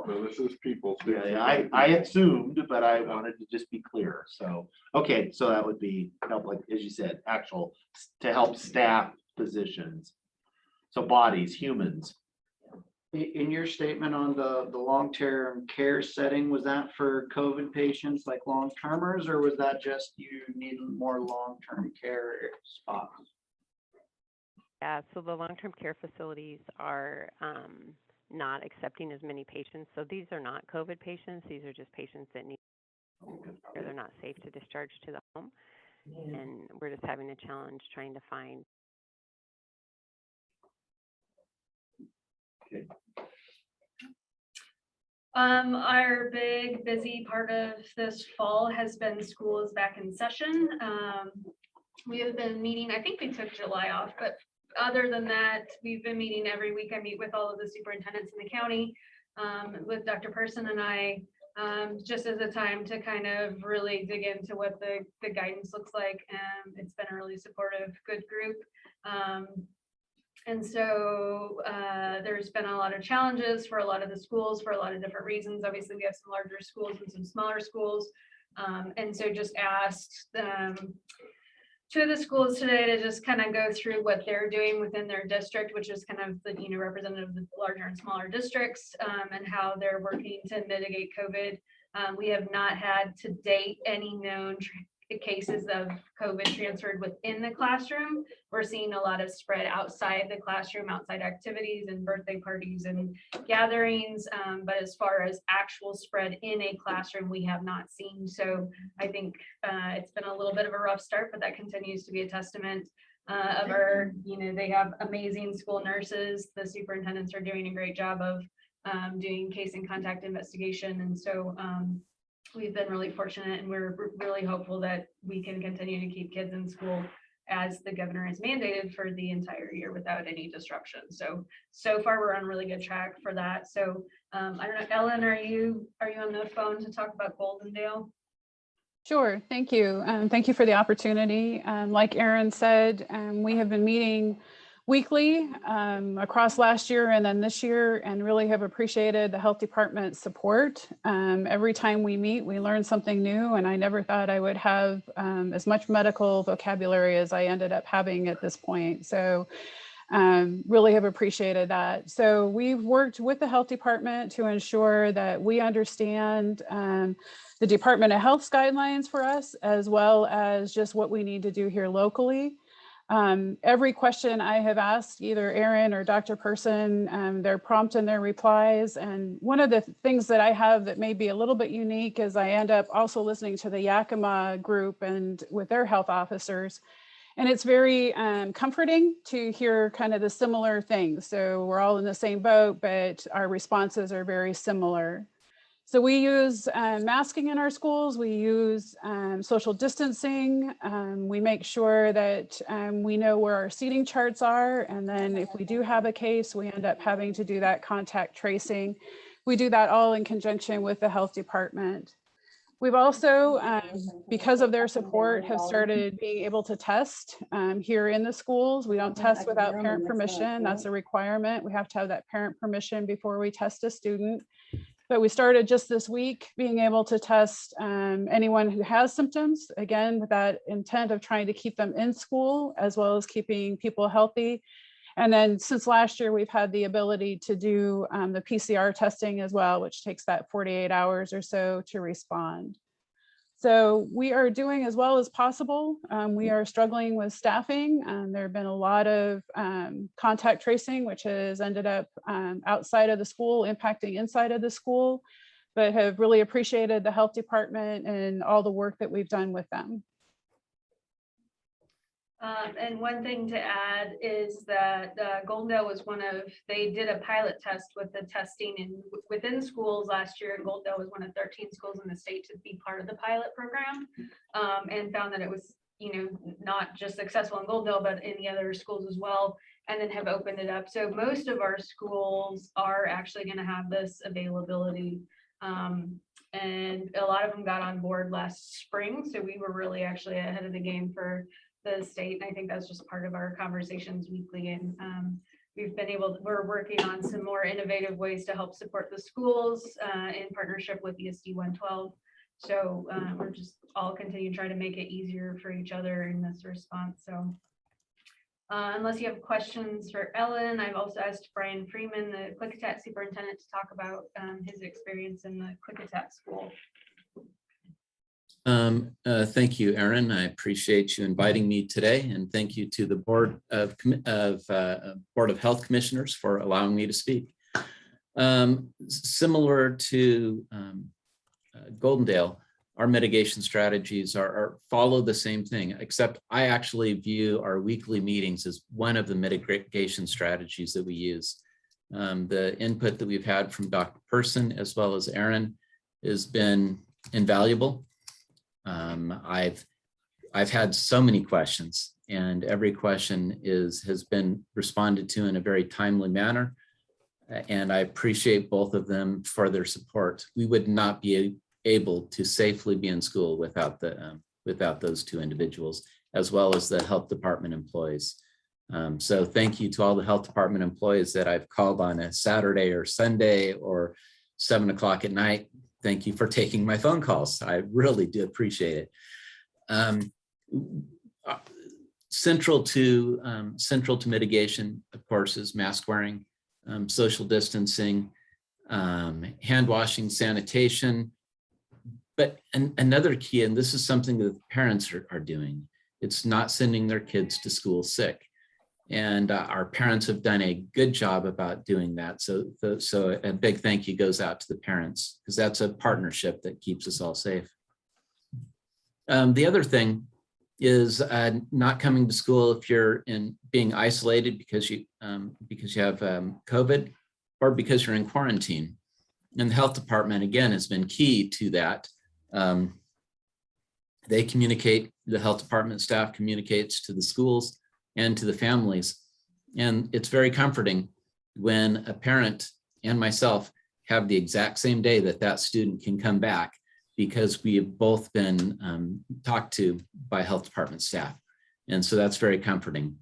No, this is people. Yeah, I assumed, but I wanted to just be clear. So, okay, so that would be help, like as you said, actual to help staff positions. So bodies, humans. In your statement on the long-term care setting, was that for COVID patients like long-termers, or was that just you need more long-term care spots? Yeah, so the long-term care facilities are not accepting as many patients. So these are not COVID patients. These are just patients that need care. They're not safe to discharge to the home. And we're just having a challenge trying to find. Okay. Our big busy part of this fall has been schools back in session. We have been meeting, I think we took July off, but other than that, we've been meeting every week. I meet with all of the superintendents in the county, with Dr. Person and I, just as a time to kind of really dig into what the guidance looks like. It's been a really supportive, good group. And so there's been a lot of challenges for a lot of the schools for a lot of different reasons. Obviously, we have some larger schools and some smaller schools. And so just asked two of the schools today to just kind of go through what they're doing within their district, which is kind of the representative of the larger and smaller districts, and how they're working to mitigate COVID. We have not had to date any known cases of COVID transferred within the classroom. We're seeing a lot of spread outside the classroom, outside activities and birthday parties and gatherings. But as far as actual spread in a classroom, we have not seen. So I think it's been a little bit of a rough start, but that continues to be a testament of our, they have amazing school nurses. The superintendents are doing a great job of doing case and contact investigation. And so we've been really fortunate, and we're really hopeful that we can continue to keep kids in school as the governor has mandated for the entire year without any disruption. So far we're on really good track for that. So I don't know, Ellen, are you on the phone to talk about Goldendale? Sure, thank you. Thank you for the opportunity. Like Erin said, we have been meeting weekly across last year and then this year, and really have appreciated the health department support. Every time we meet, we learn something new, and I never thought I would have as much medical vocabulary as I ended up having at this point. So really have appreciated that. So we've worked with the health department to ensure that we understand the Department of Health's guidelines for us, as well as just what we need to do here locally. Every question I have asked either Erin or Dr. Person, they're prompt in their replies. And one of the things that I have that may be a little bit unique is I end up also listening to the Yakima group and with their health officers. And it's very comforting to hear kind of the similar things. So we're all in the same boat, but our responses are very similar. So we use masking in our schools, we use social distancing, we make sure that we know where our seating charts are, and then if we do have a case, we end up having to do that contact tracing. We do that all in conjunction with the health department. We've also, because of their support, have started being able to test here in the schools. We don't test without parent permission. That's a requirement. We have to have that parent permission before we test a student. But we started just this week being able to test anyone who has symptoms, again, with that intent of trying to keep them in school as well as keeping people healthy. And then since last year, we've had the ability to do the PCR testing as well, which takes that 48 hours or so to respond. So we are doing as well as possible. We are struggling with staffing. There have been a lot of contact tracing, which has ended up outside of the school, impacting inside of the school, but have really appreciated the health department and all the work that we've done with them. And one thing to add is that Goldendale was they did a pilot test with the testing within schools last year. And Goldendale was one of 13 schools in the state to be part of the pilot program, and found that it was, not just successful in Goldendale, but in the other schools as well, and then have opened it up. So most of our schools are actually going to have this availability. And a lot of them got on board last spring. So we were really actually ahead of the game for the state. And I think that's just part of our conversations weekly. And we're working on some more innovative ways to help support the schools in partnership with ESD 112. So we're just all continue to try to make it easier for each other in this response. So unless you have questions for Ellen, I've also asked Brian Freeman, the Klickitat superintendent, to talk about his experience in the Klickitat school. Thank you, Erin. I appreciate you inviting me today, and thank you to the Board of Health Commissioners for allowing me to speak. Similar to Goldendale, our mitigation strategies follow the same thing, except I actually view our weekly meetings as one of the mitigation strategies that we use. The input that we've had from Dr. Person as well as Erin has been invaluable. I've had so many questions, and every question has been responded to in a very timely manner, and I appreciate both of them for their support. We would not be able to safely be in school without those two individuals, as well as the health department employees. So thank you to all the health department employees that I've called on a Saturday or Sunday or 7 o'clock at night. Thank you for taking my phone calls. I really do appreciate it. Central to mitigation, of course, is mask wearing, social distancing, hand washing, sanitation. But another key, and this is something that the parents are doing, it's not sending their kids to school sick. And our parents have done a good job about doing that. So a big thank you goes out to the parents, because that's a partnership that keeps us all safe. The other thing is not coming to school if you're being isolated because you have COVID, or because you're in quarantine. And the health department, again, has been key to that. They communicate, the health department staff communicates to the schools and to the families. And it's very comforting when a parent and myself have the exact same day that student can come back, because we have both been talked to by health department staff. And so that's very comforting.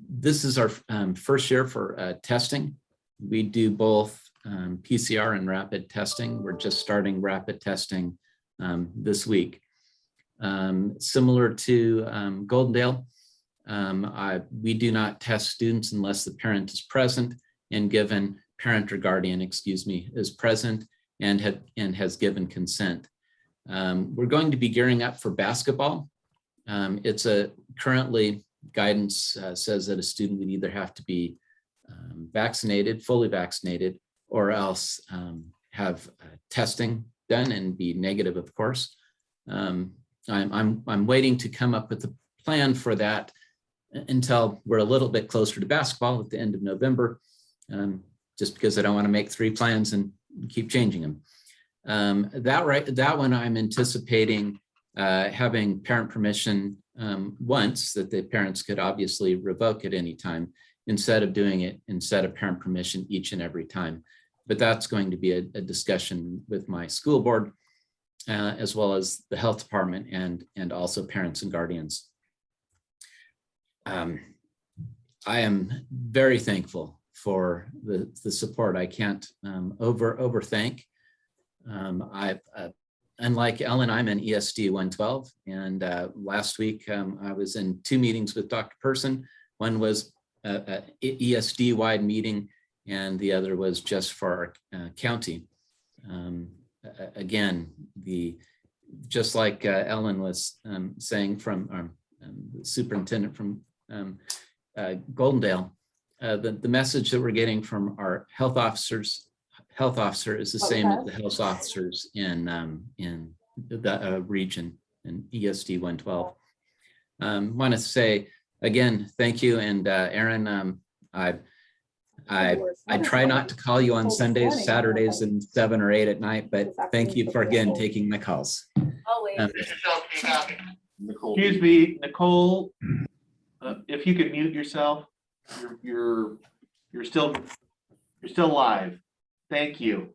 This is our first year for testing. We do both PCR and rapid testing. We're just starting rapid testing this week. Similar to Goldendale, we do not test students unless the parent is present and given, parent or guardian, is present and has given consent. We're going to be gearing up for basketball. Currently guidance says that a student would either have to be vaccinated, fully vaccinated, or else have testing done and be negative, of course. I'm waiting to come up with a plan for that until we're a little bit closer to basketball at the end of November, just because I don't want to make 3 plans and keep changing them. That one I'm anticipating having parent permission once, that the parents could obviously revoke at any time, instead of parent permission each and every time. but that's going to be a discussion with my school board, as well as the health department and also parents and guardians. I am very thankful for the support. I can't overthank. Unlike Ellen, I'm in ESD 112, and last week I was in 2 meetings with Dr. Person. One was a ESD-wide meeting, and the other was just for our county. Again, just like Ellen was saying from the superintendent from Goldendale, the message that we're getting from our health officer is the same as the health officers in the region in ESD 112. Want to say again, thank you, and Aaron, I try not to call you on Sundays, Saturdays, and 7 or 8 at night, but thank you for again taking my calls. Always. Excuse me, Nicole, if you could mute yourself, you're still live. Thank you.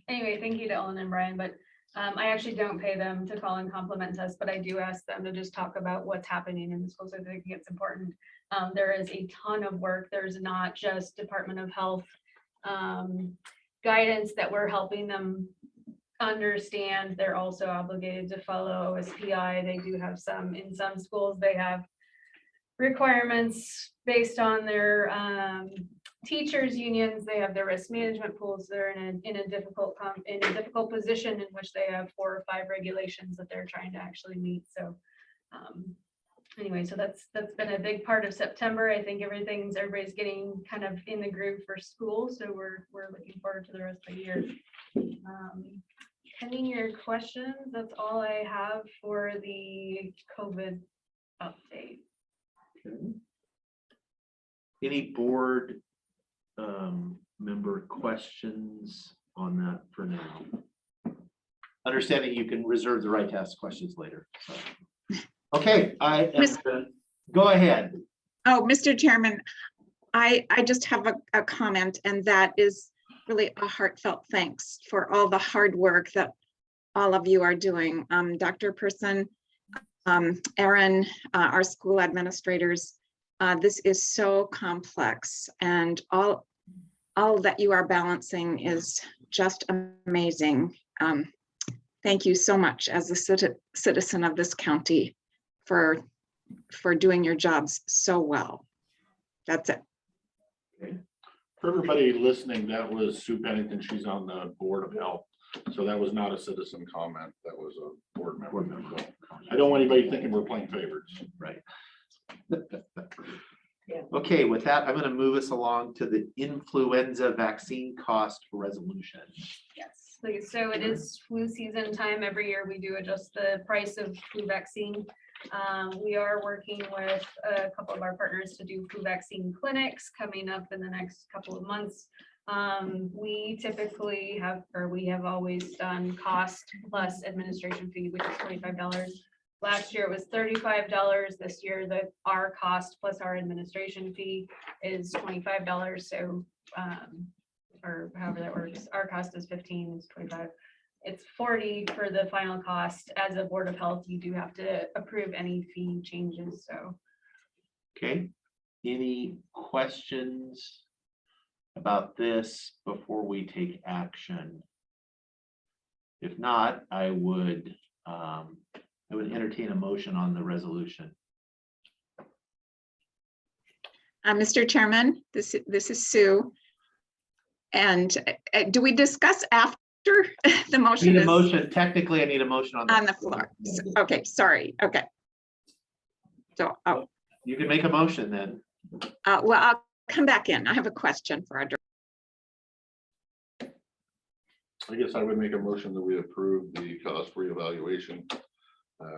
Anyway, thank you to Ellen and Brian, but I actually don't pay them to call and compliment us, but I do ask them to just talk about what's happening in the schools. I think it's important. There is a ton of work. There's not just Department of Health guidance that we're helping them understand. They're also obligated to follow OSPI. They do have in some schools, they have requirements based on their teachers unions. They have their risk management pools. They're in a difficult position in which they have 4 or 5 regulations that they're trying to actually meet. So anyway, so that's been a big part of September. I think everybody's getting kind of in the groove for school. So we're looking forward to the rest of the year. Pending your questions, that's all I have for the COVID update. Okay. Any board member questions on that for now? Understanding you can reserve the right to ask questions later. So. Okay, go ahead. Oh, Mr. Chairman, I just have a comment, and that is really a heartfelt thanks for all the hard work that all of you are doing. Dr. Person, Aaron, our school administrators, this is so complex, and all that you are balancing is just amazing. Thank you so much as a citizen of this county for doing your jobs so well. That's it. Okay. For everybody listening, that was Sue Pennington. She's on the Board of Health. So that was not a citizen comment. That was a board member. So I don't want anybody thinking we're playing favorites. Right. Okay, with that, I'm going to move us along to the influenza vaccine cost resolution. Yes, please. So it is flu season time. Every year we do adjust the price of flu vaccine. We are working with a couple of our partners to do flu vaccine clinics coming up in the next couple of months. We typically have, or we have always done cost plus administration fee, which is $25. Last year it was $35. This year our cost plus our administration fee is $25. So or however that works, our cost is 15, it's 25. It's 40 for the final cost. As a Board of Health, you do have to approve any fee changes. So okay, any questions about this before we take action? If not, I would entertain a motion on the resolution. Mr. Chairman, this is Sue. And do we discuss after the motion? Need a motion. Technically, I need a motion on the floor. Okay, sorry. Okay. So you can make a motion then. Well, I'll come back in. I have a question for our. I guess I would make a motion that we approve the cost reevaluation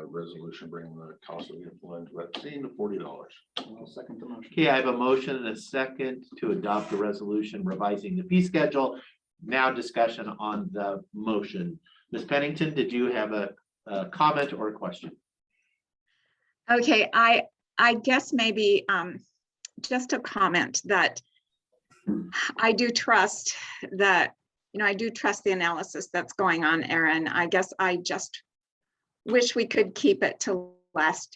resolution, bringing the cost of the influenza vaccine to $40. I'll second the motion. Okay, I have a motion and a second to adopt the resolution revising the fee schedule. Now discussion on the motion. Ms. Pennington, did you have a comment or a question? Okay, I guess maybe just a comment that I do trust that, I do trust the analysis that's going on, Erin. I guess I just wish we could keep it to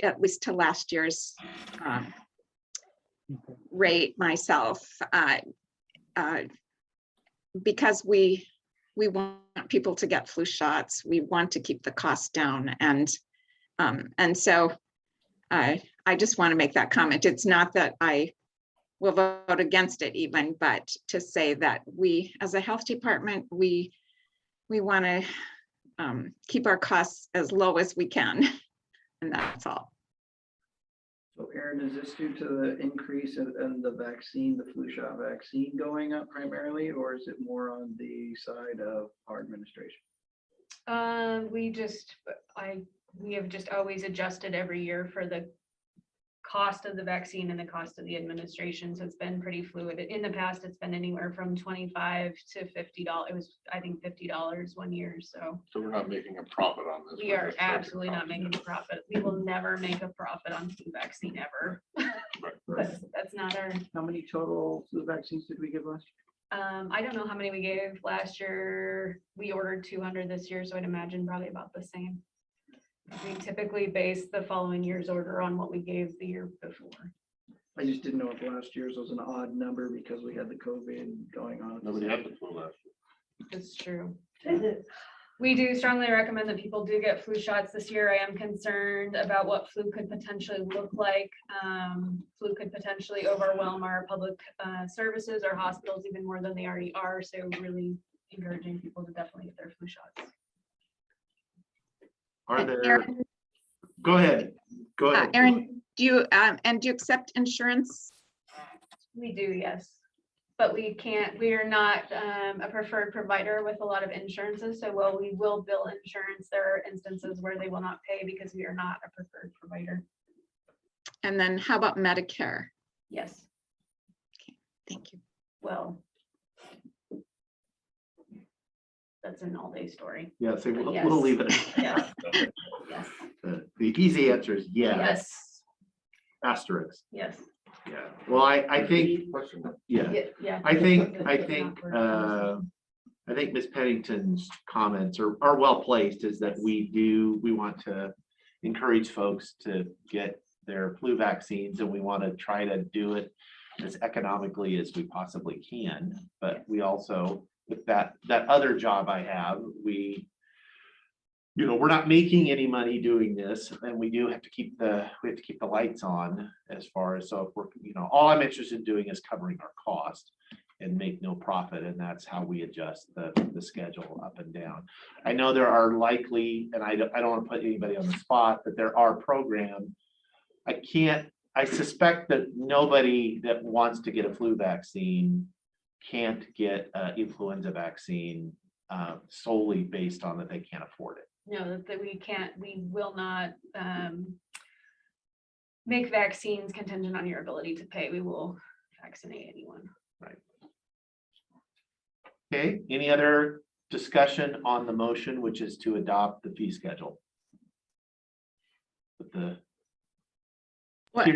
at least to last year's rate myself, because we want people to get flu shots. We want to keep the costs down, and so I just want to make that comment. It's not that I will vote against it even, but to say that we, as a health department, we want to keep our costs as low as we can, and that's all. So Erin, is this due to the increase in the vaccine, the flu shot vaccine going up primarily, or is it more on the side of our administration? We have just always adjusted every year for the cost of the vaccine and the cost of the administration. So it's been pretty fluid. In the past, it's been anywhere from $25 to $50. It was, I think, $50 one year. So we're not making a profit on this. we are absolutely not making a profit. We will never make a profit on flu vaccine ever. That's not our. How many total flu vaccines did we give last year? I don't know how many we gave last year. We ordered 200 this year, so I'd imagine probably about the same. We typically base the following year's order on what we gave the year before. I just didn't know if last year's was an odd number because we had the COVID going on. Nobody had the flu last year. That's true. We do strongly recommend that people do get flu shots this year. I am concerned about what flu could potentially look like. Flu could potentially overwhelm our public services, our hospitals, even more than they already are. So really encouraging people to definitely get their flu shots. Are there? Go ahead. Go ahead. Erin, do you accept insurance? We do, yes. But we are not a preferred provider with a lot of insurances. So while we will bill insurance, there are instances where they will not pay because we are not a preferred provider. And then how about Medicare? Yes. Okay, thank you. Well, that's an all-day story. Yeah, so we'll, Yes. we'll leave it. Yes. Yes. The easy answer is yes. Yes. Asterisk. Yes. Yeah. Well, I think, yeah. Yeah. I think Ms. Pennington's comments are well placed, is that we want to encourage folks to get their flu vaccines, and we want to try to do it as economically as we possibly can. But we also, with that other job I have, we're not making any money doing this, and we do have to keep the lights on as far as, so if we're, all I'm interested in doing is covering our cost and make no profit, and that's how we adjust the schedule up and down. I know there are likely, and I don't want to put anybody on the spot, but there are programs. I suspect that nobody that wants to get a flu vaccine can't get an influenza vaccine solely based on that they can't afford it. No, that we will not make vaccines contingent on your ability to pay. We will vaccinate anyone. Right. Okay, any other discussion on the motion, which is to adopt the fee schedule? What?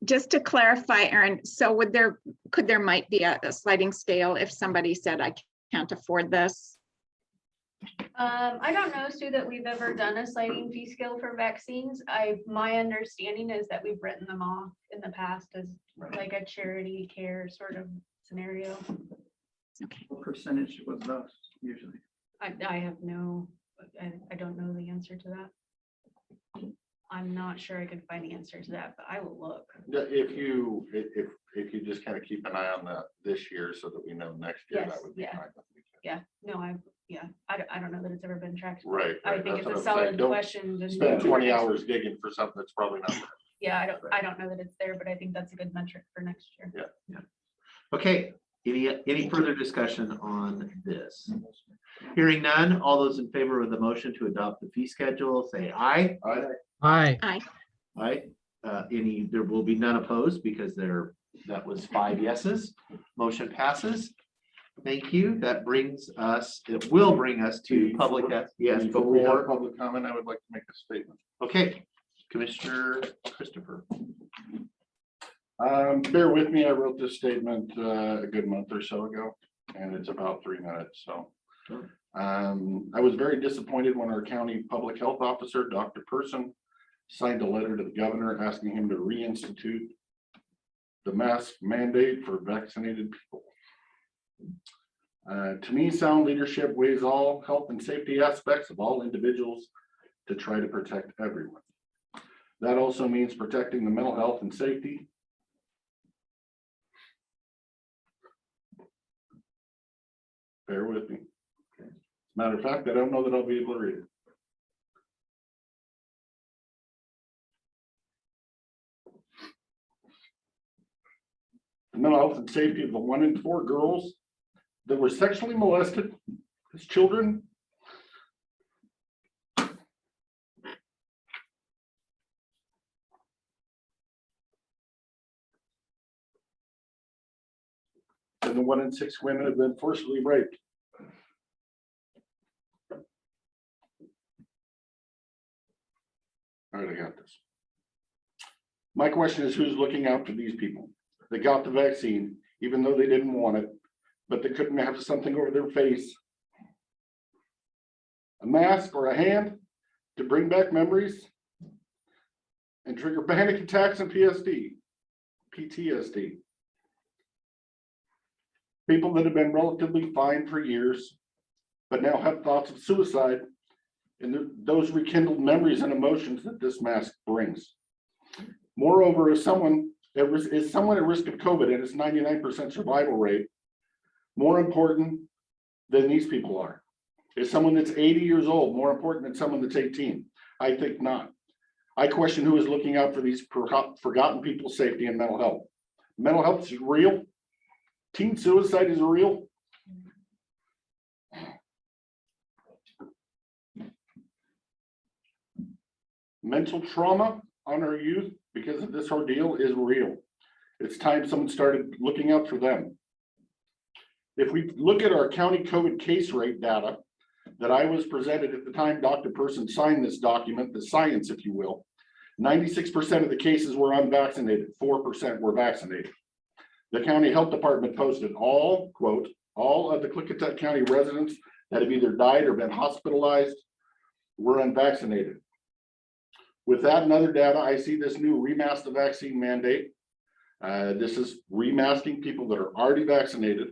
Just to clarify, Erin, so could there might be a sliding scale if somebody said, I can't afford this? I don't know, Sue, that we've ever done a sliding fee scale for vaccines. My understanding is that we've written them off in the past as like a charity care sort of scenario. Okay. What percentage was those usually? I have no, I don't know the answer to that. I'm not sure I could find the answer to that, but I will look. If you just kind of keep an eye on that this year so that we know next year, Yes, that would be yeah. fine. Yeah, no, I don't know that it's ever been tracked. Right. I think That's it's what a I'm saying. solid Don't question. to Spend know. 20 hours digging for something that's probably not. Yeah, I don't know that it's there, but I think that's a good metric for next year. Yeah. Okay, any further discussion on this? Hearing none, all those in favor of the motion to adopt the fee schedule, say aye. Aye. Aye. Aye. Aye. There will be none opposed because that was 5 yeses. Motion passes. Thank you. It will bring us to public, yes, Before we have before, public comment, I would like to make a statement. okay, Commissioner Christopher. Bear with me, I wrote this statement a good month or so ago, and it's about 3 minutes, so. I was very disappointed when our county public health officer, Dr. Person, signed a letter to the governor asking him to reinstitute the mask mandate for vaccinated people. To me, sound leadership weighs all health and safety aspects of all individuals to try to protect everyone. That also means protecting the mental health and safety. Bear with me. As a matter of fact, I don't know that I'll be able to read it. The mental health and safety of the 1 in 4 girls that were sexually molested as children. And the 1 in 6 women have been forcibly raped. All right, I got this. My question is, who's looking out for these people? They got the vaccine, even though they didn't want it, but they couldn't have something over their face, a mask or a hand to bring back memories and trigger panic attacks and PTSD. People that have been relatively fine for years, but now have thoughts of suicide and those rekindled memories and emotions that this mask brings. Moreover, if someone is someone at risk of COVID and its 99% survival rate more important than these people are? Is someone that's 80 years old more important than someone that's 18? I think not. I question who is looking out for these forgotten people's safety and mental health. Mental health is real. Teen suicide is real. Mental trauma on our youth because of this ordeal is real. It's time someone started looking out for them. If we look at our county COVID case rate data that I was presented at the time Dr. Person signed this document, the science, if you will, 96% of the cases were unvaccinated, 4% were vaccinated. The county health department posted all, quote, all of the Klickitat County residents that have either died or been hospitalized were unvaccinated. With that and other data, I see this new remask the vaccine mandate. This is remasking people that are already vaccinated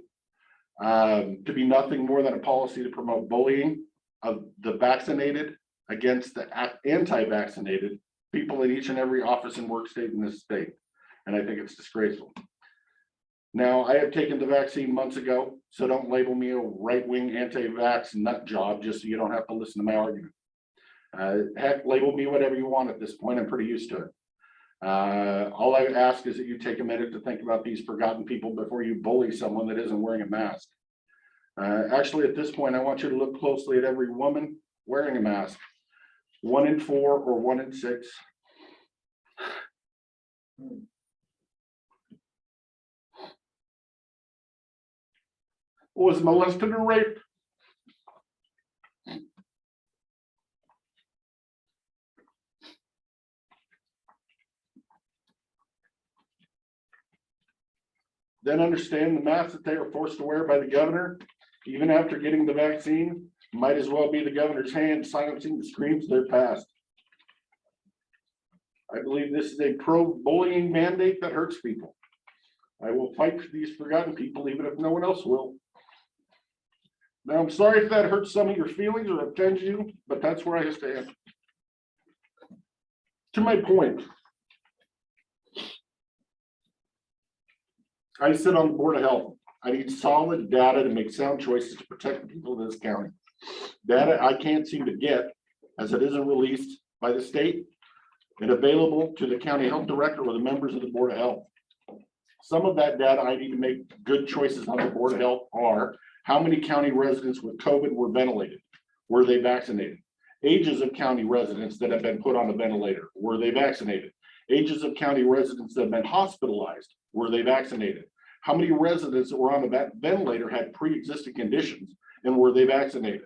to be nothing more than a policy to promote bullying of the vaccinated against the anti-vaccinated people at each and every office and work state in this state. And I think it's disgraceful. Now, I have taken the vaccine months ago, so don't label me a right-wing anti-vax nut job just so you don't have to listen to my argument. Heck, label me whatever you want at this point. I'm pretty used to it. All I ask is that you take a minute to think about these forgotten people before you bully someone that isn't wearing a mask. Actually, at this point, I want you to look closely at every woman wearing a mask. 1 in 4 or 1 in 6. Was molested or raped. Then understand the mask that they are forced to wear by the governor, even after getting the vaccine, might as well be the governor's hand silencing the screams of their past. I believe this is a pro-bullying mandate that hurts people. I will fight for these forgotten people, even if no one else will. Now, I'm sorry if that hurts some of your feelings or offends you, but that's where I stand. To my point, I sit on the Board of Health. I need solid data to make sound choices to protect the people of this county. Data I can't seem to get as it isn't released by the state and available to the county health director or the members of the Board of Health. Some of that data I need to make good choices on the Board of Health are how many county residents with COVID were ventilated? Were they vaccinated? Ages of county residents that have been put on a ventilator, were they vaccinated? Ages of county residents that have been hospitalized, were they vaccinated? How many residents that were on the ventilator had pre-existing conditions and were they vaccinated?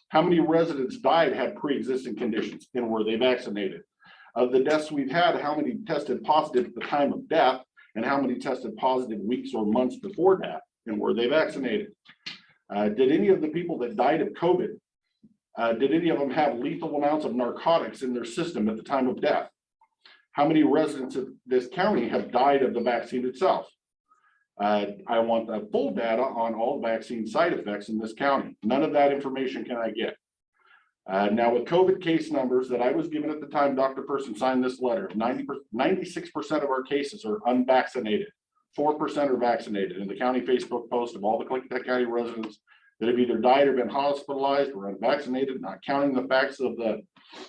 How many residents died had pre-existing conditions and were they vaccinated? Of the deaths we've had, how many tested positive at the time of death and how many tested positive weeks or months before that, and were they vaccinated? Did any of the people that died of COVID, did any of them have lethal amounts of narcotics in their system at the time of death? How many residents of this county have died of the vaccine itself? I want the full data on all vaccine side effects in this county. None of that information can I get. Now with COVID case numbers that I was given at the time Dr. Person signed this letter, 96% of our cases are unvaccinated. 4% are vaccinated. In the county Facebook post of all the Klickitat County residents that have either died or been hospitalized or unvaccinated, not counting the facts of the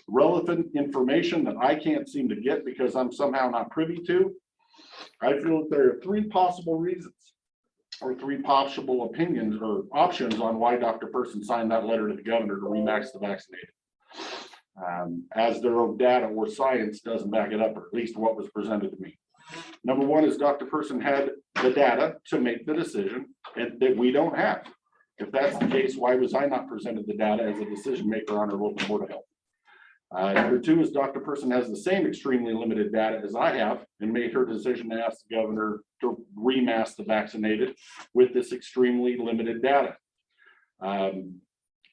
relevant information that I can't seem to get because I'm somehow not privy to. I feel that there are 3 possible reasons or 3 possible opinions or options on why Dr. Person signed that letter to the governor to remax the vaccinated. As their own data or science doesn't back it up, or at least what was presented to me. Number 1 is Dr. Person had the data to make the decision and that we don't have. If that's the case, why was I not presented the data as a decision maker on our local board of health? Number 2 is Dr. Person has the same extremely limited data as I have and made her decision to ask the governor to remask the vaccinated with this extremely limited data.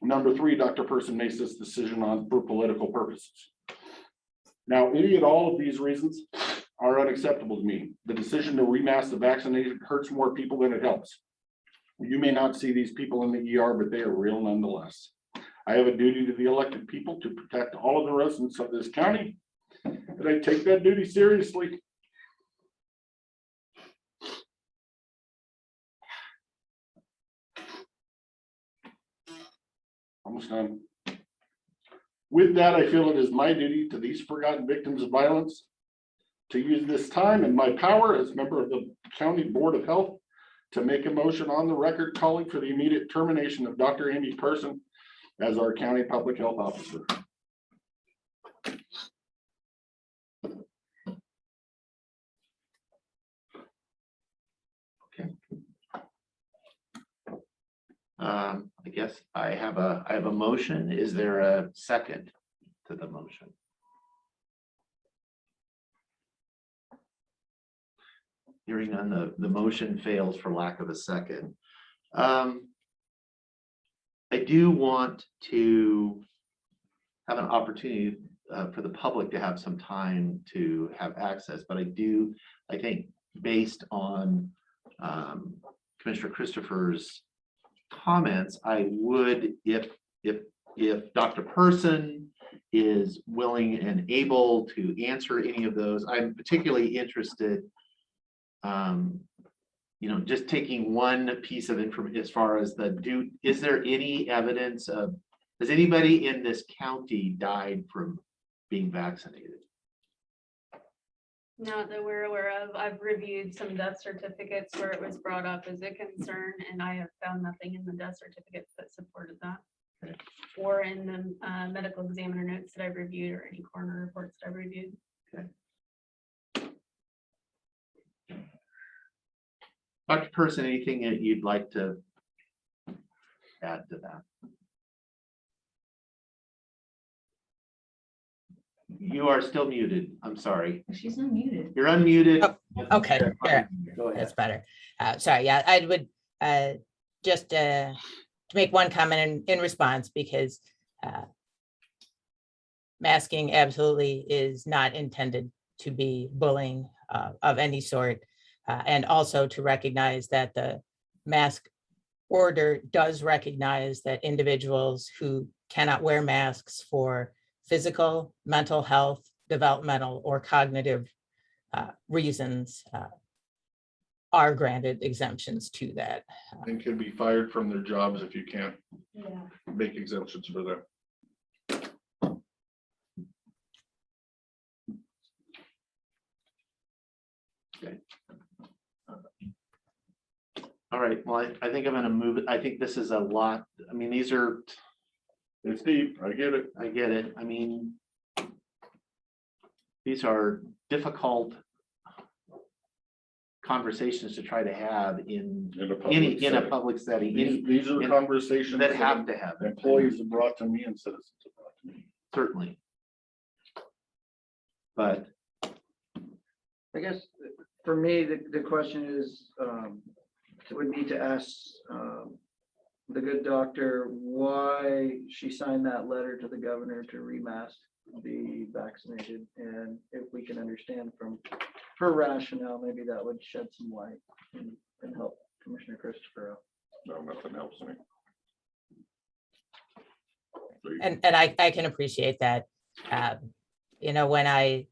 Number 3, Dr. Person makes this decision for political purposes. Now, any and all of these reasons are unacceptable to me. The decision to remask the vaccinated hurts more people than it helps. You may not see these people in the ER, but they are real nonetheless. I have a duty to the elected people to protect all of the residents of this county, and I take that duty seriously. Almost done. With that, I feel it is my duty to these forgotten victims of violence to use this time and my power as member of the County Board of Health to make a motion on the record calling for the immediate termination of Dr. Amy Person as our county public health officer. Okay. I guess I have a motion. Is there a second to the motion? Hearing none, the motion fails for lack of a second. I do want to have an opportunity for the public to have some time to have access, but I think based on Commissioner Christopher's comments, I would, if Dr. Person is willing and able to answer any of those, I'm particularly interested just taking one piece of information as far as is there any evidence of, has anybody in this county died from being vaccinated? Not that we're aware of. I've reviewed some death certificates where it was brought up as a concern, and I have found nothing in the death certificates that supported that. Okay. Or in the medical examiner notes that I've reviewed or any coroner reports that I've reviewed. Okay. Dr. Person, anything that you'd like to add to that? You are still muted. I'm sorry. She's unmuted. You're unmuted. Oh, okay, yeah, Go ahead. that's better. Sorry, yeah, I would just to make one comment in response, because masking absolutely is not intended to be bullying of any sort. And also to recognize that the mask order does recognize that individuals who cannot wear masks for physical, mental health, developmental, or cognitive reasons are granted exemptions to that. And can be fired from their jobs if you can't make exemptions for them. Okay. All right, well, I think I'm gonna move it. I think this is a lot. I mean, it's deep. I get it. I get it. I mean, these are difficult conversations to try to have in a public setting. These are conversations that have to happen. Employees have brought to me and citizens have brought to me. Certainly. But I guess for me, the question is, would need to ask the good doctor why she signed that letter to the governor to remask the vaccinated. And if we can understand from her rationale, maybe that would shed some light and help Commissioner Christopher out. No, nothing helps me. And I can appreciate that. You know, when I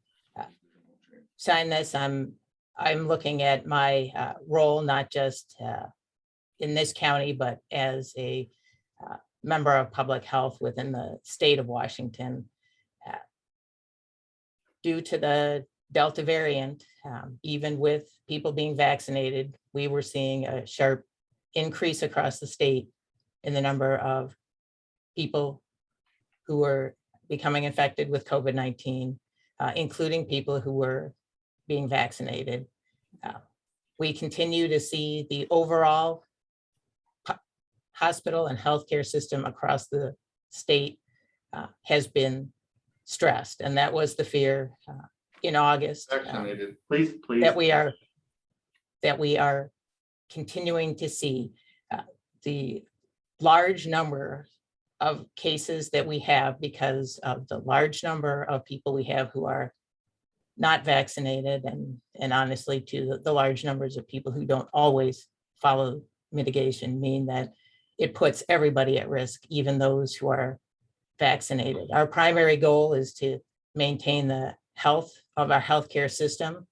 sign this, I'm looking at my role, not just in this county, but as a member of public health within the state of Washington. Due to the Delta variant, even with people being vaccinated, we were seeing a sharp increase across the state in the number of people who were becoming infected with COVID-19, including people who were being vaccinated. We continue to see the overall hospital and healthcare system across the state has been stressed. And that was the fear in August. Vaccinated. Please. That we are continuing to see the large number of cases that we have because of the large number of people we have who are not vaccinated, and honestly to the large numbers of people who don't always follow mitigation, mean that it puts everybody at risk, even those who are vaccinated. Our primary goal is to maintain the health of our healthcare system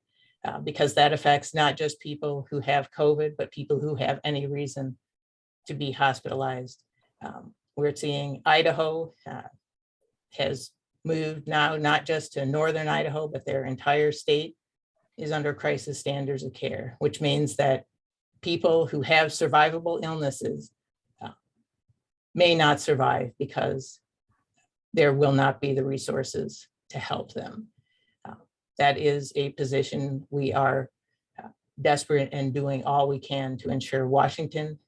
because that affects not just people who have COVID, but people who have any reason to be hospitalized. We're seeing Idaho has moved now, not just to northern Idaho, but their entire state is under crisis standards of care, which means that people who have survivable illnesses may not survive because there will not be the resources to help them. That is a position we are desperate and doing all we can to ensure Washington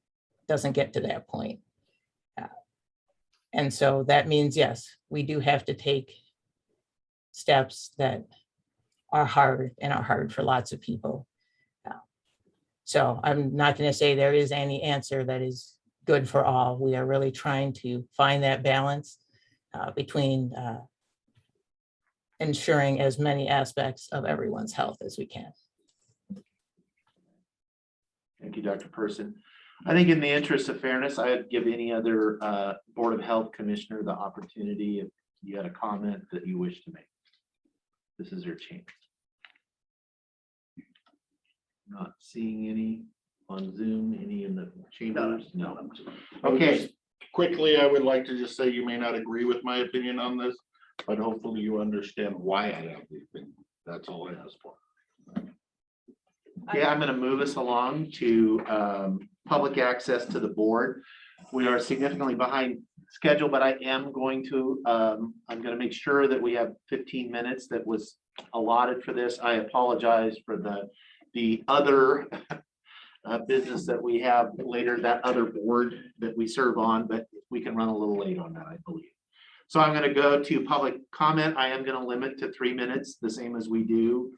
doesn't get to that point. And so that means, yes, we do have to take steps that are hard for lots of people. So I'm not going to say there is any answer that is good for all. We are really trying to find that balance between ensuring as many aspects of everyone's health as we can. Thank you, Dr. Person. I think in the interest of fairness, I'd give any other Board of Health commissioner the opportunity if you had a comment that you wish to make. This is your chance. Not seeing any on Zoom, any in the chambers? No. Okay. Quickly, I would like to just say you may not agree with my opinion on this, but hopefully you understand why I have the opinion. That's all I ask for. Yeah, I'm going to move us along to public access to the board. We are significantly behind schedule, but I am going to, I'm going to make sure that we have 15 minutes that was allotted for this. I apologize for the other business that we have later, that other board that we serve on, but we can run a little late on that, I believe. So I'm going to go to public comment. I am going to limit to 3 minutes, the same as we do.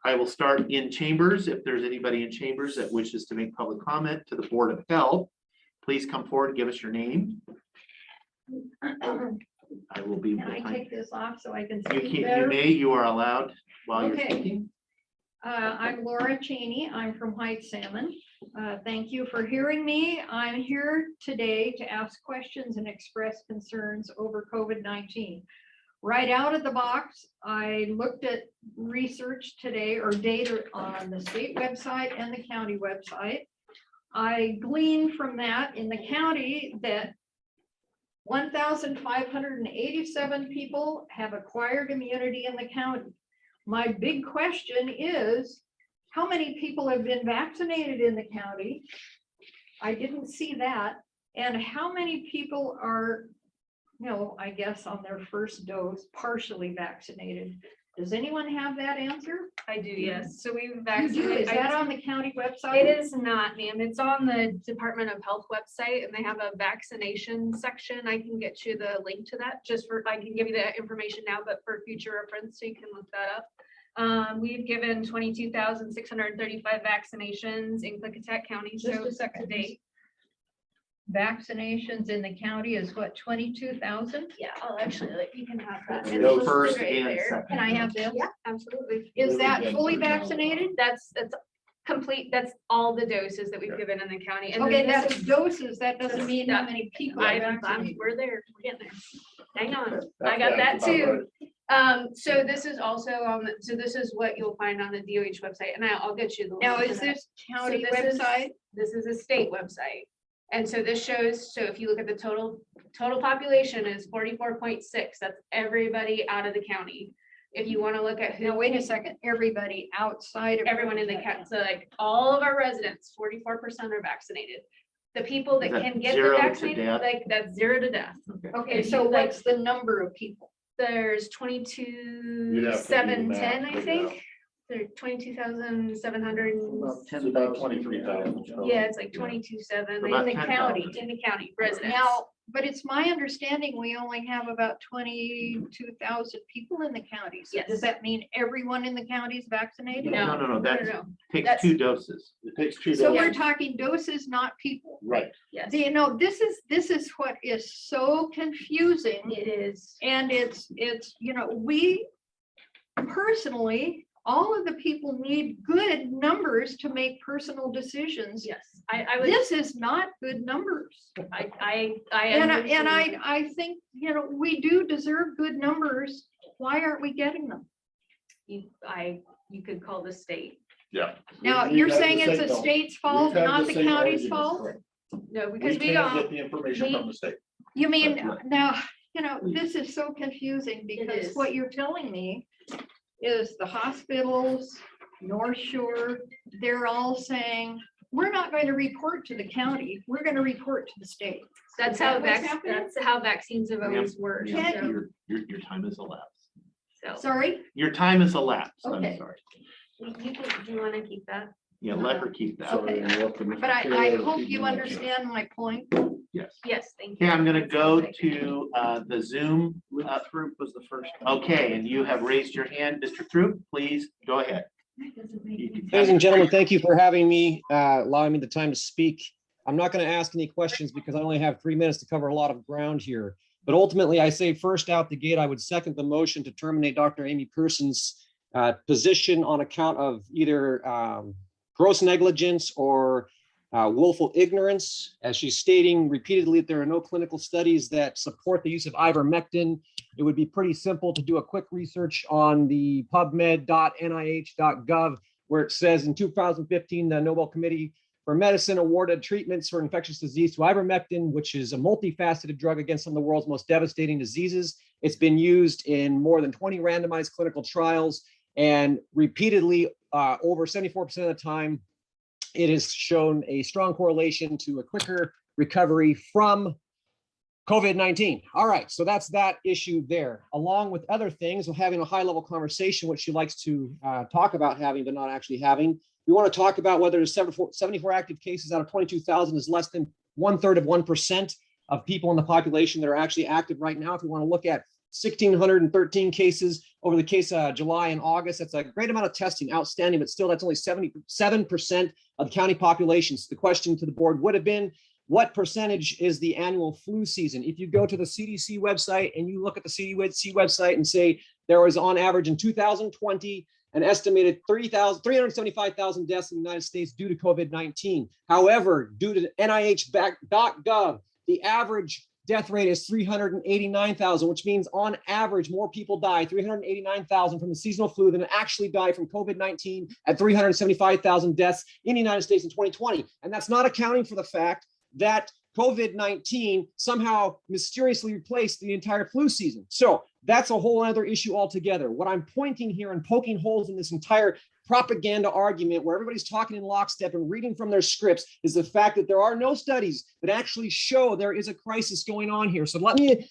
I will start in chambers. If there's anybody in chambers that wishes to make public comment to the Board of Health, please come forward and give us your name. I will be. Can I take this off so I can You speak can, better? you may, you are allowed while you're Okay. speaking. I'm Laura Cheney. I'm from White Salmon. Thank you for hearing me. I'm here today to ask questions and express concerns over COVID-19. Right out of the box, I looked at research today or data on the state website and the county website. I gleaned from that in the county that 1,587 people have acquired immunity in the county. My big question is, how many people have been vaccinated in the county? I didn't see that. And how many people are, I guess on their first dose, partially vaccinated? Does anyone have that answer? I do, yes. So we've You do? vaccinated. Is that on the county website? It is not, ma'am. It's on the Department of Health website and they have a vaccination section. I can get you the link to that I can give you that information now, but for future reference, so you can look that up. We've given 22,635 vaccinations in Klickitat County. Just So a second. to date. Vaccinations in the county is what, 22,000? Yeah, I'll actually, like, you can have that. And those It's first right and there. second Can I have this? dose. Yeah, absolutely. Is that fully vaccinated? That's complete. That's all the doses that we've given in the county. And then Okay, this that's is- doses. That doesn't mean how many people are I'm, vaccinated. we're there, we're getting there. Hang on, That's- I got that that's about too. So this is also so this is what you'll find on the DOH website, and I'll get you the. Now, link is to that. this county So this is- website? This is a state website. And so this shows, so if you look at the total population is 44.6, that's everybody out of the county. If you want to look at who. Now, wait a second, everybody outside of. Everyone in the county, so like all of our residents, 44% are vaccinated. The people that Is that can get the 0 to vaccinated, death? like that's 0 to death. Okay, If so you, like, what's the number of people? There's You'd have to do the 22,710, math, I figure it think. There's 22,700. About It's about 23,000. Yeah, it's like 22,700 About in the 10,000. county, residents. Now, but it's my understanding we only have about 22,000 people in the county. So Yes. does that mean everyone in the county is vaccinated? No, that no. takes That's- 2 doses. It takes 2 So doses. we're talking doses, not people. Right. Yes, Do you know, this is what is so confusing. it is. And it's, you know, we personally, all of the people need good numbers to make personal decisions. Yes, I would, This is not good numbers. I. And understand. I think, you know, we do deserve good numbers. Why aren't we getting them? You could call the state. Yeah. Now, We've you're had saying it's the same- state's fault, we've had not the same county's arguments, fault? correct. No, because we can't don't. get the information from the state. You mean, Right. now, you know, this is so confusing because is. what you're telling me is the hospitals, North Shore, they're all saying, we're not going to report to the county, we're going to report to the state. That's Is how that what's happening? that's how vaccines have always worked. Ma'am, so- Your time is elapsed. So, Sorry? Your time is elapsed. I'm Okay. sorry. do you want to keep that? Yeah, let her keep that. Okay. But I hope you understand my point. Yes. Yes, thank Okay, you. I'm gonna go to the Zoom. Throop was the first. Okay, and you have raised your hand, Mr. Throop, please go ahead. Ladies and gentlemen, thank you for having me, allowing me the time to speak. I'm not going to ask any questions because I only have 3 minutes to cover a lot of ground here. But ultimately, I say first out the gate, I would second the motion to terminate Dr. Amy Pearson's position on account of either gross negligence or willful ignorance. As she's stating repeatedly that there are no clinical studies that support the use of ivermectin. It would be pretty simple to do a quick research on the pubmed.nih.gov, where it says in 2015, the Nobel Committee for Medicine awarded treatments for infectious disease to ivermectin, which is a multifaceted drug against some of the world's most devastating diseases. It's been used in more than 20 randomized clinical trials, and repeatedly, over 74% of the time, it has shown a strong correlation to a quicker recovery from COVID-19. All right, so that's that issue there. Along with other things, we're having a high-level conversation, which she likes to talk about having, but not actually having. We want to talk about whether there's 74 active cases out of 22,000 is less than 1/3 of 1% of people in the population that are actually active right now. If we want to look at 1,613 cases over the case July and August, that's a great amount of testing, outstanding, but still that's only 77% of the county population. So the question to the board would have been, what percentage is the annual flu season? If you go to the CDC website and you look at the CDC website and say there was on average in 2020, an estimated 375,000 deaths in the United States due to COVID-19. However, due to NIH.gov, the average death rate is 389,000, which means on average, more people die, 389,000 from the seasonal flu than actually die from COVID-19 at 375,000 deaths in the United States in 2020. And that's not accounting for the fact that COVID-19 somehow mysteriously replaced the entire flu season. So that's a whole other issue altogether. What I'm pointing here and poking holes in this entire propaganda argument where everybody's talking in lockstep and reading from their scripts is the fact that there are no studies that actually show there is a crisis going on here. So let me,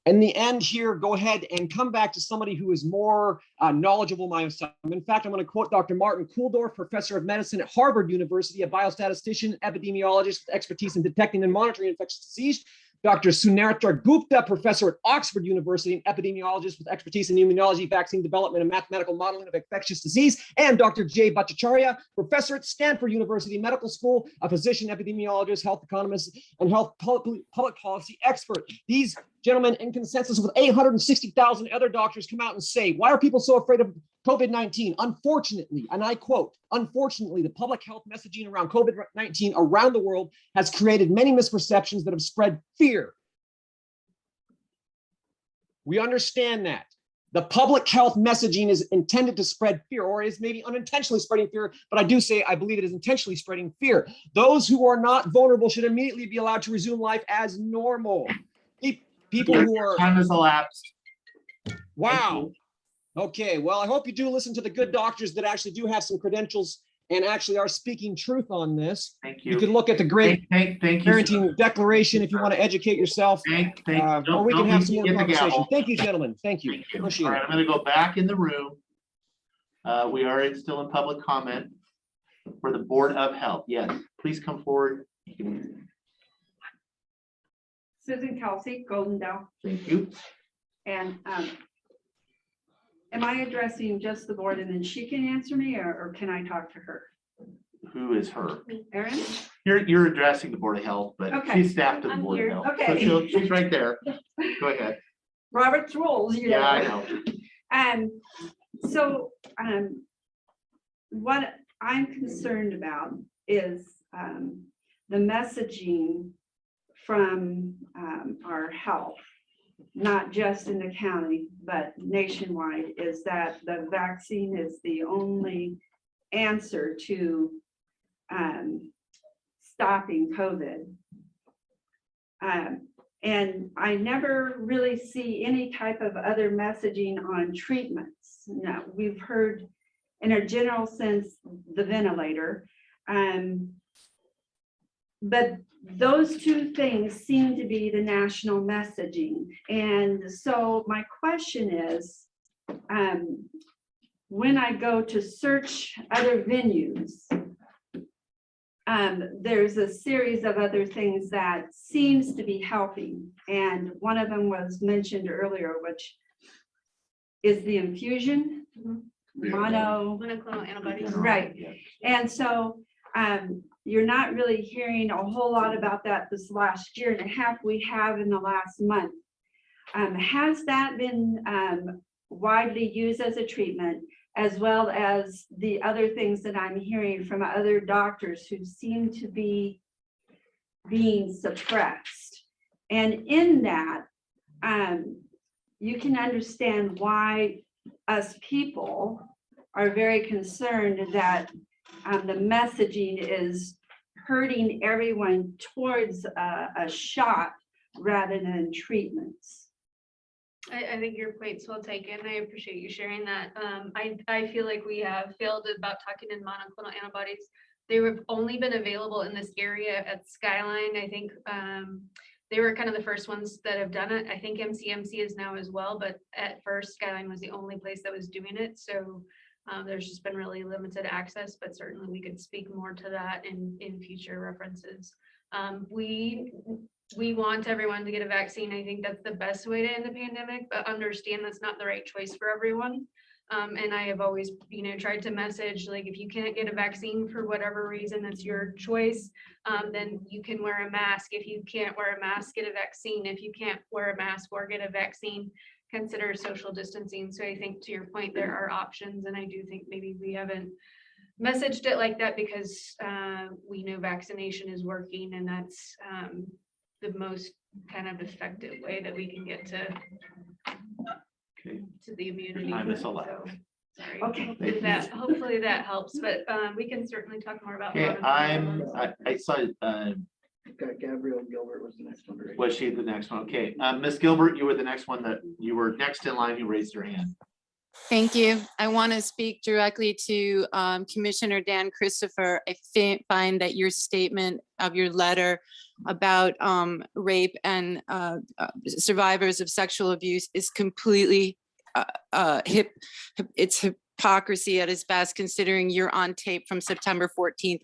in the end here, go ahead and come back to somebody who is more knowledgeable myself. In fact, I'm going to quote Dr. Martin Kulldorff, professor of medicine at Harvard University, a biostatistician, epidemiologist with expertise in detecting and monitoring infectious disease. Dr. Sunartra Gupta, professor at Oxford University and epidemiologist with expertise in immunology, vaccine development, and mathematical modeling of infectious disease, and Dr. Jay Bhattacharya, professor at Stanford University Medical School, a physician, epidemiologist, health economist, and health public policy expert. These gentlemen, in consensus with 860,000 other doctors, come out and say, why are people so afraid of COVID-19? Unfortunately, and I quote, unfortunately, the public health messaging around COVID-19 around the world has created many misperceptions that have spread fear. We understand that. The public health messaging is intended to spread fear, or is maybe unintentionally spreading fear, but I do say I believe it is intentionally spreading fear. Those who are not vulnerable should immediately be allowed to resume life as normal. People who are— Time has elapsed. Wow. Okay, well, I hope you do listen to the good doctors that actually do have some credentials and actually are speaking truth on this. Thank you. You can look at the great Thank you, parenting declaration if you want to educate yourself, or we can have some more conversation. Thank you, gentlemen. Thank you. Appreciate All right, I'm going to go back in the room. We are still in public comment for the Board of Health. Yes, please come forward. Susan Kelsey, Goldendale. Thank you. And am I addressing just the board and then she can answer me, or can I talk to her? Who is her? Erin? You're addressing the Board of Health, but Okay. she's staff to the I'm Board of here. Health. Okay. So she's right there. Go ahead. Robert's rules, you know. Yeah, I know. So what I'm concerned about is the messaging from our health, not just in the county, but nationwide, is that the vaccine is the only answer to stopping COVID. And I never really see any type of other messaging on treatments. Now, we've heard in a general sense, the ventilator, but those two things seem to be the national messaging. And so my question is, when I go to search other venues, there's a series of other things that seems to be helping. And one of them was mentioned earlier, which is the infusion, monoclonal antibodies. right. And so you're not really hearing a whole lot about that this last year and a half we have in the last month. Has that been widely used as a treatment, as well as the other things that I'm hearing from other doctors who seem to be being suppressed? And in that, you can understand why us people are very concerned that the messaging is hurting everyone towards a shot rather than treatments. I think your point's well taken. I appreciate you sharing that. I feel like we have failed about talking in monoclonal antibodies. They have only been available in this area at Skyline. I think they were kind of the first ones that have done it. I think MCMC is now as well, but at first Skyline was the only place that was doing it. So there's just been really limited access, but certainly we could speak more to that in future references. We want everyone to get a vaccine. I think that's the best way to end the pandemic, but understand that's not the right choice for everyone. And I have always, tried to message, like, if you can't get a vaccine for whatever reason, it's your choice, then you can wear a mask. If you can't wear a mask, get a vaccine. If you can't wear a mask or get a vaccine, consider social distancing. So I think, to your point, there are options. And I do think maybe we haven't messaged it like that because we know vaccination is working, and that's the most kind of effective way that we can get to the immunity. Time is So, elapsed. sorry. Okay. Hopefully that helps, but we can certainly talk more about. Okay, monoclonal I saw, Gabrielle Gilbert was the next one. was she the next one? Okay, Ms. Gilbert, you were the next one you were next in line, you raised your hand. Thank you. I want to speak directly to Commissioner Dan Christopher. I find that your statement of your letter about rape and survivors of sexual abuse is completely it's hypocrisy at its best, considering you're on tape from September 14th,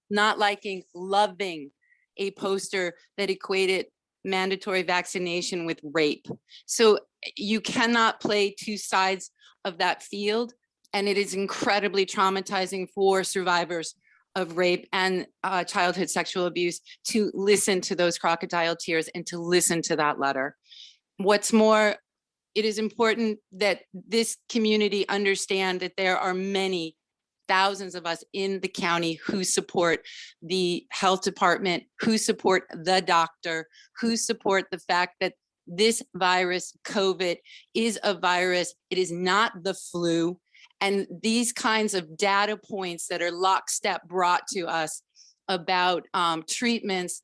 not liking, loving a poster that equated mandatory vaccination with rape. So you cannot play two sides of that field. And it is incredibly traumatizing for survivors of rape and childhood sexual abuse to listen to those crocodile tears and to listen to that letter. What's more, it is important that this community understand that there are many thousands of us in the county who support the health department, who support the doctor, who support the fact that this virus, COVID, is a virus. It is not the flu. And these kinds of data points that are lockstep brought to us about treatments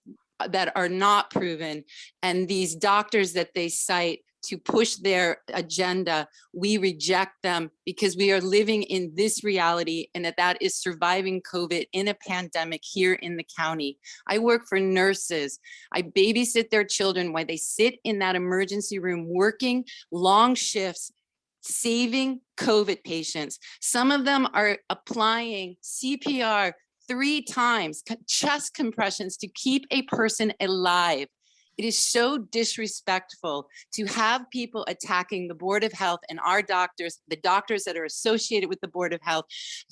that are not proven, and these doctors that they cite to push their agenda, we reject them because we are living in this reality, and that is surviving COVID in a pandemic here in the county. I work for nurses. I babysit their children while they sit in that emergency room working long shifts, saving COVID patients. Some of them are applying CPR 3 times, chest compressions to keep a person alive. It is so disrespectful to have people attacking the Board of Health and our doctors, the doctors that are associated with the Board of Health,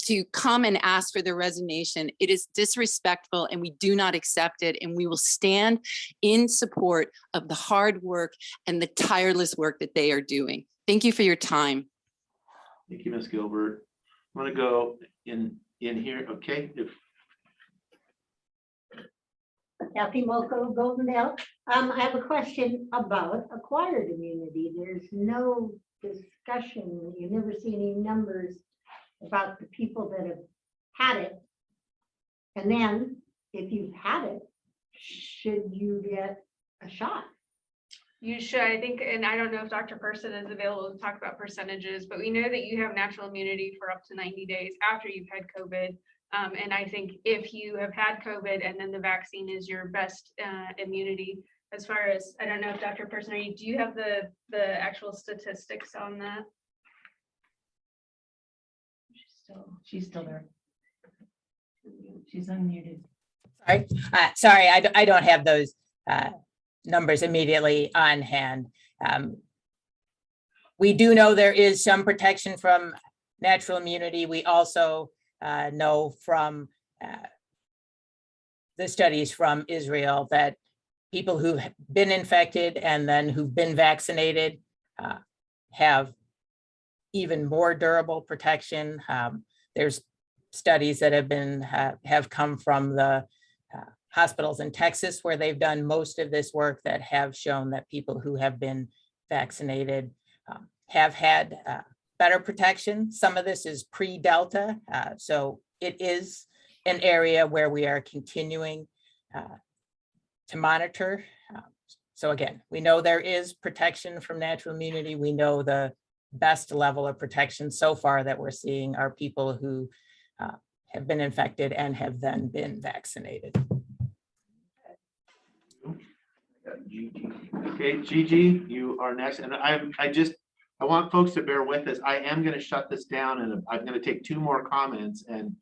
to come and ask for their resignation. It is disrespectful and we do not accept it. And we will stand in support of the hard work and the tireless work that they are doing. Thank you for your time. Thank you, Ms. Gilbert. I'm going to go in here. Okay. Kathy Moko, Goldendale. I have a question about acquired immunity. There's no discussion. You never see any numbers about the people that have had it. And then if you've had it, should you get a shot? You should, I think, and I don't know if Dr. Person is available to talk about percentages, but we know that you have natural immunity for up to 90 days after you've had COVID. And I think if you have had COVID and then the vaccine is your best immunity, as far as, I don't know if Dr. Person, do you have the actual statistics on that? She's still there. She's unmuted. Sorry, I don't have those numbers immediately on hand. We do know there is some protection from natural immunity. We also know from the studies from Israel that people who've been infected and then who've been vaccinated have even more durable protection. There's studies that have come from the hospitals in Texas where they've done most of this work that have shown that people who have been vaccinated have had better protection. Some of this is pre-Delta, so it is an area where we are continuing to monitor. So again, we know there is protection from natural immunity. We know the best level of protection so far that we're seeing are people who have been infected and have then been vaccinated. Okay, Gigi, you are next. And I want folks to bear with us. I am going to shut this down and I'm going to take 2 more comments, and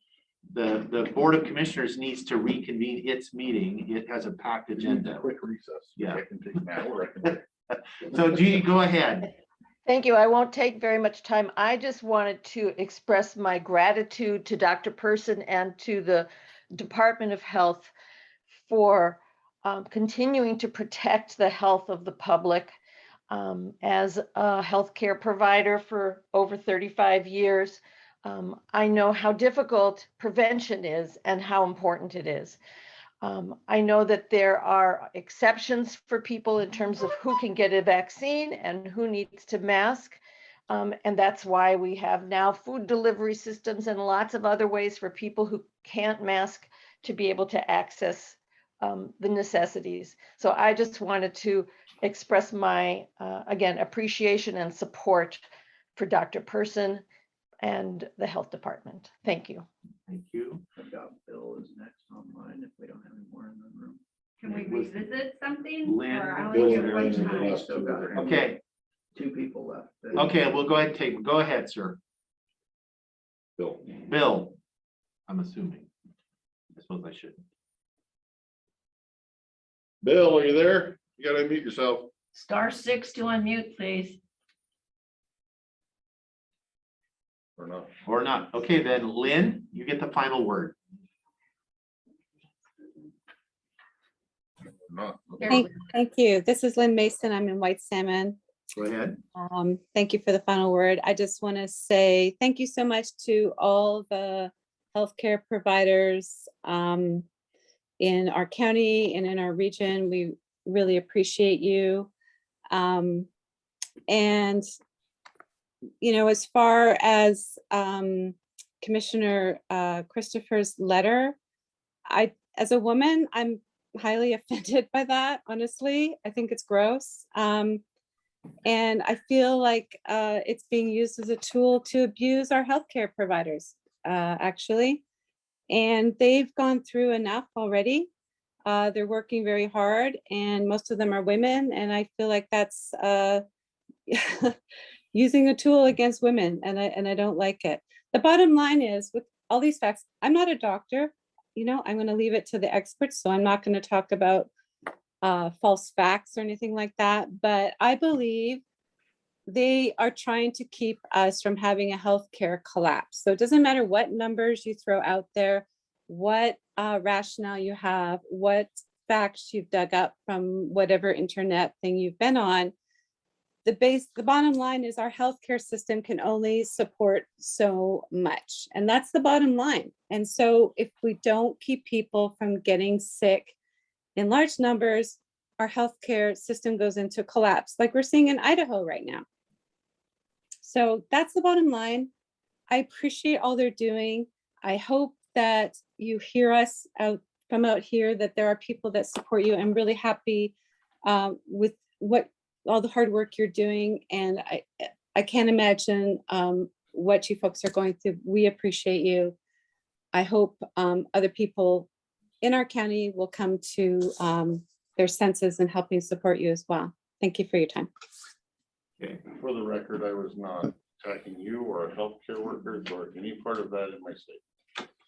the Board of Commissioners needs to reconvene its meeting. It has a packed agenda. Quick recess. Yeah. I can take an hour. I can So Gigi, go ahead. Thank you. I won't take very much time. I just wanted to express my gratitude to Dr. Person and to the Department of Health for continuing to protect the health of the public. As a healthcare provider for over 35 years, I know how difficult prevention is and how important it is. I know that there are exceptions for people in terms of who can get a vaccine and who needs to mask. And that's why we have now food delivery systems and lots of other ways for people who can't mask to be able to access the necessities. So I just wanted to express my, again, appreciation and support for Dr. Person and the health department. Thank you. Thank you. Bill is next online if we don't have any more in the room. Can we revisit something? Lynn, Or are Bill, we and gonna wait Aaron, time? and Still got it. Okay. 2 people left. Okay, we'll go ahead and take, go ahead, sir. Bill, I'm assuming. I suppose I shouldn't. Bill, are you there? You gotta unmute yourself. *6 to unmute, please. Or not. Or not. Okay, then Lynn, you get the final word. Not. Thank you. This is Lynn Mason. I'm in White Salmon. Go ahead. Thank you for the final word. I just want to say thank you so much to all the healthcare providers in our county and in our region. We really appreciate you. And, you know, as far as Commissioner Christopher's letter, as a woman, I'm highly offended by that, honestly. I think it's gross. And I feel like it's being used as a tool to abuse our healthcare providers, actually. And they've gone through enough already. They're working very hard, and most of them are women. And I feel like that's using a tool against women, and I don't like it. The bottom line is, with all these facts, I'm not a doctor. You know, I'm going to leave it to the experts, so I'm not going to talk about false facts or anything like that. But I believe they are trying to keep us from having a healthcare collapse. So it doesn't matter what numbers you throw out there, what rationale you have, what facts you've dug up from whatever internet thing you've been on. The bottom line is our healthcare system can only support so much, and that's the bottom line. And so if we don't keep people from getting sick in large numbers, our healthcare system goes into collapse, like we're seeing in Idaho right now. So that's the bottom line. I appreciate all they're doing. I hope that you hear us from out here, that there are people that support you. I'm really happy with all the hard work you're doing. And I can't imagine what you folks are going through. We appreciate you. I hope other people in our county will come to their senses and helping support you as well. Thank you for your time. Okay, for the record, I was not attacking you or healthcare workers or any part of that in my state.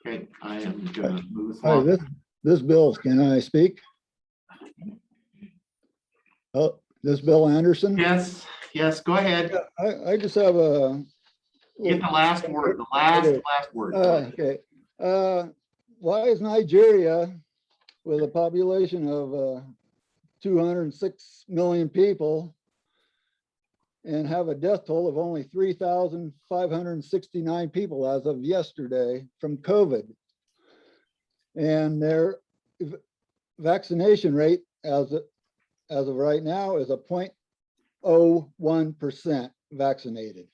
Okay, I am gonna move this Hi, along. this Bill, can I speak? Oh, this Bill Anderson? Yes, go ahead. I just have a. Get the last word, the last word. Okay. Why is Nigeria, with a population of 206 million people, and have a death toll of only 3,569 people as of yesterday from COVID? And their vaccination rate as of right now is a 0.01% vaccinated.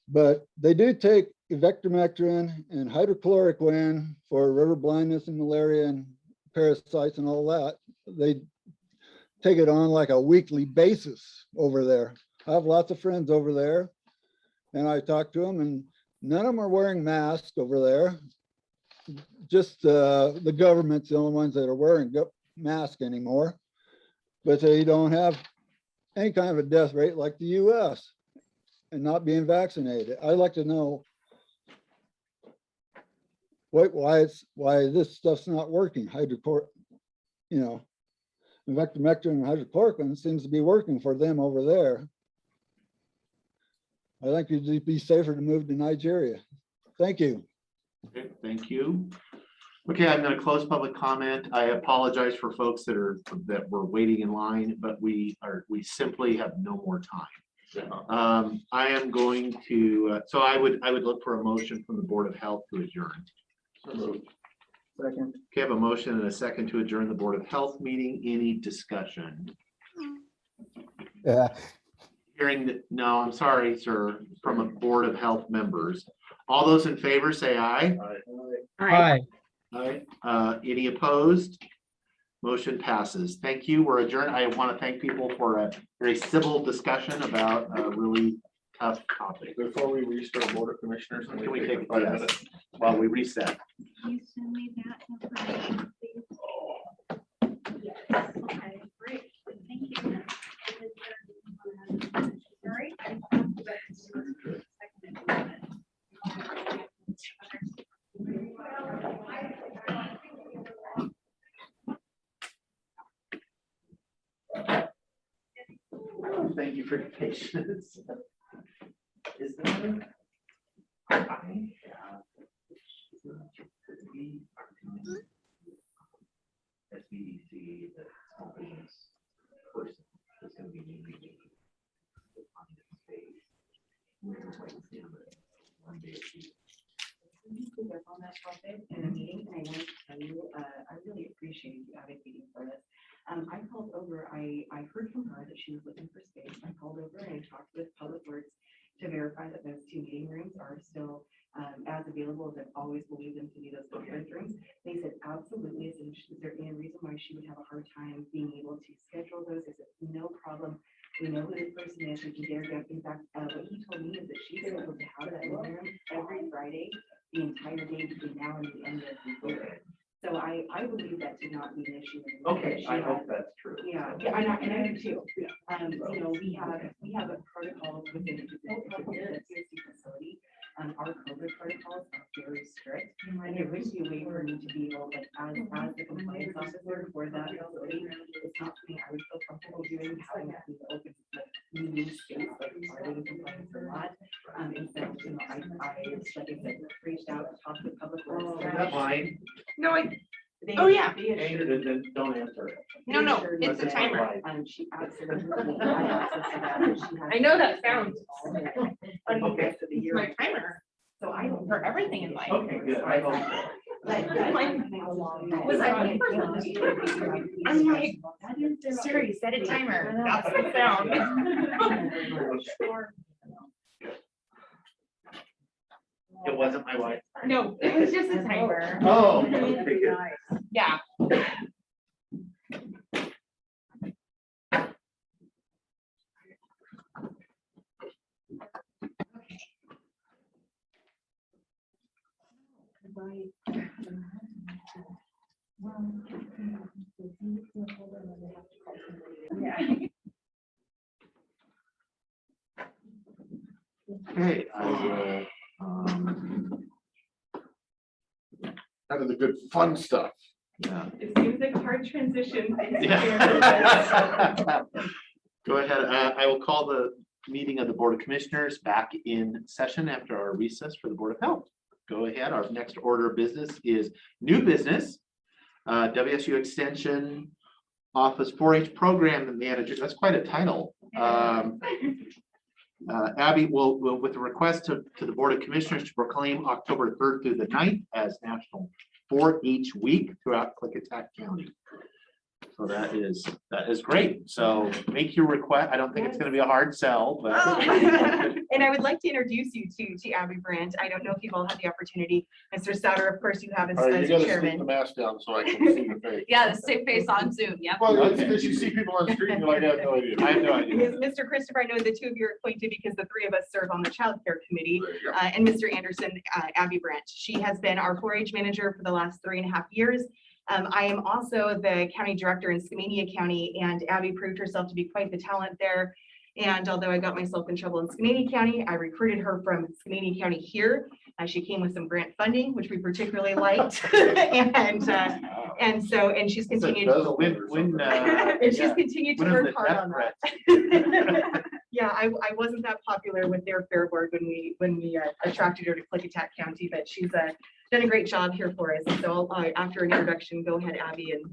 But they do take ivermectin and hydrochloroquine for river blindness and malaria and parasites and all that. They take it on like a weekly basis over there. I have lots of friends over there, and I talk to them, and none of them are wearing masks over there. Just the government's the only ones that are wearing masks anymore. But they don't have any kind of a death rate like the US and not being vaccinated. I'd like to know why this stuff's not working. Ivermectin and hydrochloroquine seems to be working for them over there. I think it'd be safer to move to Nigeria. Thank you. Okay, thank you. Okay, I'm going to close public comment. I apologize for folks that were waiting in line, but we simply have no more time. I am going to, so I would look for a motion from the Board of Health to adjourn. Second. Okay, I have a motion and a second to adjourn the Board of Health meeting. Any discussion? Yeah. Hearing that, no, I'm sorry, sir, from a Board of Health members. All those in favor say aye. Aye. Aye. Any opposed? Motion passes. Thank you. We're adjourned. I want to thank people for a very civil discussion about a really tough topic. Before we restart Board of Commissioners, Can we take 5 yes, minutes? while we reset? Can you send me that information, please? Yes. Okay, great. Thank you. Sorry. you for your patience. Is there? SBDC, the small business person is going to be meeting. One day. On that topic in a meeting, and I wanted to tell you, I really appreciate you advocating for this. I called over, I heard from her that she was looking for space. I called over and I talked with Public Works to verify that those 2 meeting rooms are still as available as I've always believed them to be, those conference rooms. They said absolutely. Is there any reason why she would have a hard time being able to schedule those? I said no problem. We know who this person is. We can get her. In fact, what he told me is that she's able to have that meeting room every Friday, the entire day between now and the end of the year. So I believe that to not be an issue. Okay, I hope that's true. Yeah, and I do too. You know, we have a protocol within the CSC facility. Our COVID protocols are very strict, and there would be a way for me to be able, like, as the compliance officer for that facility, it's not something I would feel comfortable doing, having that be open, like, meeting space, like, are they in compliance or not? Instead, you know, I, like I said, reached out, talked with Public Works. Is that mine? No, They- Oh, yeah. they assured me- Then don't answer it. No, they no, assured me it's a that, timer. She absolutely had access to that, and she has I know that sounds. all the rest of the It's year. my timer So I don't. for everything in life. Okay, good. I hope Was I- I'm like, Siri, set a timer. That's the sound. it wasn't my wife. No, it was just a timer. Oh, okay, good. Yeah. Okay, I will, Kind of the good fun stuff. yeah. It seems like a hard transition. Yeah. Go ahead. I will call the meeting of the Board of Commissioners back in session after our recess for the Board of Health. Go ahead. Our next order of business is new business. WSU Extension Office 4-H Program Manager. That's quite a title. Abby will, with a request to the Board of Commissioners to proclaim October 3rd through the 9th as National 4-H Week throughout Klickitat County. So that is great. So make your request. I don't think it's going to be a hard sell, but. And I would like to introduce you to Abby Brandt. I don't know if you've all had the opportunity. Mr. Souter, of course, you have as All right, you as gotta chairman. sleep the mask down so I can see your face. Yeah, the same face on Zoom, yeah. Well, it's because you see people on the street, and you're like, I have no idea. I have no idea. Mr. Christopher, I know the two of you are acquainted because the three of us serve on the Child Care Committee. And Mr. Anderson, Abby Brandt. She has been our 4-H manager for the last 3.5 years. I am also the county director in Skamania County, and Abby proved herself to be quite the talent there. And although I got myself in trouble in Skamania County, I recruited her from Skamania County here. She came with some grant funding, which we particularly liked. and she's continued. And she's continued to work hard on that. Yeah, I wasn't that popular with their fair board when we attracted her to Klickitat County, but she's done a great job here for us. So after an introduction, go ahead, Abby, and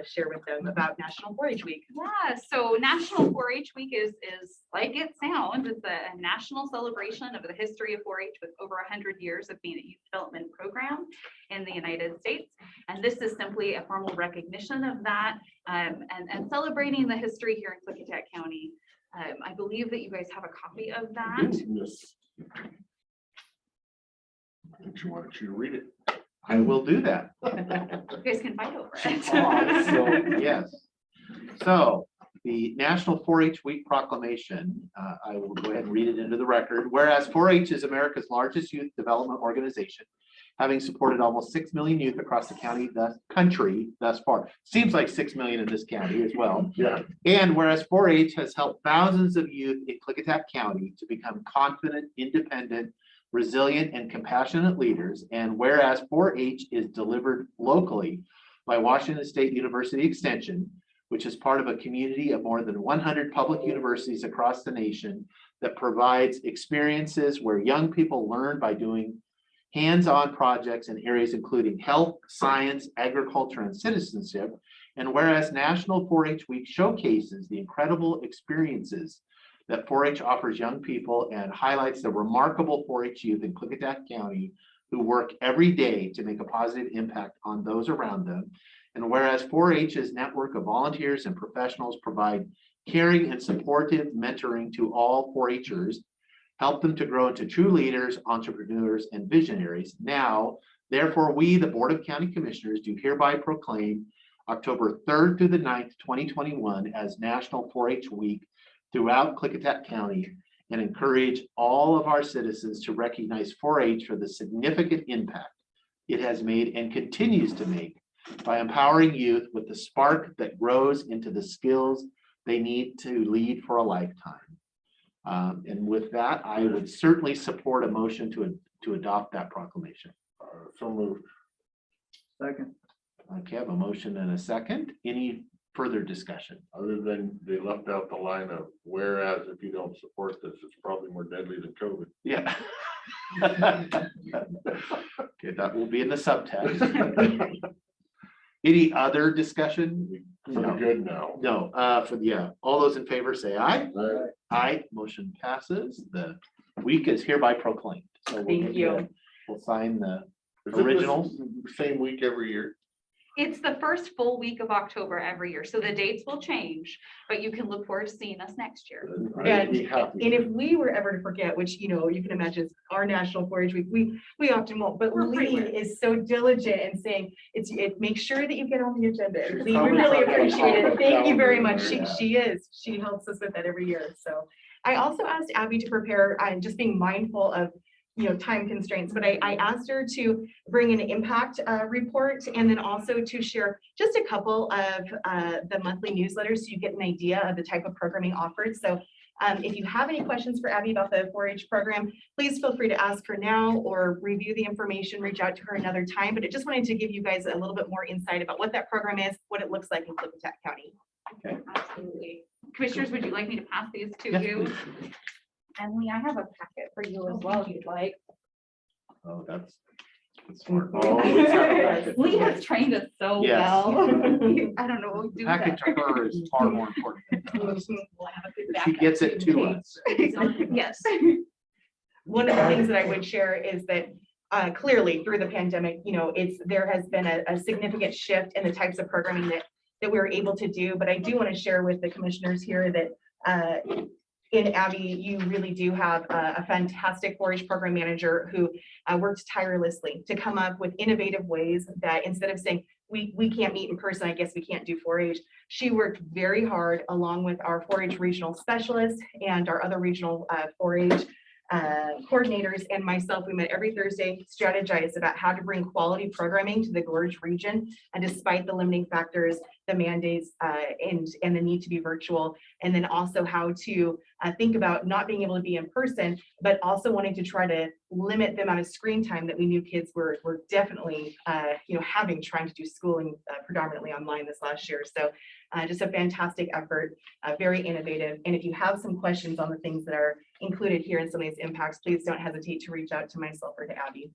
share with them about National 4-H Week. Yeah, so National 4-H Week is like it sounds. It's a national celebration of the history of 4-H with over 100 years of being a youth development program in the United States. And this is simply a formal recognition of that and celebrating the history here in Klickitat County. I believe that you guys have a copy of that. Yes. I want you to read it. I will do that. You guys can fight over it. So, yes. So the National 4-H Week proclamation, I will go ahead and read it into the record. Whereas 4-H is America's largest youth development organization, having supported almost 6 million youth across the country thus far. Seems like 6 million in this county as well. Yeah. And whereas 4-H has helped thousands of youth in Klickitat County to become confident, independent, resilient, and compassionate leaders. And whereas 4-H is delivered locally by Washington State University Extension, which is part of a community of more than 100 public universities across the nation that provides experiences where young people learn by doing hands-on projects in areas including health, science, agriculture, and citizenship. And whereas National 4-H Week showcases the incredible experiences that 4-H offers young people and highlights the remarkable 4-H youth in Klickitat County who work every day to make a positive impact on those around them. And whereas 4-H's network of volunteers and professionals provide caring and supportive mentoring to all 4-Hers, help them to grow into true leaders, entrepreneurs, and visionaries. Now, therefore, we, the Board of County Commissioners, do hereby proclaim October 3rd through the 9th, 2021 as National 4-H Week throughout Klickitat County, and encourage all of our citizens to recognize 4-H for the significant impact it has made and continues to make by empowering youth with the spark that grows into the skills they need to lead for a lifetime. And with that, I would certainly support a motion to adopt that proclamation. So moved. Second. Okay, I have a motion and a second. Any further discussion? Other than they left out the line of whereas if you don't support this, it's probably more deadly than COVID. Yeah. Okay, that will be in the subtext. Any other discussion? For good now. No, yeah, all those in favor say aye. Aye. Aye, motion passes. The week is hereby proclaimed. So we'll Thank get you. We'll sign the Is it the originals. Same week every year? It's the first full week of October every year, so the dates will change, but you can look forward to seeing us next year. I'd be happy. And if we were ever to forget, which, you know, you can imagine is our National 4-H Week, we often won't, but We're Lee frequent. is so diligent in saying, make sure that you get on the agenda. She's Lee, we probably really got a appreciate it. pop-up Thank you very calendar much. in She there, is. She helps us with that every year. So I also asked Abby to prepare, just being mindful of, you know, time constraints, but I asked her to bring an impact report and then also to share just a couple of the monthly newsletters so you get an idea of the type of programming offered. So if you have any questions for Abby about the 4-H program, please feel free to ask her now or review the information, reach out to her another time. But I just wanted to give you guys a little bit more insight about what that program is, what it looks like in Klickitat County. Okay. Absolutely. Commissioners, would you like me to pass these to Yes, you? please. And Lee, I have a packet for you as well, if you'd like. Oh, that's smart. Always have a packet. Lee has trained us so Yes. well. I don't know, we'll do that. Packet to her is far more important than to us. We'll have a good She backup gets it too, to in us. case. Yes. One of the things that I would share is that clearly through the pandemic, you know, there has been a significant shift in the types of programming that we're able to do. But I do want to share with the commissioners here that in Abby, you really do have a fantastic 4-H program manager who works tirelessly to come up with innovative ways that instead of saying, we can't meet in person, I guess we can't do 4-H. She worked very hard along with our 4-H regional specialists and our other regional 4-H coordinators and myself. We met every Thursday, strategized about how to bring quality programming to the Gorge region. And despite the limiting factors, the mandates and the need to be virtual, and then also how to think about not being able to be in person, but also wanting to try to limit the amount of screen time that we knew kids were definitely having, trying to do schooling predominantly online this last year. So just a fantastic effort, very innovative. And if you have some questions on the things that are included here in some of these impacts, please don't hesitate to reach out to myself or to Abby.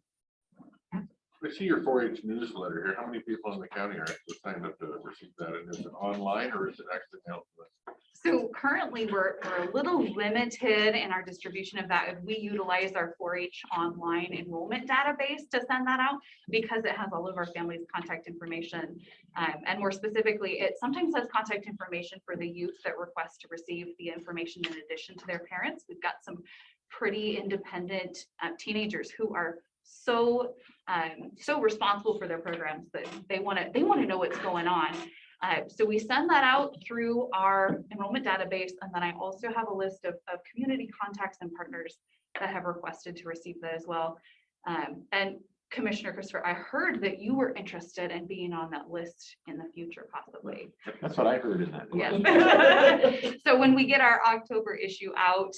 I see your 4-H newsletter here. How many people in the county are actually signed up to receive that? And is it online or is it actually mailed to us? So currently we're a little limited in our distribution of that. We utilize our 4-H online enrollment database to send that out because it has all of our family's contact information. And more specifically, it sometimes has contact information for the youth that request to receive the information in addition to their parents. We've got some pretty independent teenagers who are so responsible for their programs that they want to know what's going on. So we send that out through our enrollment database, and then I also have a list of community contacts and partners that have requested to receive that as well. And Commissioner Christopher, I heard that you were interested in being on that list in the future, possibly. That's what I heard in that. Yes. So when we get our October issue out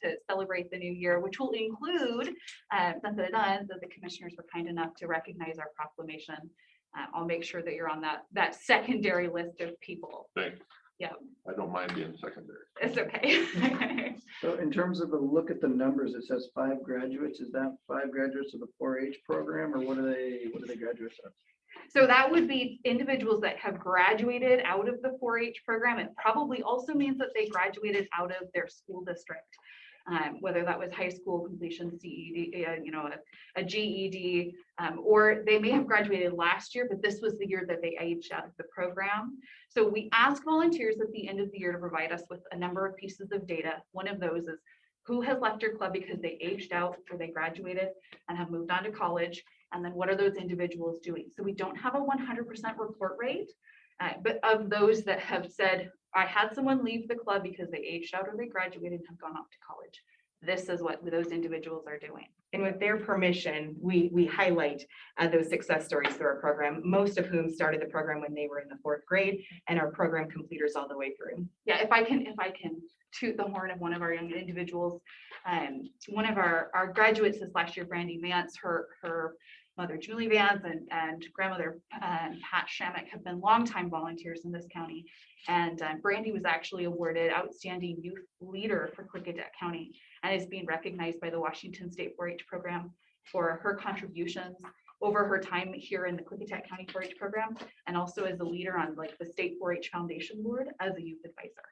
to celebrate the new year, which will include, that the commissioners were kind enough to recognize our proclamation. I'll make sure that you're on that secondary list of people. Thanks. Yeah, I don't mind being secondary. it's okay. So in terms of a look at the numbers, it says 5 graduates. Is that 5 graduates of the 4-H program, or what are they graduates of? So that would be individuals that have graduated out of the 4-H program. It probably also means that they graduated out of their school district, whether that was high school completion, CED, a GED, or they may have graduated last year, but this was the year that they aged out of the program. So we ask volunteers at the end of the year to provide us with a number of pieces of data. One of those is who has left your club because they aged out or they graduated and have moved on to college. And then what are those individuals doing? So we don't have a 100% report rate, but of those that have said, I had someone leave the club because they aged out or they graduated and have gone off to college. This is what those individuals are doing. And with their permission, we highlight those success stories through our program, most of whom started the program when they were in the 4th grade and are program completers all the way through. Yeah, if I can toot the horn of one of our young individuals, one of our graduates this last year, Brandy Vance, her mother Julie Vance and grandmother Pat Shammick have been longtime volunteers in this county. And Brandy was actually awarded Outstanding Youth Leader for Klickitat County and is being recognized by the Washington State 4-H program for her contributions over her time here in the Klickitat County 4-H program, and also as a leader on like the State 4-H Foundation Board as a youth advisor.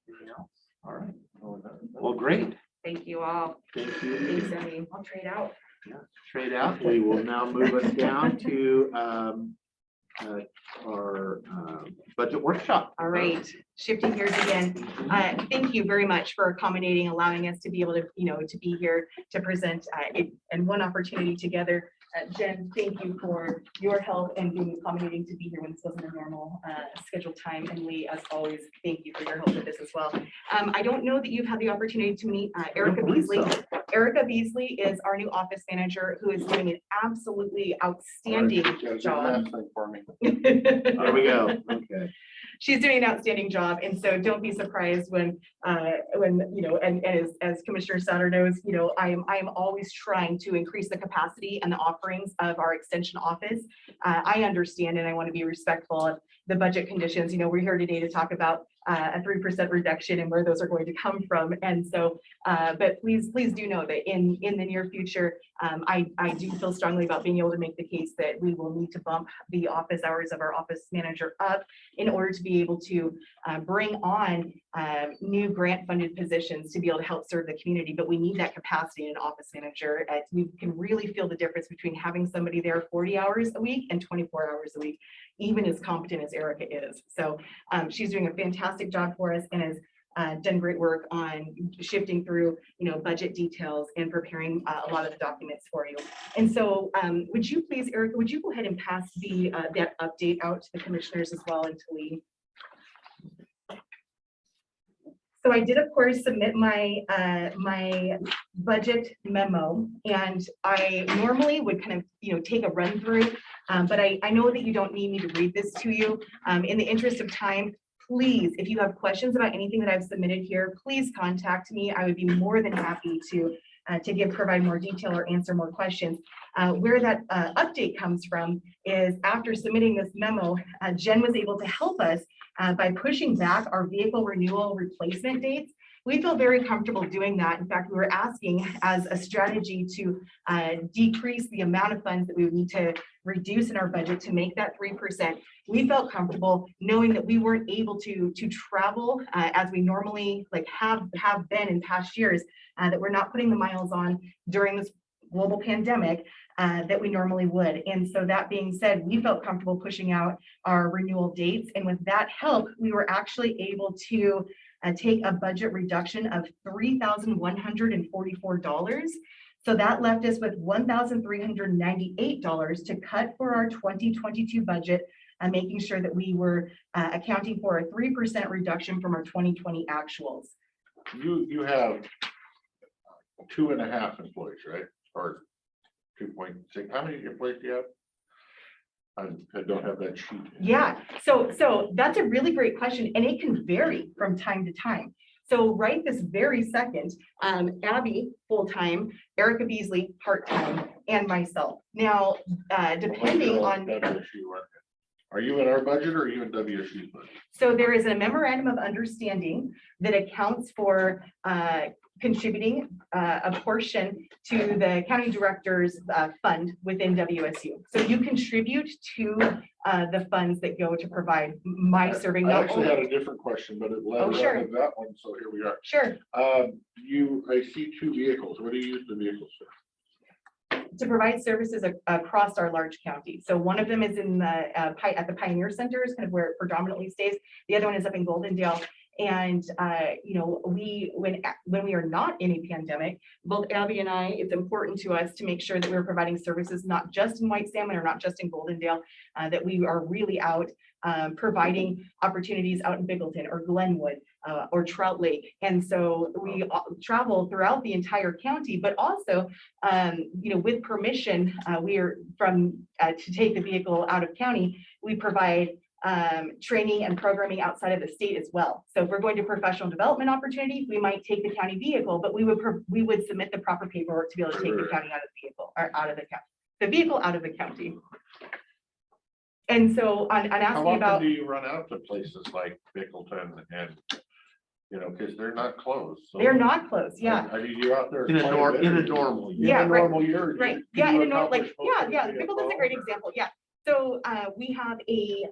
Anything else? All right. Well, great. Thank you all. Thank you. Thanks, Abby. I'll trade out. Yeah, trade out. We will now move us down to our budget workshop. All right, shifting gears again. Thank you very much for accommodating, allowing us to be able to, to be here to present and one opportunity together. Jen, thank you for your help and being accommodating to be here when this wasn't a normal scheduled time. And Lee, as always, thank you for your help with this as well. I don't know that you've had the opportunity to meet Erica Beasley. Erica Beasley is our new office manager who is doing an absolutely outstanding job. There we go. Okay. She's doing an outstanding job, and so don't be surprised when and as Commissioner Sauter knows, I am always trying to increase the capacity and the offerings of our extension office. I understand, and I want to be respectful of the budget conditions. We're here today to talk about a 3% reduction and where those are going to come from. And so, but please do know that in the near future, I do feel strongly about being able to make the case that we will need to bump the office hours of our office manager up in order to be able to bring on new grant funded positions to be able to help serve the community. But we need that capacity in an office manager. We can really feel the difference between having somebody there 40 hours a week and 24 hours a week, even as competent as Erica is. So she's doing a fantastic job for us and has done great work on shifting through, budget details and preparing a lot of the documents for you. And so would you please, Erica, would you go ahead and pass that update out to the commissioners as well and to Lee? So I did, of course, submit my my budget memo, and I normally would kind of, take a run through, but I know that you don't need me to read this to you. In the interest of time, please, if you have questions about anything that I've submitted here, please contact me. I would be more than happy to provide more detail or answer more questions. Where that update comes from is after submitting this memo, Jen was able to help us by pushing back our vehicle renewal replacement dates. We feel very comfortable doing that. In fact, we were asking as a strategy to decrease the amount of funds that we would need to reduce in our budget to make that 3%. We felt comfortable knowing that we weren't able to travel as we normally have been in past years, that we're not putting the miles on during this global pandemic that we normally would. And so that being said, we felt comfortable pushing out our renewal dates. And with that help, we were actually able to take a budget reduction of $3,144. So that left us with $1,398 to cut for our 2022 budget, making sure that we were accounting for a 3% reduction from our 2020 actuals. You have 2.5 employees, right? Or 2.6. How many employees do you have? I don't have that sheet. Yeah, so that's a really great question, and it can vary from time to time. So right this very second, Abby, full-time, Erica Beasley, part-time, and myself. Now, depending on. Are you in our budget or are you in WSU's budget? So there is a memorandum of understanding that accounts for contributing a portion to the county director's fund within WSU. So you contribute to the funds that go to provide my serving. I not actually had only- a different question, but it led Oh, right sure. into that one, so here we are. Sure. I see 2 vehicles. What do you use the vehicles for? To provide services across our large county. So one of them is in the at the Pioneer Center, is kind of where it predominantly stays. The other one is up in Goldendale. And you know, when we are not in a pandemic, both Abby and I, it's important to us to make sure that we're providing services not just in White Salmon or not just in Goldendale, that we are really out providing opportunities out in Bingleton or Glenwood or Trout Lake. And so we travel throughout the entire county, but also, you know, with permission, we are to take the vehicle out of county, we provide training and programming outside of the state as well. So if we're going to professional development opportunity, we might take the county vehicle, but we would submit the proper paperwork to be able to take the county out of the vehicle or out of the vehicle out of the county. And so on How asking often about. do you run out to places like Bingleton and, you know, because they're not closed. So They're not closed, yeah. I mean, you're out there. In a quite a normal bit. year. Yeah, In a right. normal year. Right, can yeah, you in a normal, like, accomplish most of yeah, it Bingleton's a via great phone, or- example, yeah. So we have a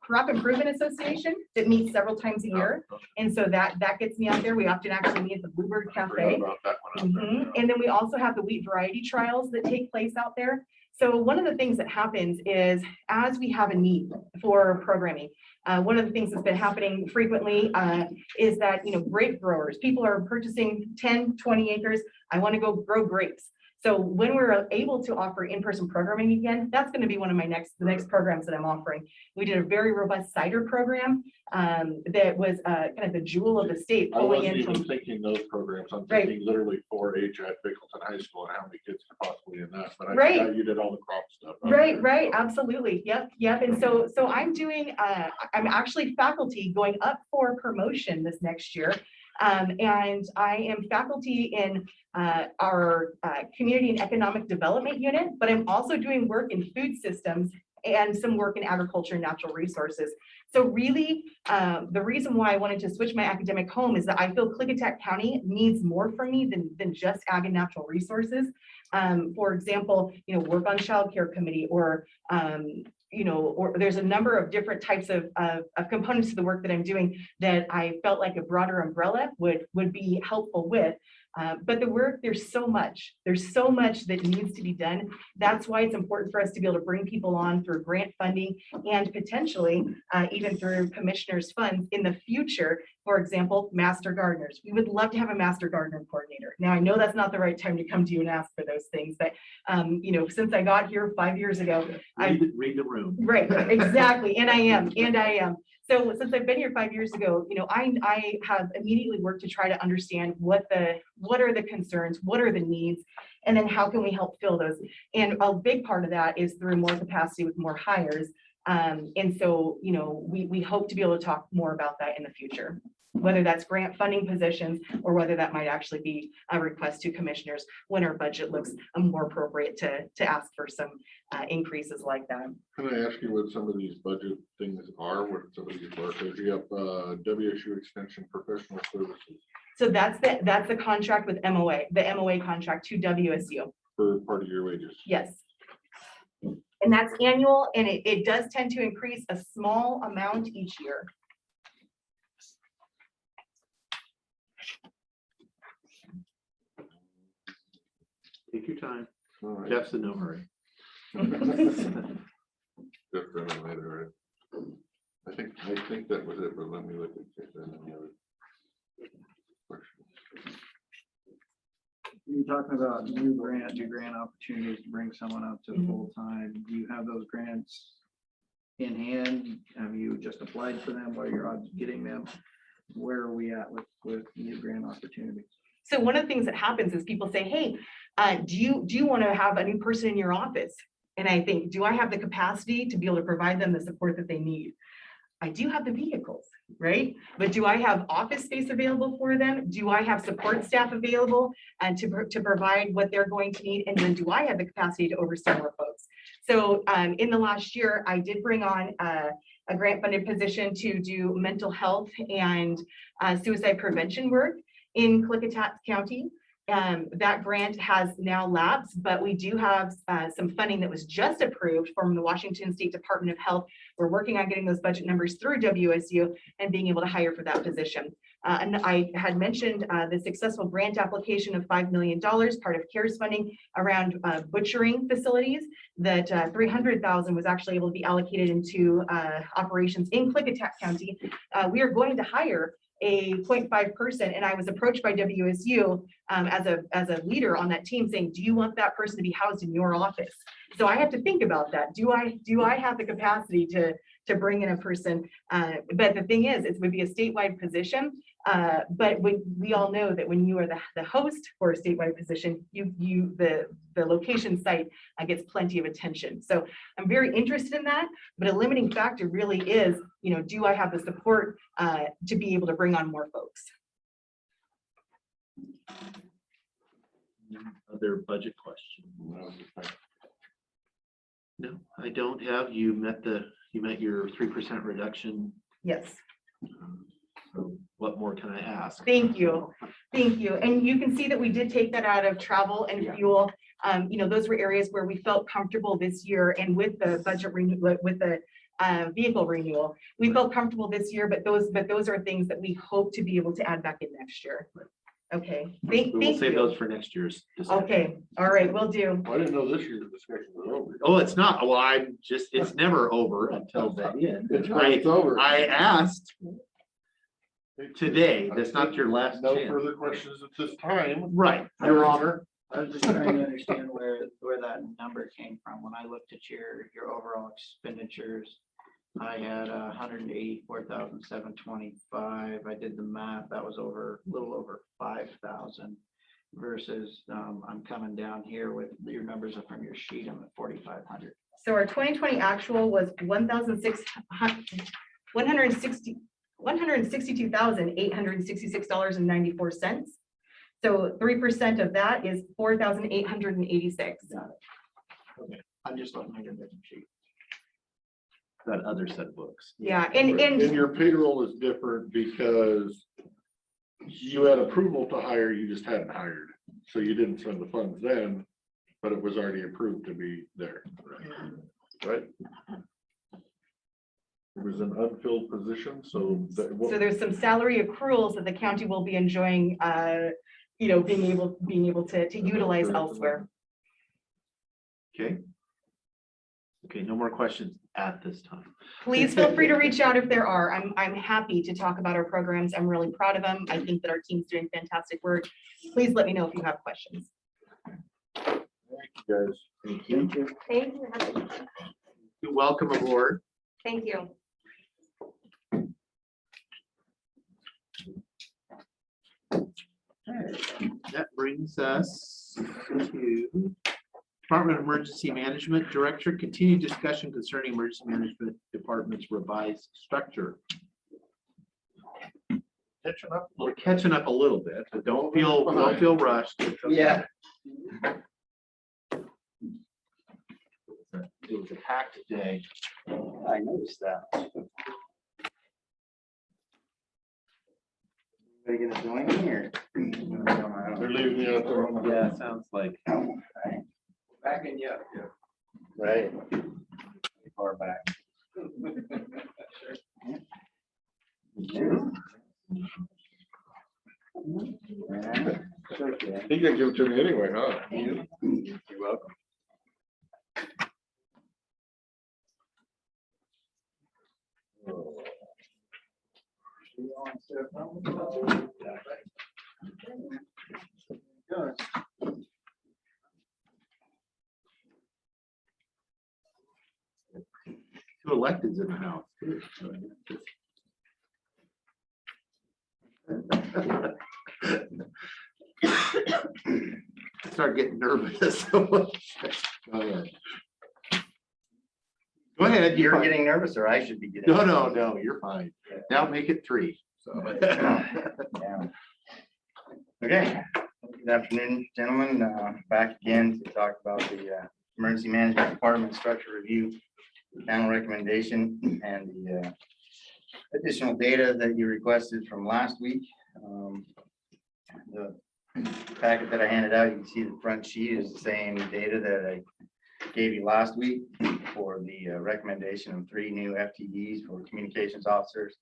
crop improvement association that meets several times a year. And so that gets me out there. We often actually meet at the Bluebird I forgot Cafe. about that one out there, Mhm. And then we also have the wheat variety trials that take place out there. So one of the things that happens is as we have a need for programming, one of the things that's been happening frequently is that, you know, grape growers, people are purchasing 10, 20 acres. I want to go grow grapes. So when we're able to offer in-person programming again, that's going to be one of the next programs that I'm offering. We did a very robust cider program that was kind of the jewel of the state. I pulling wasn't in even from- thinking those programs. I'm Right. thinking literally 4-H at Bingleton High School and how many kids could possibly in that. But I Right. forgot you did all the crop stuff. out Right, there. right, absolutely. Yep, yep. And so I'm doing, I'm actually faculty going up for promotion this next year. And I am faculty in our community and economic development unit, but I'm also doing work in food systems and some work in agriculture and natural resources. So really, the reason why I wanted to switch my academic home is that I feel Klickitat County needs more from me than just ag and natural resources. For example, you know, work on childcare committee or you know, or there's a number of different types of components to the work that I'm doing that I felt like a broader umbrella would be helpful with. But the work, there's so much that needs to be done. That's why it's important for us to be able to bring people on through grant funding and potentially even through commissioners' funds in the future. For example, master gardeners. We would love to have a master gardener coordinator. Now, I know that's not the right time to come to you and ask for those things, but you know, since I got here 5 years ago, Read the room. right, exactly, and I am. So since I've been here 5 years ago, you know, I have immediately worked to try to understand what are the concerns, what are the needs, and then how can we help fill those? And a big part of that is through more capacity with more hires. And so, you know, we hope to be able to talk more about that in the future, whether that's grant funding positions or whether that might actually be a request to commissioners when our budget looks more appropriate to ask for some increases like that. Can I ask you what some of these budget things are? What some of these work is? You have WSU Extension Professional Services So that's the contract with MOA, the MOA contract to WSU. for part of your wages. Yes. And that's annual, and it does tend to increase a small amount each year. Take your time. All right. Jeff's in no hurry. Just running later, right? I think that was it, but let me look at if there's any other questions. You're talking about new grant opportunities to bring someone up to full time. Do you have those grants in hand? Have you just applied for them? What are your odds of getting them? Where are we at with new grant opportunities? So one of the things that happens is people say, hey, do you want to have a new person in your office? And I think, do I have the capacity to be able to provide them the support that they need? I do have the vehicles, right? But do I have office space available for them? Do I have support staff available and to provide what they're going to need? And then do I have the capacity to oversee more folks? So in the last year, I did bring on a grant funded position to do mental health and suicide prevention work in Klickitat County. That grant has now lapsed, but we do have some funding that was just approved from the Washington State Department of Health. We're working on getting those budget numbers through WSU and being able to hire for that position. And I had mentioned the successful grant application of $5 million, part of CARES funding around butchering facilities, that $300,000 was actually able to be allocated into operations in Klickitat County. We are going to hire a 0.5 person, and I was approached by WSU as a leader on that team saying, do you want that person to be housed in your office? So I have to think about that. Do I have the capacity to bring in a person? But the thing is, it would be a statewide position. But we all know that when you are the host for a statewide position, the location site gets plenty of attention. So I'm very interested in that, but a limiting factor really is, do I have the support to be able to bring on more folks? Other budget questions? No, I don't have. You met your 3% reduction. Yes. So what more can I ask? Thank you. Thank you. And you can see that we did take that out of travel and fuel. Those were areas where we felt comfortable this year, and with the budget renewal, with the vehicle renewal, we felt comfortable this year, but those are things that we hope to be able to add back in next year. Okay. We'll save those for next year's discussion. Okay. All right. We'll do. I didn't know this year's discussion was over. Oh, it's not. Well, it's never over until the end. It's over. I asked today, that's not your last No chance. further questions at this time. Right, Your Honor. I was just trying to understand where that number came from. When I looked at your overall expenditures, I had 184,725. I did the math. That was a little over 5,000 versus I'm coming down here with your numbers from your sheet. I'm at 4,500. So our 2020 actual was $162,866.94. So 3% of that is 4,886. Okay, I'm just looking at your different sheet. That other set of books. Yeah, and your payroll is different because you had approval to hire, you just hadn't hired. So you didn't spend the funds then, but it was already approved to be there. Right? It was an unfilled position, so. so there's some salary accruals that the county will be enjoying, being able to utilize elsewhere. Okay. Okay, no more questions at this time. Please feel free to reach out if there are. I'm happy to talk about our programs. I'm really proud of them. I think that our team's doing fantastic work. Please let me know if you have questions. Thank you, guys. Thank you. Thank you. Welcome aboard. Thank you. That brings us to Department of Emergency Management Director. Continued discussion concerning Emergency Management Department's revised structure. Catching up. We're catching up a little bit, but don't feel rushed. Yeah. It was a packed day. I noticed that. Are you gonna join me or? They're leaving you out there on the. Yeah, sounds like. Backing you up. Right. Far back. He can give it to me anyway, huh? You're welcome. Two electeds in the house. I start getting nervous. Go ahead. Go ahead. You're fine. getting nervous or I should be getting? No, you're fine. Now make it 3. So. Yeah. Okay, good afternoon, gentlemen. Back again to talk about the Emergency Management Department Structure Review Panel Recommendation and the additional data that you requested from last week. The packet that I handed out, you can see the front sheet is the same data that I gave you last week for the recommendation of 3 new FTEs for communications officers,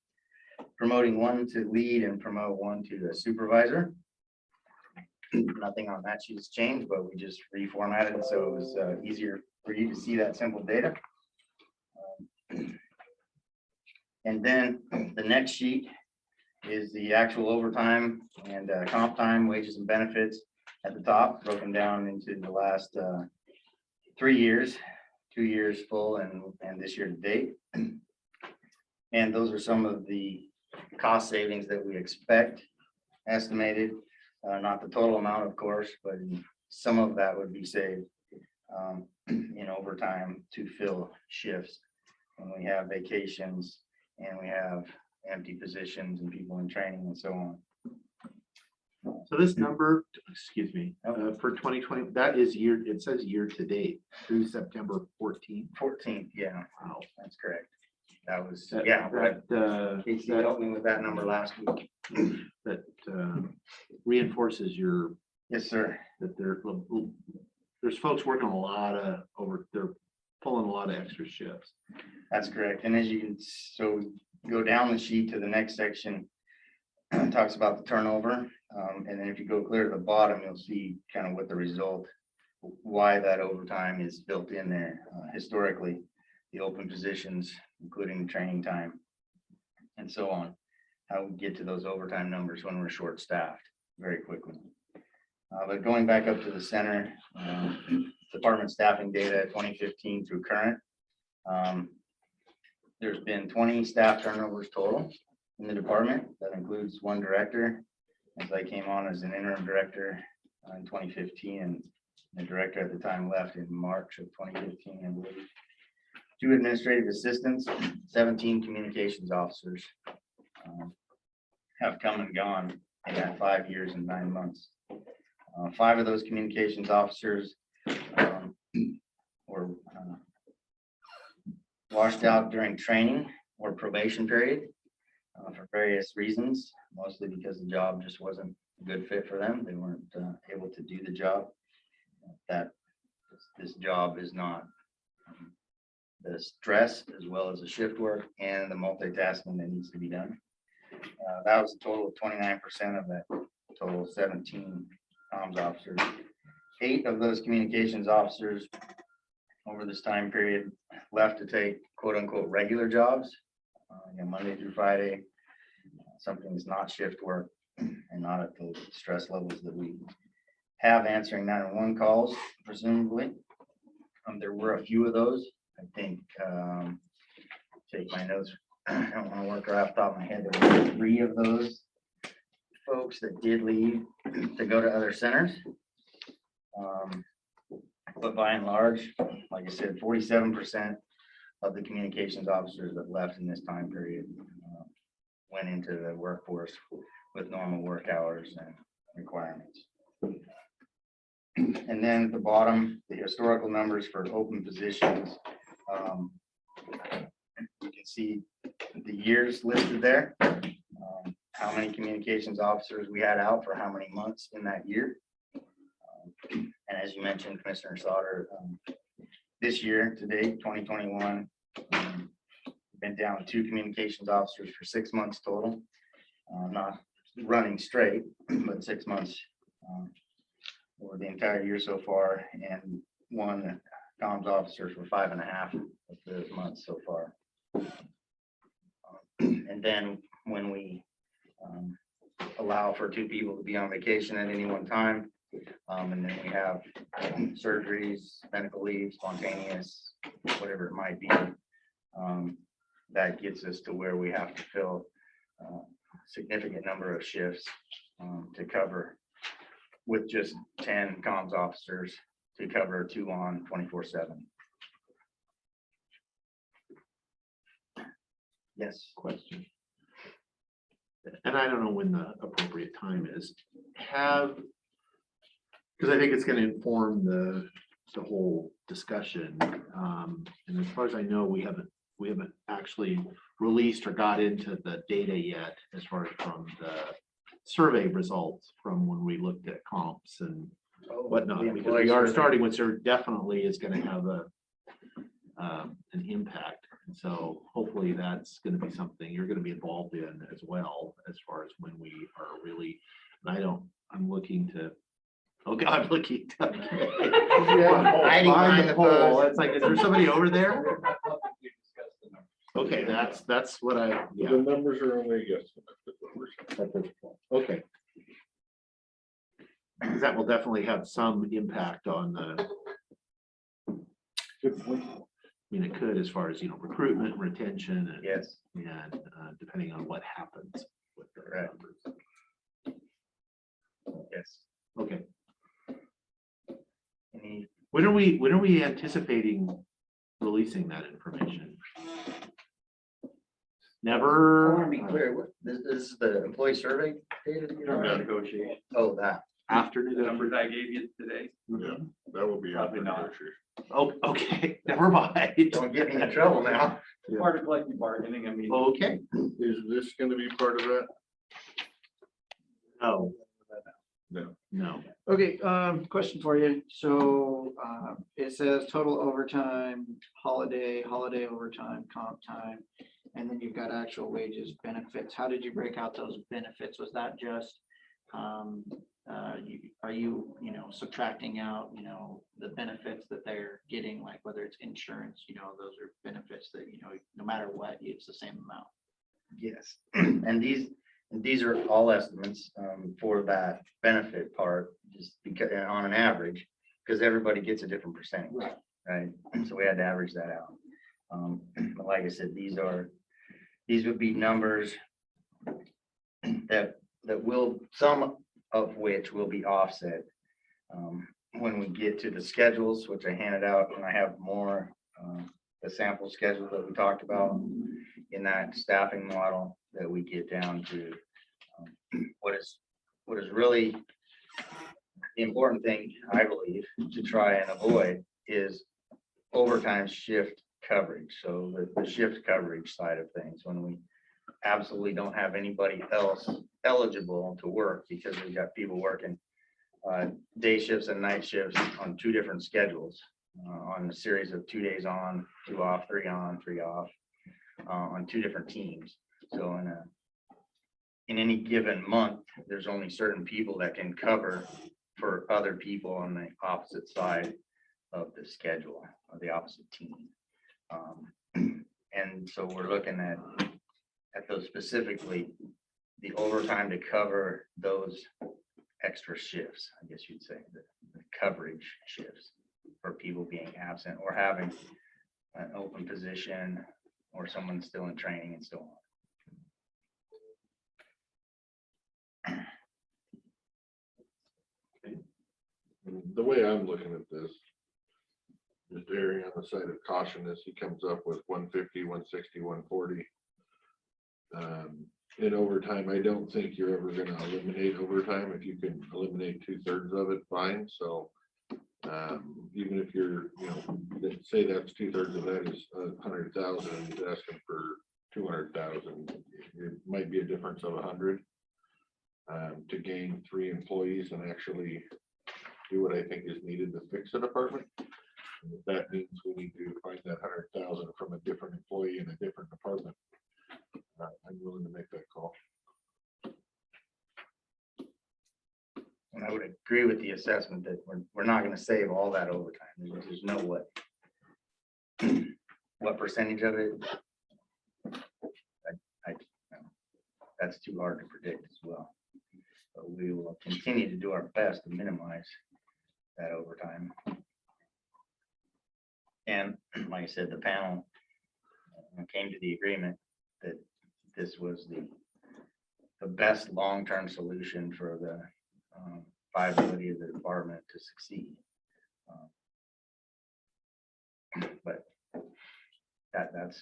promoting 1 to lead and promote 1 to a supervisor. Nothing on that sheet has changed, but we just reformatted it so it was easier for you to see that simple data. And then the next sheet is the actual overtime and comp time, wages and benefits at the top, broken down into the last 3 years, 2 years full and this year to date. And those are some of the cost savings that we expect estimated, not the total amount, of course, but some of that would be saved in overtime to fill shifts when we have vacations and we have empty positions and people in training and so on. So this number, excuse me, for 2020, that is it says year to date through September 14th. 14th, yeah. Wow. That's correct. That was, That Casey helped me with that number last week. That reinforces your. Yes, sir. That there's folks working a lot of they're pulling a lot of extra shifts. That's correct. And as you can, so go down the sheet to the next section, talks about the turnover. And then if you go clear to the bottom, you'll see kind of what the result, why that overtime is built in there. Historically, the open positions, including training time and so on, how we get to those overtime numbers when we're short staffed very quickly. But going back up to the center, department staffing data 2015 through current. There's been 20 staff turnovers total in the department. That includes 1 director, as I came on as an interim director in 2015, and the director at the time left in March of 2015, I believe. 2 administrative assistants, 17 communications officers have come and gone in that 5 years and 9 months. 5 of those communications officers were washed out during training or probation period for various reasons, mostly because the job just wasn't a good fit for them. They weren't able to do the job. That this job is not the stress as well as the shift work and the multitasking that needs to be done. That was a total of 29% of that total 17 comms officers. 8 of those communications officers over this time period left to take quote unquote regular jobs, Monday through Friday, something that's not shift work and not at the stress levels that we have answering 911 calls, presumably. There were a few of those. I think, take my notes. I don't want to work right off the top of my head. There were 3 of those folks that did leave to go to other centers. But by and large, like I said, 47% of the communications officers that left in this time period went into the workforce with normal work hours and requirements. And then at the bottom, the historical numbers for open positions. You can see the years listed there. How many communications officers we had out for how many months in that year. And as you mentioned, Commissioner Sauter, this year to date, 2021, been down 2 communications officers for 6 months total. Not running straight, but 6 months over the entire year so far, and 1 comms officer for 5.5 of those months so far. And then when we allow for 2 people to be on vacation at any one time, and then we have surgeries, medical leave, spontaneous, whatever it might be, that gets us to where we have to fill a significant number of shifts to cover, with just 10 comms officers to cover 2 on 24/7. Yes. question. And I don't know when the appropriate time is. Because I think it's going to inform the whole discussion. And as far as I know, we haven't actually released or got into the data yet, as far as from the survey results from when we looked at comps and whatnot, because we are starting, which there definitely is going to have an impact. And so hopefully that's going to be something you're going to be involved in as well, as far as when we are really, and I'm looking to, oh God, I'm looking. Hiding behind the pole. post. It's like, is there somebody over there? Okay, that's what I, The yeah, numbers are only guesstimates. okay. Because that will definitely have some impact on the, Good point. I mean, it could, as far as, recruitment, retention, and Yes. and depending on what happens with the Correct. numbers. Yes. Okay, Any, when are we anticipating releasing that information? Never. I want to be clear, this is the employee survey data that you're talking about? Negotiation. Oh, that. After The negotiation. numbers I gave you today. Yeah, that will be Probably after not. negotiation. Oh, okay, never mind. Don't get me in trouble now. Part of collective bargaining, I mean. Okay, Is this gonna be part of that? no, No. no. Okay, question for you. So, it says total overtime, holiday overtime, comp time, and then you've got actual wages, benefits. How did you break out those benefits? Was that just, are you subtracting out, the benefits that they're getting, like whether it's insurance, those are benefits that, no matter what, it's the same amount. Yes, and these are all estimates for that benefit part, just because on an average, because everybody gets a different percentage, right? So we had to average that out. But like I said, these would be numbers that will, some of which will be offset when we get to the schedules, which I handed out, and I have more the sample schedule that we talked about in that staffing model, that we get down to what is really the important thing, I believe, to try and avoid is overtime shift coverage. So the shift coverage side of things, when we absolutely don't have anybody else eligible to work because we've got people working day shifts and night shifts on two different schedules, on a series of 2 days on, 2 off, 3 on, 3 off, on 2 different teams. So in any given month, there's only certain people that can cover for other people on the opposite side of the schedule, or the opposite team. And so we're looking at those specifically, the overtime to cover those extra shifts, I guess you'd say, the coverage shifts for people being absent or having an open position or someone still in training and so on. The way I'm looking at this, just erring on the side of caution, is he comes up with 150, 160, 140. In overtime, I don't think you're ever going to eliminate overtime. If you can eliminate 2/3 of it, fine. So even if you're, say that's 2/3 of that is 100,000, and he's asking for 200,000, it might be a difference of 100 to gain 3 employees and actually do what I think is needed to fix a department. And if that means we need to find that 100,000 from a different employee in a different department, I'm willing to make that call. And I would agree with the assessment that we're not going to save all that overtime. There's no way. What percentage of it? That's too hard to predict as well. But we will continue to do our best to minimize that overtime. And like I said, the panel came to the agreement that this was the best long-term solution for the viability of the department to succeed. But that's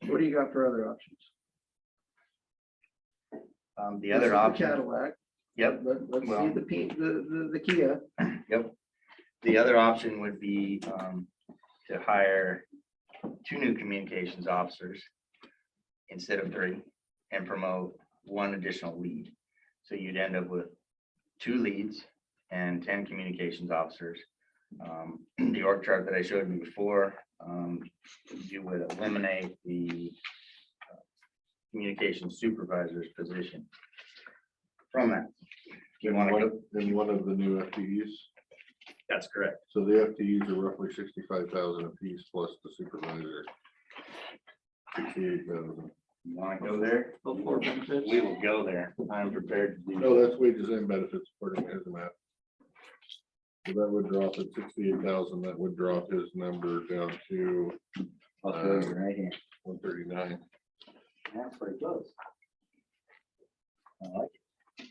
What do you got for other options? The This other is the option, Cadillac. yep, Let's see Well- the Kia. yep. The other option would be to hire 2 new communications officers instead of 3 and promote 1 additional lead. So you'd end up with 2 leads and 10 communications officers. The org chart that I showed you before, you would eliminate the communication supervisor's position from that. You want to go? In one of the new FTEs, That's correct. so the FTEs are roughly 65,000 apiece plus the supervisor. 68,000. You want to go there? Before benefits. We will go there. I'm prepared to do. No, that's wages and benefits according to his math. So that would drop at 68,000, that would drop his number down to Right here. 139. That's pretty close. I like it.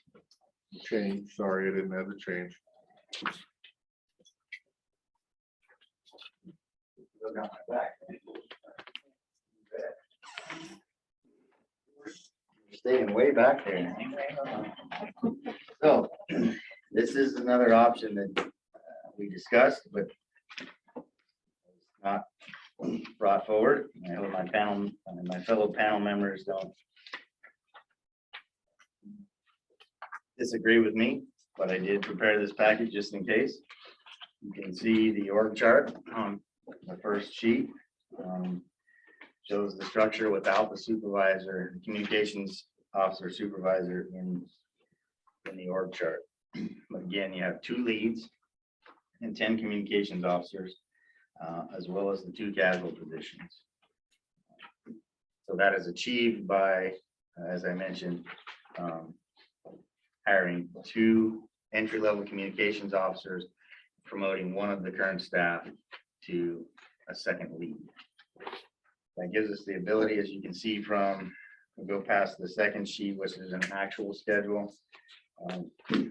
Change, sorry, I didn't have the change. Still got my back. You're staying way back there. So this is another option that we discussed, but not brought forward. I hope my panel, my fellow panel members don't disagree with me, but I did prepare this package just in case. You can see the org chart on the first sheet. Shows the structure without the supervisor, the communications officer supervisor in the org chart. But again, you have 2 leads and 10 communications officers, as well as the 2 casual positions. So that is achieved by, as I mentioned, hiring 2 entry-level communications officers, promoting 1 of the current staff to a second lead. That gives us the ability, as you can see from, we'll go past the second sheet, which is an actual schedule.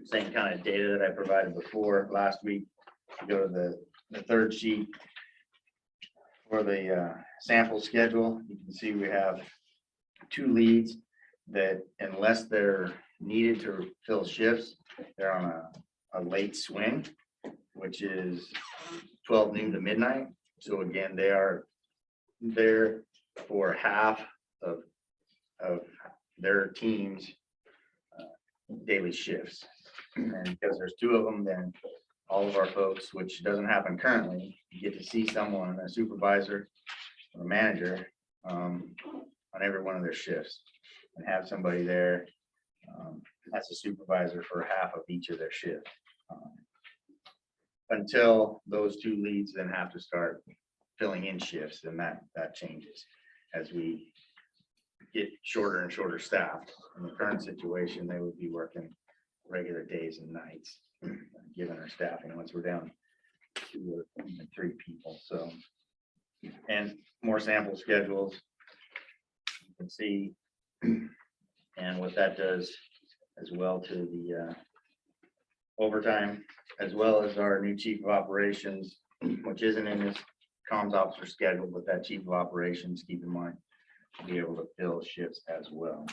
Same kind of data that I provided before last week. Go to the third sheet for the sample schedule. You can see we have 2 leads that, unless they're needed to fill shifts, they're on a late swing, which is 12 noon to midnight. So again, they are there for half of their team's daily shifts. And because there's 2 of them, then all of our folks, which doesn't happen currently, you get to see someone, a supervisor or a manager, on every one of their shifts, and have somebody there as a supervisor for half of each of their shifts. Until those 2 leads then have to start filling in shifts, and that changes as we get shorter and shorter staffed. In the current situation, they would be working regular days and nights, given our staffing, once we're down 2 or 3 people. So, and more sample schedules, you can see, and what that does as well to the overtime, as well as our new chief of operations, which isn't in this comms officer schedule, but that chief of operations, keep in mind, to be able to fill shifts as well.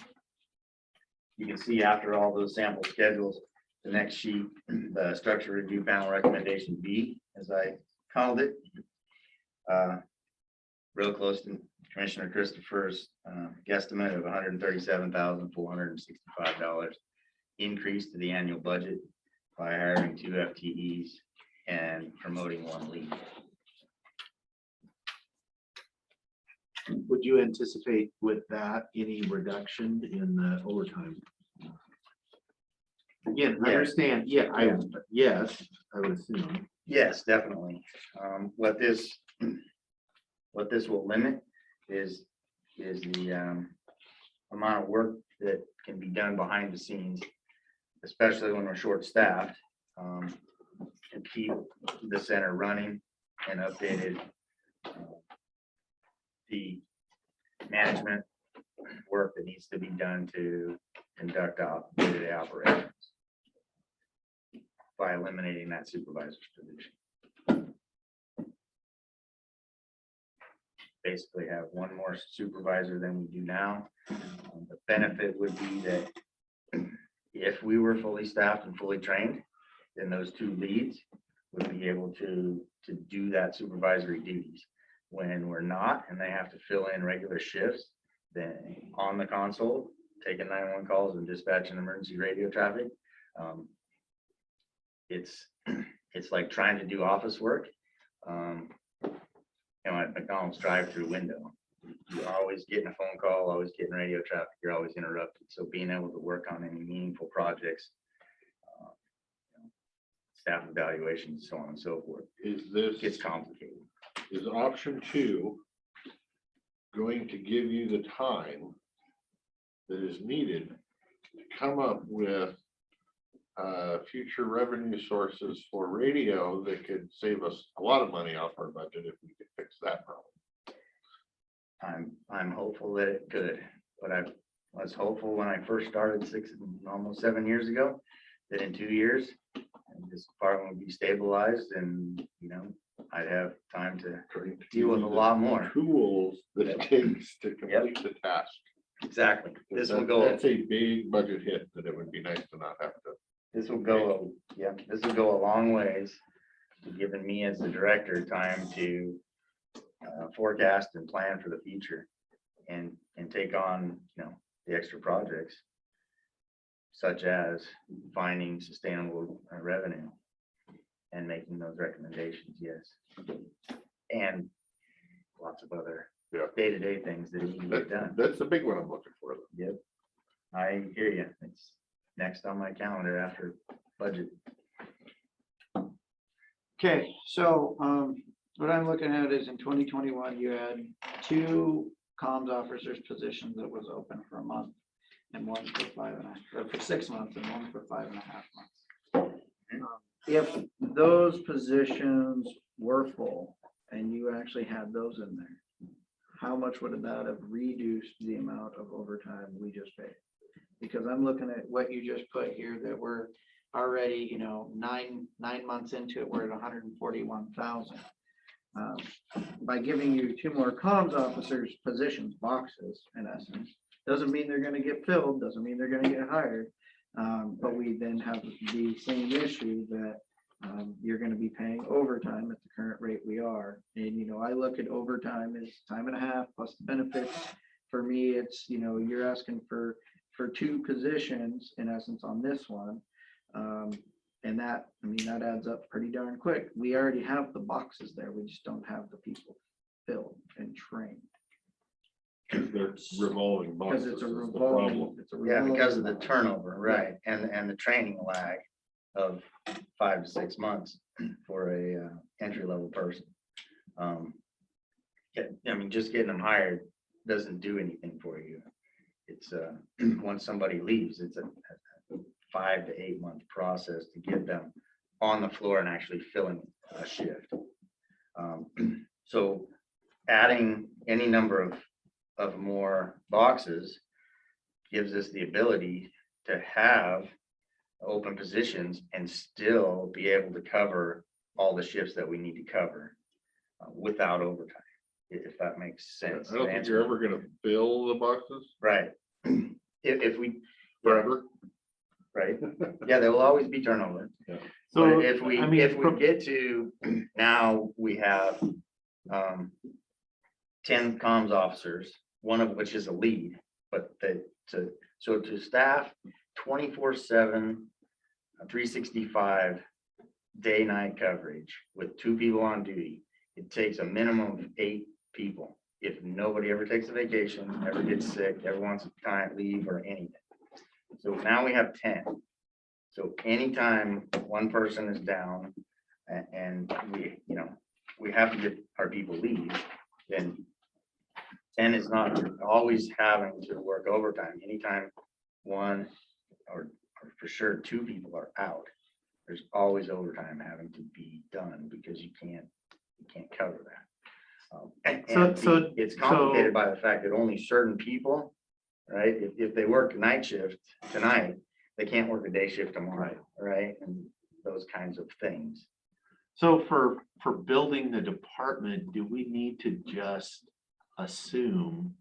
You can see after all those sample schedules, the next sheet, the structure review panel recommendation B, as I called it. Real close to Commissioner Christopher's guesstimate of $137,465 increase to the annual budget by hiring 2 FTEs and promoting 1 lead. Would you anticipate with that any reduction in the overtime? Again, I Yeah. understand, yes, I would assume. Yes, definitely. What this will limit is the amount of work that can be done behind the scenes, especially when we're short-staffed, to keep the center running and updated. The management work that needs to be done to conduct day-to-day operations by eliminating that supervisor's position. basically have one more supervisor than we do now. The benefit would be that if we were fully staffed and fully trained, then those two leads would be able to do that supervisory duties. When we're not, and they have to fill in regular shifts, then on the console, taking 911 calls and dispatching emergency radio traffic, it's like trying to do office work, at McDonald's drive-through window. You're always getting a phone call, always getting radio traffic, you're always interrupted. So being able to work on any meaningful projects, staff evaluations, so on and so forth, gets complicated. Is option 2 going to give you the time that is needed to come up with future revenue sources for radio that could save us a lot of money off our budget if we could fix that problem? I'm hopeful that it could, but I was hopeful when I first started almost 7 years ago, that in 2 years, this department would be stabilized and, I'd have time to deal with a lot more tools that it takes to complete the task. Exactly. This will go. That's a big budget hit that it would be nice to not have to. This will go, this will go a long ways to giving me as the director time to forecast and plan for the future and take on, the extra projects such as finding sustainable revenue and making those recommendations, yes. And lots of other day-to-day things that need to get done. That's the big one I'm looking for. Yep. I hear you. It's next on my calendar after budget. Okay, so what I'm looking at is in 2021, you had 2 comms officers positions that was open for a month and one for 6 months and one for 5.5 months. If those positions were full and you actually had those in there, how much would that have reduced the amount of overtime we just paid? Because I'm looking at what you just put here that we're already, 9 months into it, we're at 141,000. By giving you 2 more comms officers positions, boxes, in essence, doesn't mean they're gonna get filled, doesn't mean they're gonna get hired. But we then have the same issue that you're gonna be paying overtime at the current rate we are. And, I look at overtime as time and a half plus the benefits. For me, it's, you're asking for 2 positions in essence on this one. And that adds up pretty darn quick. We already have the boxes there. We just don't have the people filled and trained. They're revolving Because boxes. it's a is the revolving. problem. It's a Yeah, because of revolving the turnover, right, and the training lag of 5 to 6 months for a entry level person. Just getting them hired doesn't do anything for you. It's once somebody leaves, it's a 5 to 8 month process to get them on the floor and actually filling a shift. So adding any number of more boxes gives us the ability to have open positions and still be able to cover all the shifts that we need to cover without overtime, if that makes sense. I don't think you're ever gonna fill the boxes. Right. If we. Forever. Right. Yeah, there will always be turnover. Yeah. So if we get to, now we have 10 comms officers, one of which is a lead, but to staff 24/7, 365 day-night coverage with 2 people on duty, it takes a minimum of 8 people. If nobody ever takes a vacation, ever gets sick, ever wants time leave or anything. So now we have 10. So anytime one person is down and we have to get our people leave, then 10 is not always having to work overtime. Anytime one or for sure 2 people are out, there's always overtime having to be done because you can't cover that. It's complicated by the fact that only certain people, right? If they work night shift tonight, they can't work a day shift tomorrow, right? And those kinds of things. So for building the department, do we need to just assume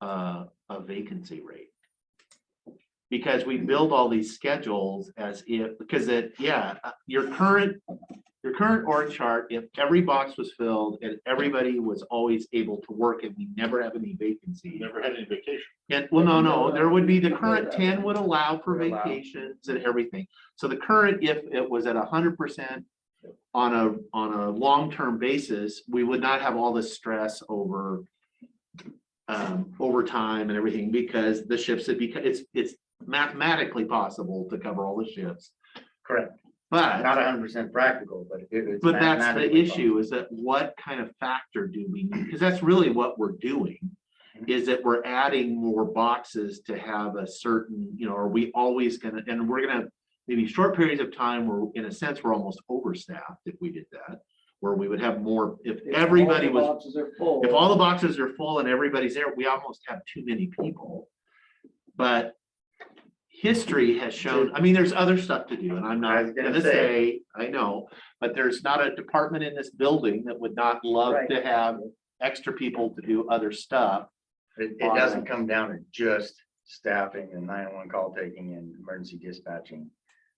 a vacancy rate. Because we build all these schedules as if, because your current org chart, if every box was filled and everybody was always able to work and we never have any vacancies. Never had any vacation. And, well, no, there would be, the current 10 would allow for vacations and everything. So the current, if it was at 100% on a long-term basis, we would not have all this stress over overtime and everything, because the shifts would be, it's mathematically possible to cover all the shifts. Correct. But Not 100% practical, but it's. that's the mathematically issue, is that what kind of factor do we need? Because that's really what we're doing, is that we're adding more boxes to have a certain, are we always gonna, and we're gonna have maybe short periods of time where, in a sense, we're almost overstaffed if we did that, where we would have more, if everybody was, if all the boxes are full and everybody's there, we almost have too many people. But history has shown, I mean, there's other stuff to do, and I'm not gonna say, I know, but there's not a department in this building that would not love to have extra people to do other stuff. It doesn't come down to just staffing and 911 call taking and emergency dispatching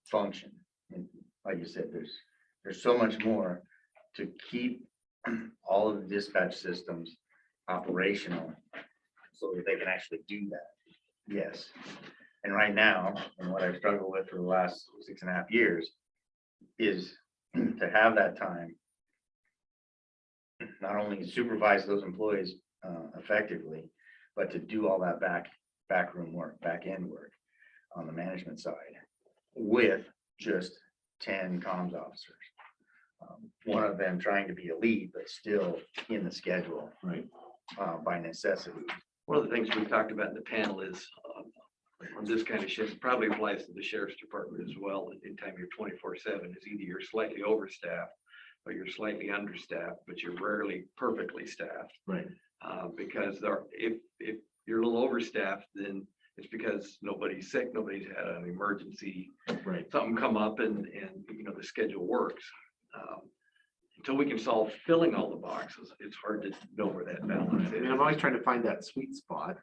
function. And like you said, there's so much more to keep all of the dispatch systems operational so that they can actually do that. Yes. And right now, and what I've struggled with for the last 6.5 years is to have that time, not only supervise those employees effectively, but to do all that backroom work, back end work on the management side with just 10 comms officers. One of them trying to be a lead, but still in the schedule, right? By necessity. One of the things we talked about in the panel is on this kind of shift, probably applies to the sheriff's department as well. Anytime you're 24/7, is either you're slightly overstaffed or you're slightly understaffed, but you're rarely perfectly staffed. Right. Because if you're a little overstaffed, then it's because nobody's sick, nobody's had an emergency, right? Something come up, and the schedule works. Until we can solve filling all the boxes, it's hard to know where that balance is. I mean, I'm always trying to find that sweet spot.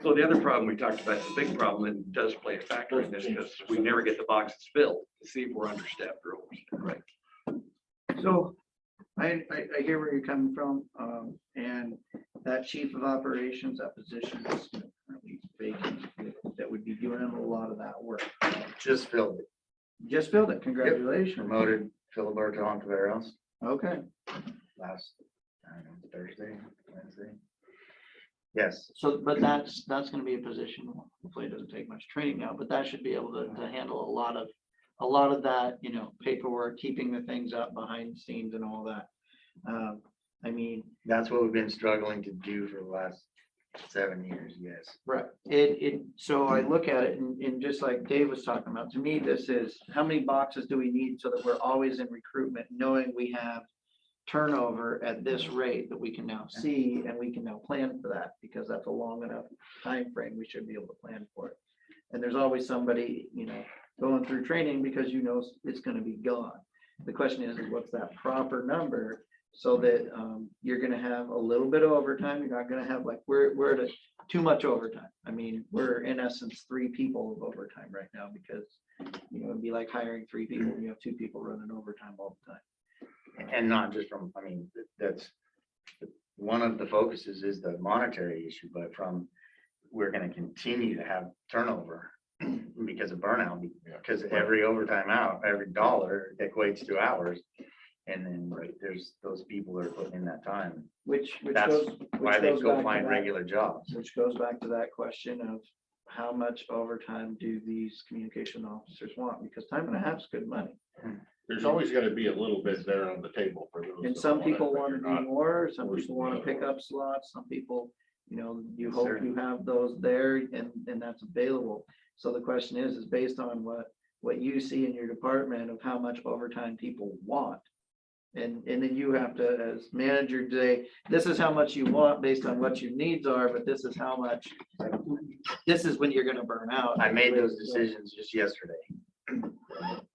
So the other problem we talked about, the big problem, and does play a factor in this, because we never get the boxes filled to see if we're understaffed or overstaffed. Right. So I hear where you're coming from, and that chief of operations, that position is currently vacant, that would be doing a lot of that work. Just filled it. Just filled it, congratulations. Promoted Philibert to Ontiveros Okay. last, I don't know, Thursday, Wednesday. Yes. So, but that's gonna be a position, hopefully it doesn't take much training now, but that should be able to handle a lot of that, paperwork, keeping the things up behind the scenes and all that. I mean. That's what we've been struggling to do for the last 7 years, yes. Right, so I look at it and just like Dave was talking about, to me, this is, how many boxes do we need so that we're always in recruitment, knowing we have turnover at this rate that we can now see, and we can now plan for that, because that's a long enough time frame. We should be able to plan for it. And there's always somebody, going through training, because it's going to be gone. The question is what's that proper number, so that you're going to have a little bit of overtime. You're not going to have, like, we're at too much overtime. I mean, we're in essence 3 people of overtime right now, because it'd be like hiring 3 people and you have 2 people running overtime all the time. And not just from, I mean, that's one of the focuses is the monetary issue, but we're going to continue to have turnover because of burnout, because every overtime out, every dollar equates to hours. And then there's those people that are putting in that time. That's why they go find regular jobs. Which goes back to that question of how much overtime do these communication officers want? Because time and a half is good money. There's always got to be a little bit there on the table for those. And some people want to do more, some people want to pick up slots, some people, you hope you have those there and that's available. So the question is based on what you see in your department of how much overtime people want. And then you have to, as manager, say, this is how much you want based on what your needs are, but this is how much, this is when you're going to burn out. I made those decisions just yesterday.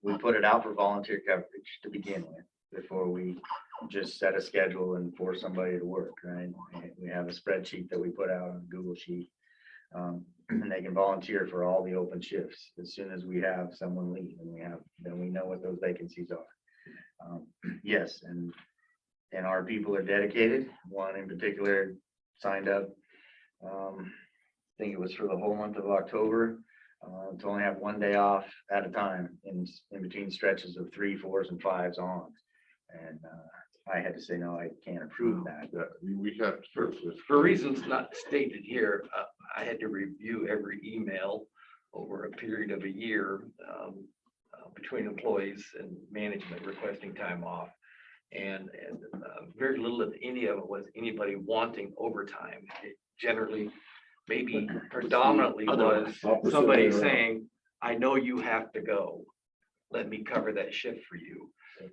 We put it out for volunteer coverage to begin with. before we just set a schedule and force somebody to work, right? And we have a spreadsheet that we put out on Google Sheet. And they can volunteer for all the open shifts as soon as we have someone leave, and then we know what those vacancies are. Yes, and our people are dedicated. One in particular signed up, I think it was for the whole month of October, to only have one day off at a time in between stretches of 3, 4s, and 5s on. And I had to say, no, I can't approve that. We have to. For reasons not stated here, I had to review every email over a period of a year between employees and management requesting time off. And very little of any of it was anybody wanting overtime. It generally, maybe predominantly was somebody saying, I know you have to go. Let me cover that shift for you.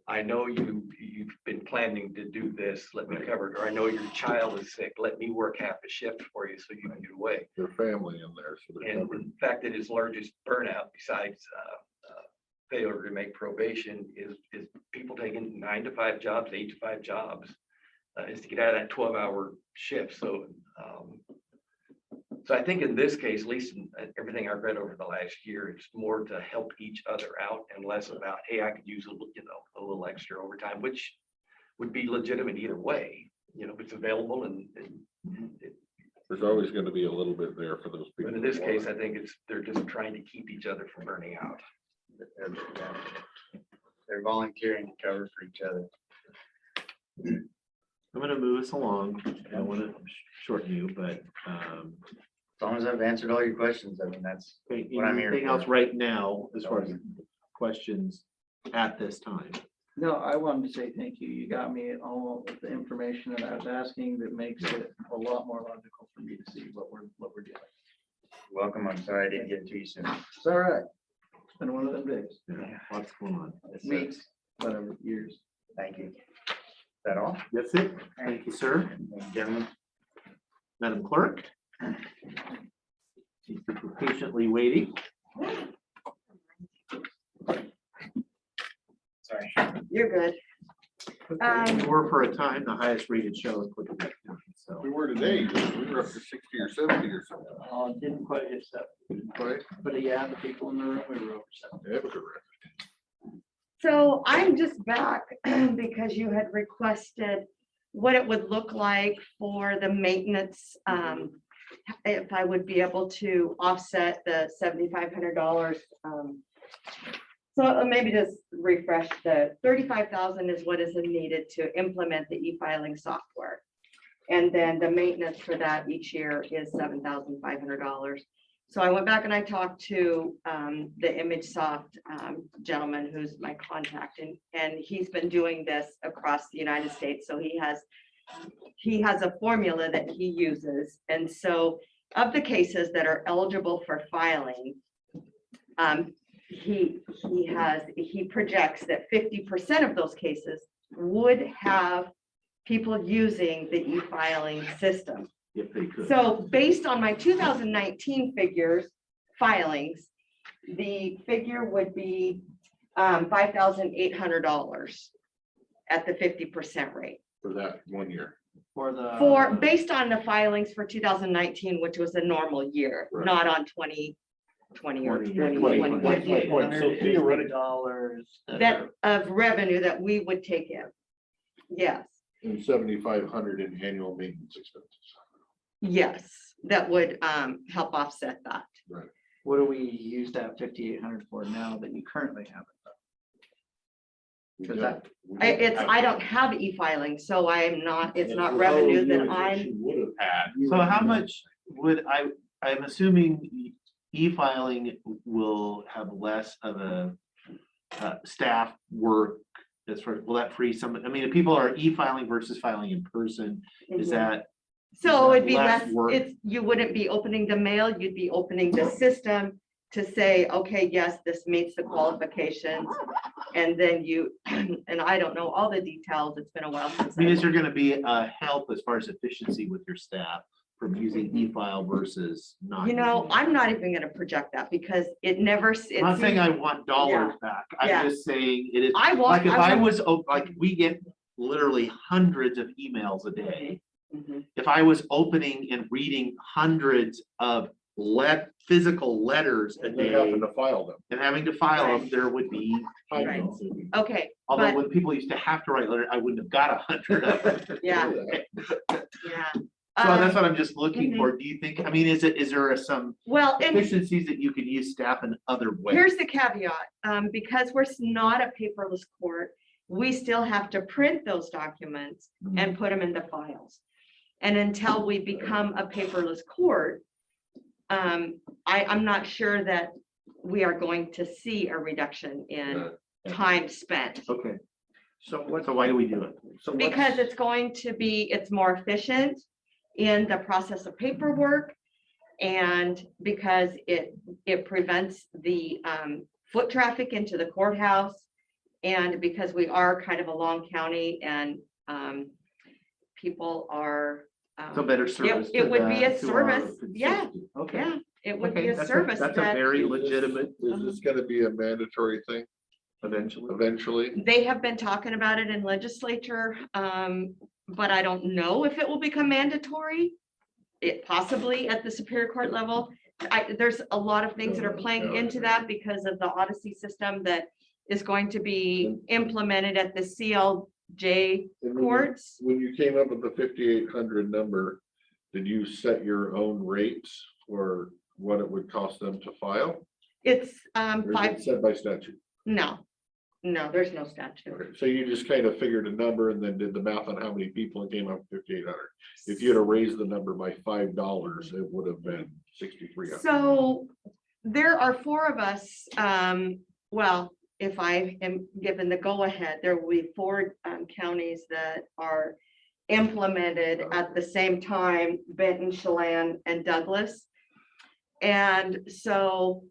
I know you've been planning to do this, let me cover it. Or I know your child is sick, let me work half a shift for you so you can get away. Their family in there. So they're And covered. in fact, that his largest burnout besides failure to make probation is people taking 9 to 5 jobs, 8 to 5 jobs, is to get out of that 12-hour shift. So I think in this case, at least in everything I've read over the last year, it's more to help each other out and less about, hey, I could use a little extra overtime, which would be legitimate either way, if it's available and There's always going to be a little bit there for those people. but in this case, I think they're just trying to keep each other from burning out. They're volunteering to cover for each other. I'm gonna move us along. I don't want to shorten you, but As long as I've answered all your questions, I mean, that's what I'm here anything for. else right now as far as questions at this time? No, I wanted to say thank you. You got me all of the information that I was asking that makes it a lot more logical for me to see what we're doing. Welcome. I'm sorry I didn't get to you sooner. It's all right. It's been one of them days. Yeah, lots going on. Weeks, whatever, years. Thank you. Is that all? That's it. Thank you, sir. Thank you, gentlemen. Madam Clerk. Thank you for patiently waiting. Sorry. You're good. We were for a time the highest rated show in Klickitat County, so. We were today, we were up to 60 or 70 or something. Didn't quite hit seven. Right? But yeah, the people in the room, we were over seven. Yeah, it was a record. So I'm just back because you had requested what it would look like for the maintenance. If I would be able to offset the $7,500. So maybe just refresh the 35,000 is what is needed to implement the e-filing software. And then the maintenance for that each year is $7,500. So I went back and I talked to the ImageSoft gentleman who's my contact, and he's been doing this across the United States. So he has a formula that he uses. And so of the cases that are eligible for filing, he projects that 50% of those cases would have people using the e-filing system. If they could. So based on my 2019 filings, the figure would be $5,800 at the 50% rate. For that 1 year. Based on the filings for 2019, which was a normal year, Right. not on 2020 or 2021. So theoretically, dollars. that of revenue that we would take in. Yes, and 7,500 in annual maintenance expenses. yes, that would help offset that. Right. What do we use that 5,800 for now that you currently have it? Because that, I don't have e-filing, so I'm not, it's not So revenue you that would- I'm, you would have had. So how much would I'm assuming e-filing will have less of a staff work as far, will that free some, I mean, if people are e-filing versus filing in person, is Mhm. that? so it'd be less less, work? you wouldn't be opening the mail, you'd be opening the system to say, okay, yes, this meets the qualifications. And then you, and I don't know all the details, it's been a while since. I mean, is there gonna be a help as far as efficiency with your staff from using e-file versus not? You know, using I'm not even gonna project that because it never. I'm not saying I want dollars back. Yeah. I'm just saying it is, I want. like, if I was, like, we get literally hundreds of emails a day. Mhm. If I was opening and reading hundreds of physical letters a And then having day to file them. and having to file them, Right. there would be. time Right. consuming. Okay, Although but when people used to have to write letters, I wouldn't have got 100 of them. yeah, So yeah. that's what I'm just looking Mhm. for. Do you think, I mean, is there some Well, and efficiencies that you could use staff in other ways? here's the caveat, because we're not a paperless court, we still have to print those documents and put them into files. And until we become a paperless court, I'm not sure that we are going to see a reduction in time spent. Okay, So so why do we do it? Because it's going to be, it's more efficient in the process of paperwork. And because it prevents the foot traffic into the courthouse. And because we are kind of a long county and people are. So better service. It to would be the- a to our service, yeah, constituents. Okay. yeah, it would be Okay, a service That's a that very legitimate, Is this gonna be a mandatory thing eventually. eventually? they have been talking about it in legislature, but I don't know if it will become mandatory. It possibly at the Superior Court level. There's a lot of things that are playing into that because of the Odyssey system that is going to be implemented at the CLJ And courts. When you came up with the 5,800 number, did you set your own rates for what it would cost them to file? It's Or is it set by statute? no, there's no statute. Okay, so you just kind of figured a number and then did the math on how many people and came up with 5,800. If you had raised the number by $5, it would have been 6,300. So there are four of us, well, if I am given the go-ahead, there will be four counties that are implemented at the same time, Benton, Chelan, and Douglas. And so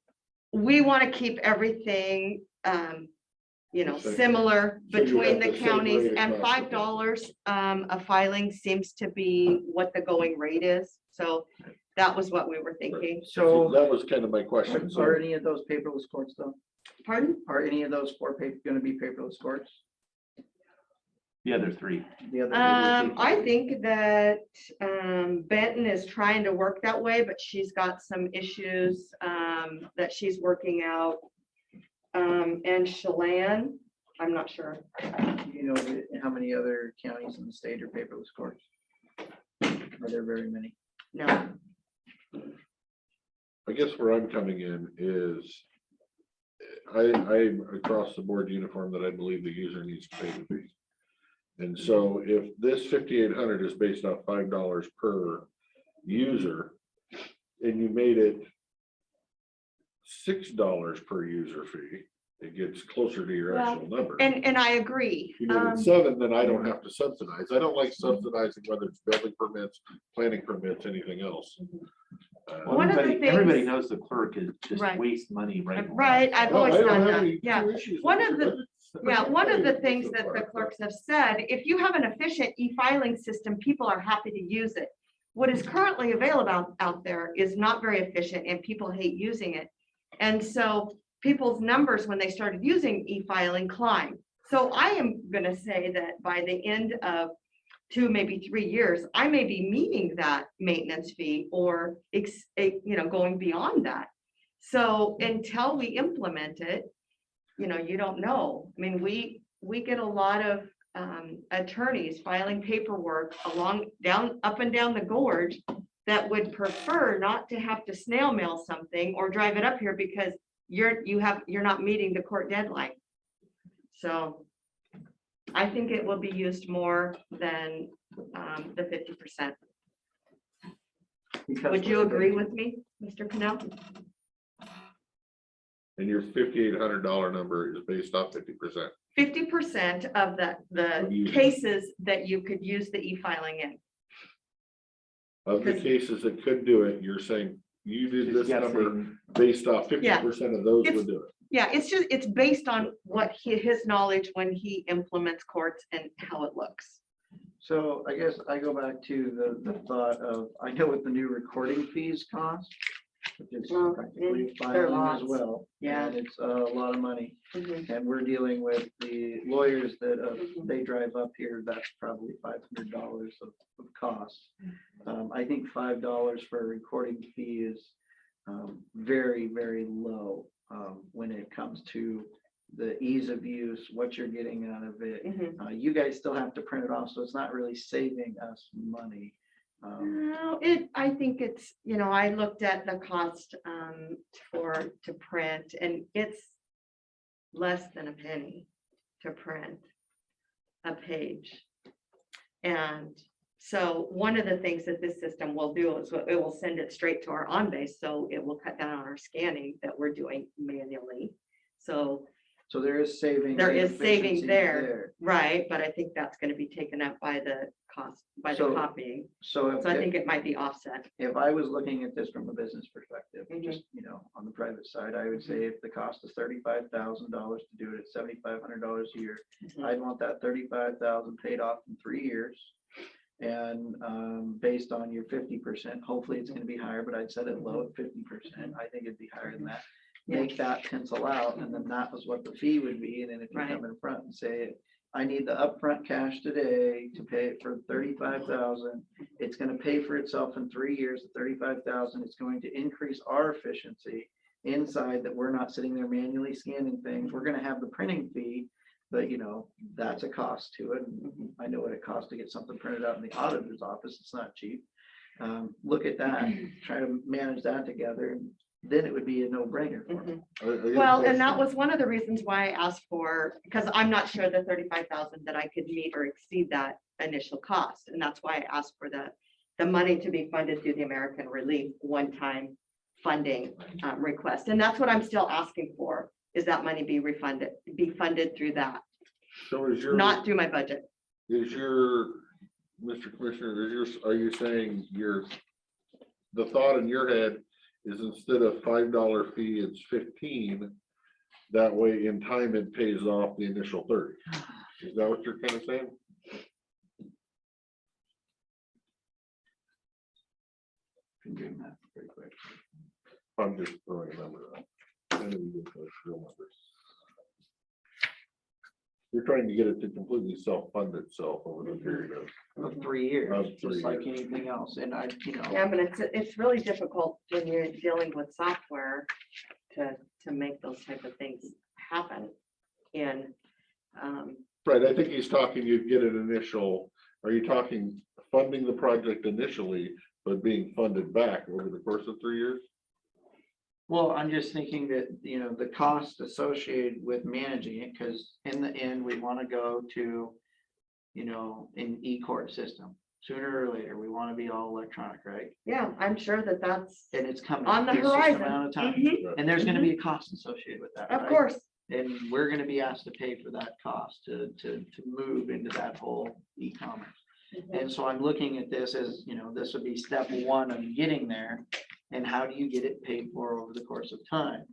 we want to keep everything, similar So you between have the the same counties, rate and across the $5 a filing seems to be what the going rate is. So that was what we were thinking. So So that was kind of my question. So are any of those paperless courts though? Pardon? Are any of those gonna be paperless courts? The other three. The other. I think that Benton is trying to work that way, but she's got some issues that she's working out. And Chelan, I'm not sure. You know, how many other counties in the state are paperless courts? Are there very many? No. I guess where I'm coming in is I'm across the board uniform that I believe the user needs to pay the fee. And so if this 5,800 is based off $5 per user and you made it $6 per user fee, it gets closer to your actual number. And I agree. If you made it 7, then I don't have to subsidize. I don't like subsidizing whether it's building permits, planning permits, anything else. Well, One of the everybody things- knows the clerk is just Right. waste money right now. Right, I've No, always I don't done have that, any yeah. issues One with of the, it. yeah, one of the things That's that the part. clerks have said, if you have an efficient e-filing system, people are happy to use it. What is currently available out there is not very efficient and people hate using it. And so people's numbers, when they started using e-filing, climbed. So I am gonna say that by the end of 2, maybe 3 years, I may be meeting that maintenance fee or, going beyond that. So until we implement it, you don't know. I mean, we get a lot of attorneys filing paperwork up and down the gorge that would prefer not to have to snail mail something or drive it up here because you're not meeting the court deadline. So I think it will be used more than the 50%. Would you agree with me, Mr. Cannell? And your $5,800 number is based off 50%. 50% of the users. cases that you could use the e-filing in. Of the Because- cases that could do it, you're saying you did this Just number guessing. based off 50% of those It's- would do it. Yeah, it's based on what his knowledge when he implements courts and how it looks. So I guess I go back to the thought of, I know what the new recording fees cost. Which is Well, practically they're filing as lots. well. Yeah. And it's a lot of money. Mhm. And we're dealing with the lawyers that they drive up here, that's probably $500 of cost. I think $5 for a recording fee is very, very low when it comes to the ease of use, what you're getting out of it. You guys still have to print it off, so it's not really saving us money. No, I think it's, I looked at the cost to print, and it's less than a penny to print a page. And so one of the things that this system will do is it will send it straight to our on-base, so it will cut down on our scanning that we're doing manually. So there is saving. There and is saving efficiency there, right? But I think that's going to be taken up by the cost, by the So- copying. So So I think it might be offset. if I was looking at this from a business perspective, Mhm. just, on the private side, I would say if the cost is $35,000 to do it at $7,500 a year, Mhm. I'd want that 35,000 paid off in 3 years. And based on your 50%, hopefully it's gonna be higher, but I'd set it low at 50%. I think it'd be higher than that. Make that pencil out, and then that was what the fee would be. And then if you Right. come in front and say, I need the upfront cash today to pay it for 35,000. It's gonna pay for itself in 3 years, the 35,000. It's going to increase our efficiency inside, that we're not sitting there manually scanning things. We're gonna have the printing fee, but that's a cost to it. And I know what it costs to get something printed out in the auditor's office. It's not cheap. Look at that, try to manage that together, and then it would be a no-brainer for me. Well, and that was one of the reasons why I asked for, because I'm not sure the 35,000 that I could meet or exceed that initial cost. And that's why I asked for the money to be funded through the American Relief one-time funding request. And that's what I'm still asking for, is that money be funded through that, So is your, not through my budget. Mr. Commissioner, are you saying the thought in your head is instead of $5 fee, it's 15? That way in time it pays off the initial 30. Is that what you're kind of saying? Can do that pretty quick. I'm just throwing a number out. I know you get those real numbers. You're trying to get it to completely self-fund itself over the period Of 3 years, Of 3 just like years. anything else. And Yeah, but it's really difficult when you're dealing with software to make those type of things happen. And Right, I think he's talking, you'd get an initial, are you talking funding the project initially, but being funded back over the course of 3 years? Well, I'm just thinking that, the cost associated with managing it, because in the end, we want to go to, an e-court system. Sooner or later, we want to be all electronic, right? yeah, I'm sure that that's And it's coming. on the It's just a horizon. matter of time. Mhm. And there's going to be a cost associated with that. Of right? course. And we're going to be asked to pay for that cost to move into that whole e-commerce. And so I'm looking at this as, this would be step one of getting there. And how do you get it paid for over the course of time?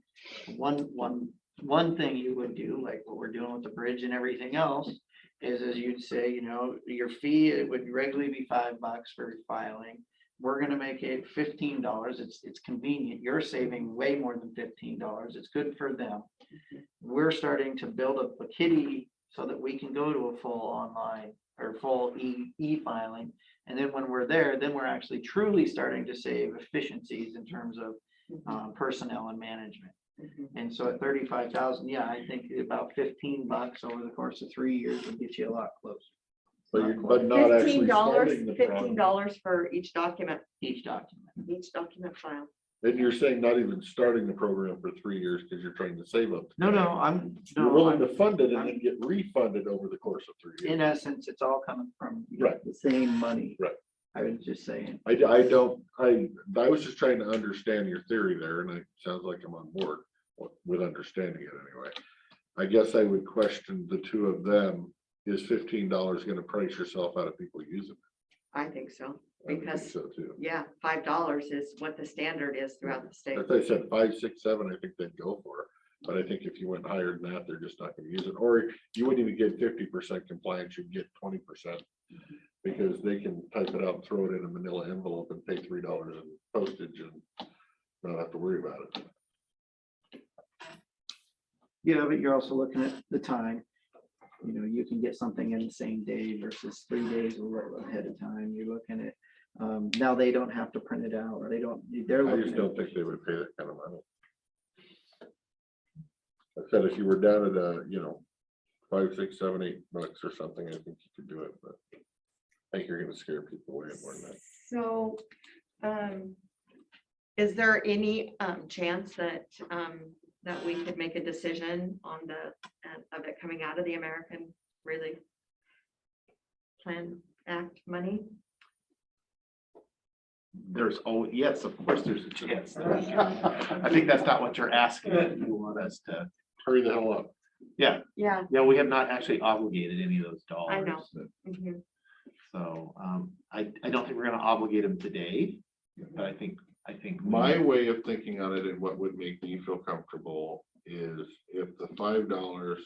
One thing you would do, like what we're doing with the bridge and everything else, is you'd say, your fee, it would regularly be $5 for filing. We're gonna make it $15. It's convenient. You're saving way more than $15. It's good for them. We're starting to build up a kitty so that we can go to a full online or full e-filing. And then when we're there, then we're actually truly starting to save efficiencies in terms of personnel and management. And so at 35,000, yeah, I think about $15 over the course of 3 years would get you a lot closer. But not actually starting the project. $15 for each document Each document. file. And you're saying not even starting the program for 3 years because you're trying to save up. No, You're willing to fund it and then get refunded over the course of 3 years. In essence, it's all coming from Right. the same money. Right. I was just saying. I was just trying to understand your theory there, and it sounds like I'm on board with understanding it anyway. I guess I would question the two of them. Is $15 going to price yourself out of people using it? I think so, I would think because, so too. yeah, $5 is what the standard is throughout the state. If they said 5, 6, 7, I think they'd go for it. But I think if you went higher than that, they're just not going to use it. Or you wouldn't even get 50% compliance, you'd get 20%. Because they can type it out, and throw it in a manila envelope and pay $3 in postage and not have to worry about it. Yeah, but you're also looking at the time. You know, you can get something in the same day versus 3 days ahead of time. You're looking at, now they don't have to print it out, or they're I looking just at. don't think they would pay that kind of money. I said, if you were down at $5, $6, $7, $8 or something, I think you could do it, but I think you're gonna scare people away more than that. So, is there any chance that that we could make a decision on of it coming out of the American Relief Plan Act money? There's, oh, yes, of course, there's a chance. I think that's not what you're asking. You want us to hurry the hell up. Yeah. Yeah. Yeah, we have not actually obligated any of those dollars. I know. Mhm. So I don't think we're gonna obligate them today, but I think. My way of thinking on it and what would make me feel comfortable is if the $5,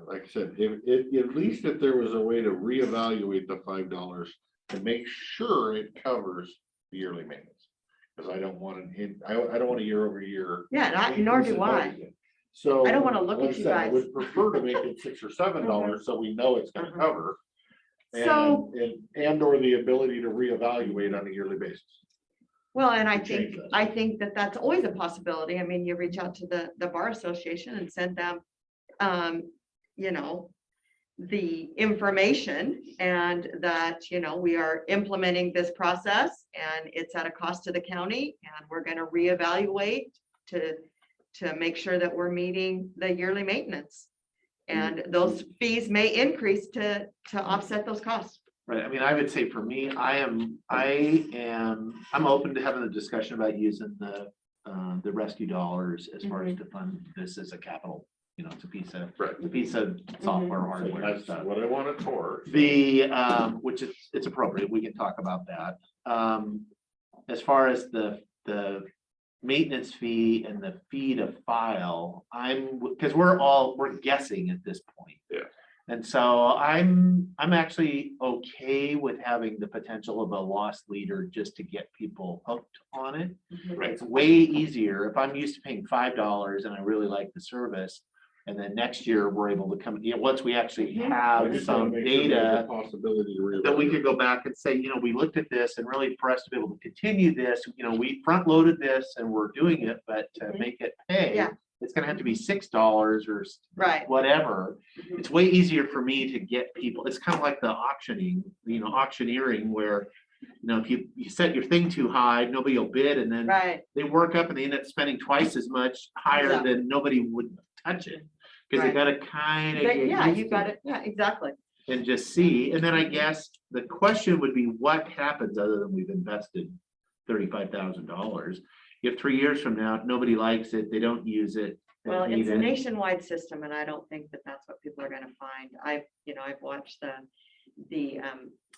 like I said, at least if there was a way to reevaluate the $5 to make sure it covers the yearly maintenance. Because I don't want I don't want a year over year. Yeah, nor do I. So I don't wanna look like at I you said, I guys. would prefer to make it $6 or $7 so we know it's gonna cover. So- And or the ability to reevaluate on a yearly basis. Well, and I to change think that that's always a possibility. I mean, you reach out to the Bar Association and send them, you know, the information and that, you know, we are implementing this process and it's at a cost to the county and we're going to reevaluate to make sure that we're meeting the yearly maintenance. And those fees may increase to offset those costs. Right, I mean, I would say for me, I'm open to having a discussion about using the rescue dollars as far as to fund this as a capital, you know, it's a piece of software, hardware That's stuff. what I want it for. Which it's appropriate, we can talk about that. As far as the maintenance fee and the fee to file, because we're guessing at this point. Yeah. And so I'm actually okay with having the potential of a loss leader just to get people hooked on it. Right. It's way easier if I'm used to paying $5 and I really like the service. And then next year we're able to come, once we actually I have just wanna some make sure there's a data, possibility to then we reevaluate. could go back and say, we looked at this and really for us to be able to continue this, we front loaded this and we're doing it, but to make it pay, Yeah. it's gonna have to be $6 or Right. whatever. It's way easier for me to get people. It's kind of like the auctioneering where, if you set your thing too high, nobody will bid and then Right. they work up and they end up spending twice as much higher Yeah. than nobody would touch it. Because they Right. gotta kind of. Yeah, you got it. Yeah, exactly. And just see, and then I guess the question would be, what happens other than we've invested $35,000? If 3 years from now, nobody likes it, they don't use it. they Well, need it's a it. nationwide system and I don't think that that's what people are going to find. I've watched the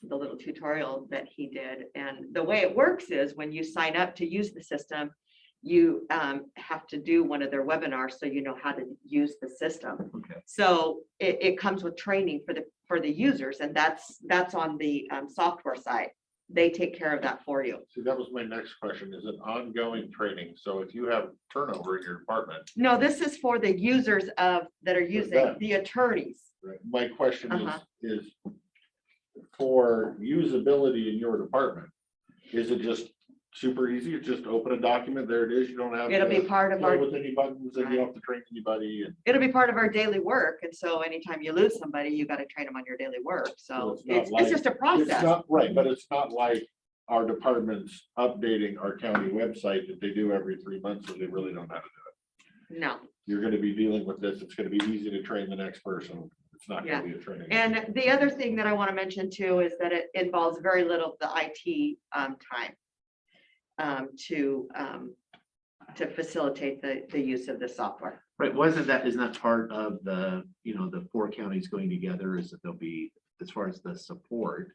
little tutorial that he did. And the way it works is when you sign up to use the system, you have to do one of their webinars so you know how to use the system. Okay. So it comes with training for the users, and that's on the software side. They take care of that for you. See, that was my next question. Is it ongoing training? So if you have turnover in your department, No, this is for the users that are using them. the attorneys. right? My question Uh-huh. is for usability in your department, is it just super easy? It's just open a document, there it is. You don't have. It'll to be part of play our, with any buttons and you don't have to train anybody and. it'll be part of our daily work. And so anytime you lose somebody, you got to train them on your daily work. So it's not it's like- just a It's process. not right, but it's not like our department's updating our county website that they do every 3 months, so they really don't know how to do it. No. You're gonna be dealing with this. It's gonna be easy to train the next person. It's not Yeah. gonna be a training. And the other thing that I want to mention too is that it involves very little of the IT time to facilitate the use of the software. Right, isn't that part of the 4 counties going together is that there'll be, as far as the support?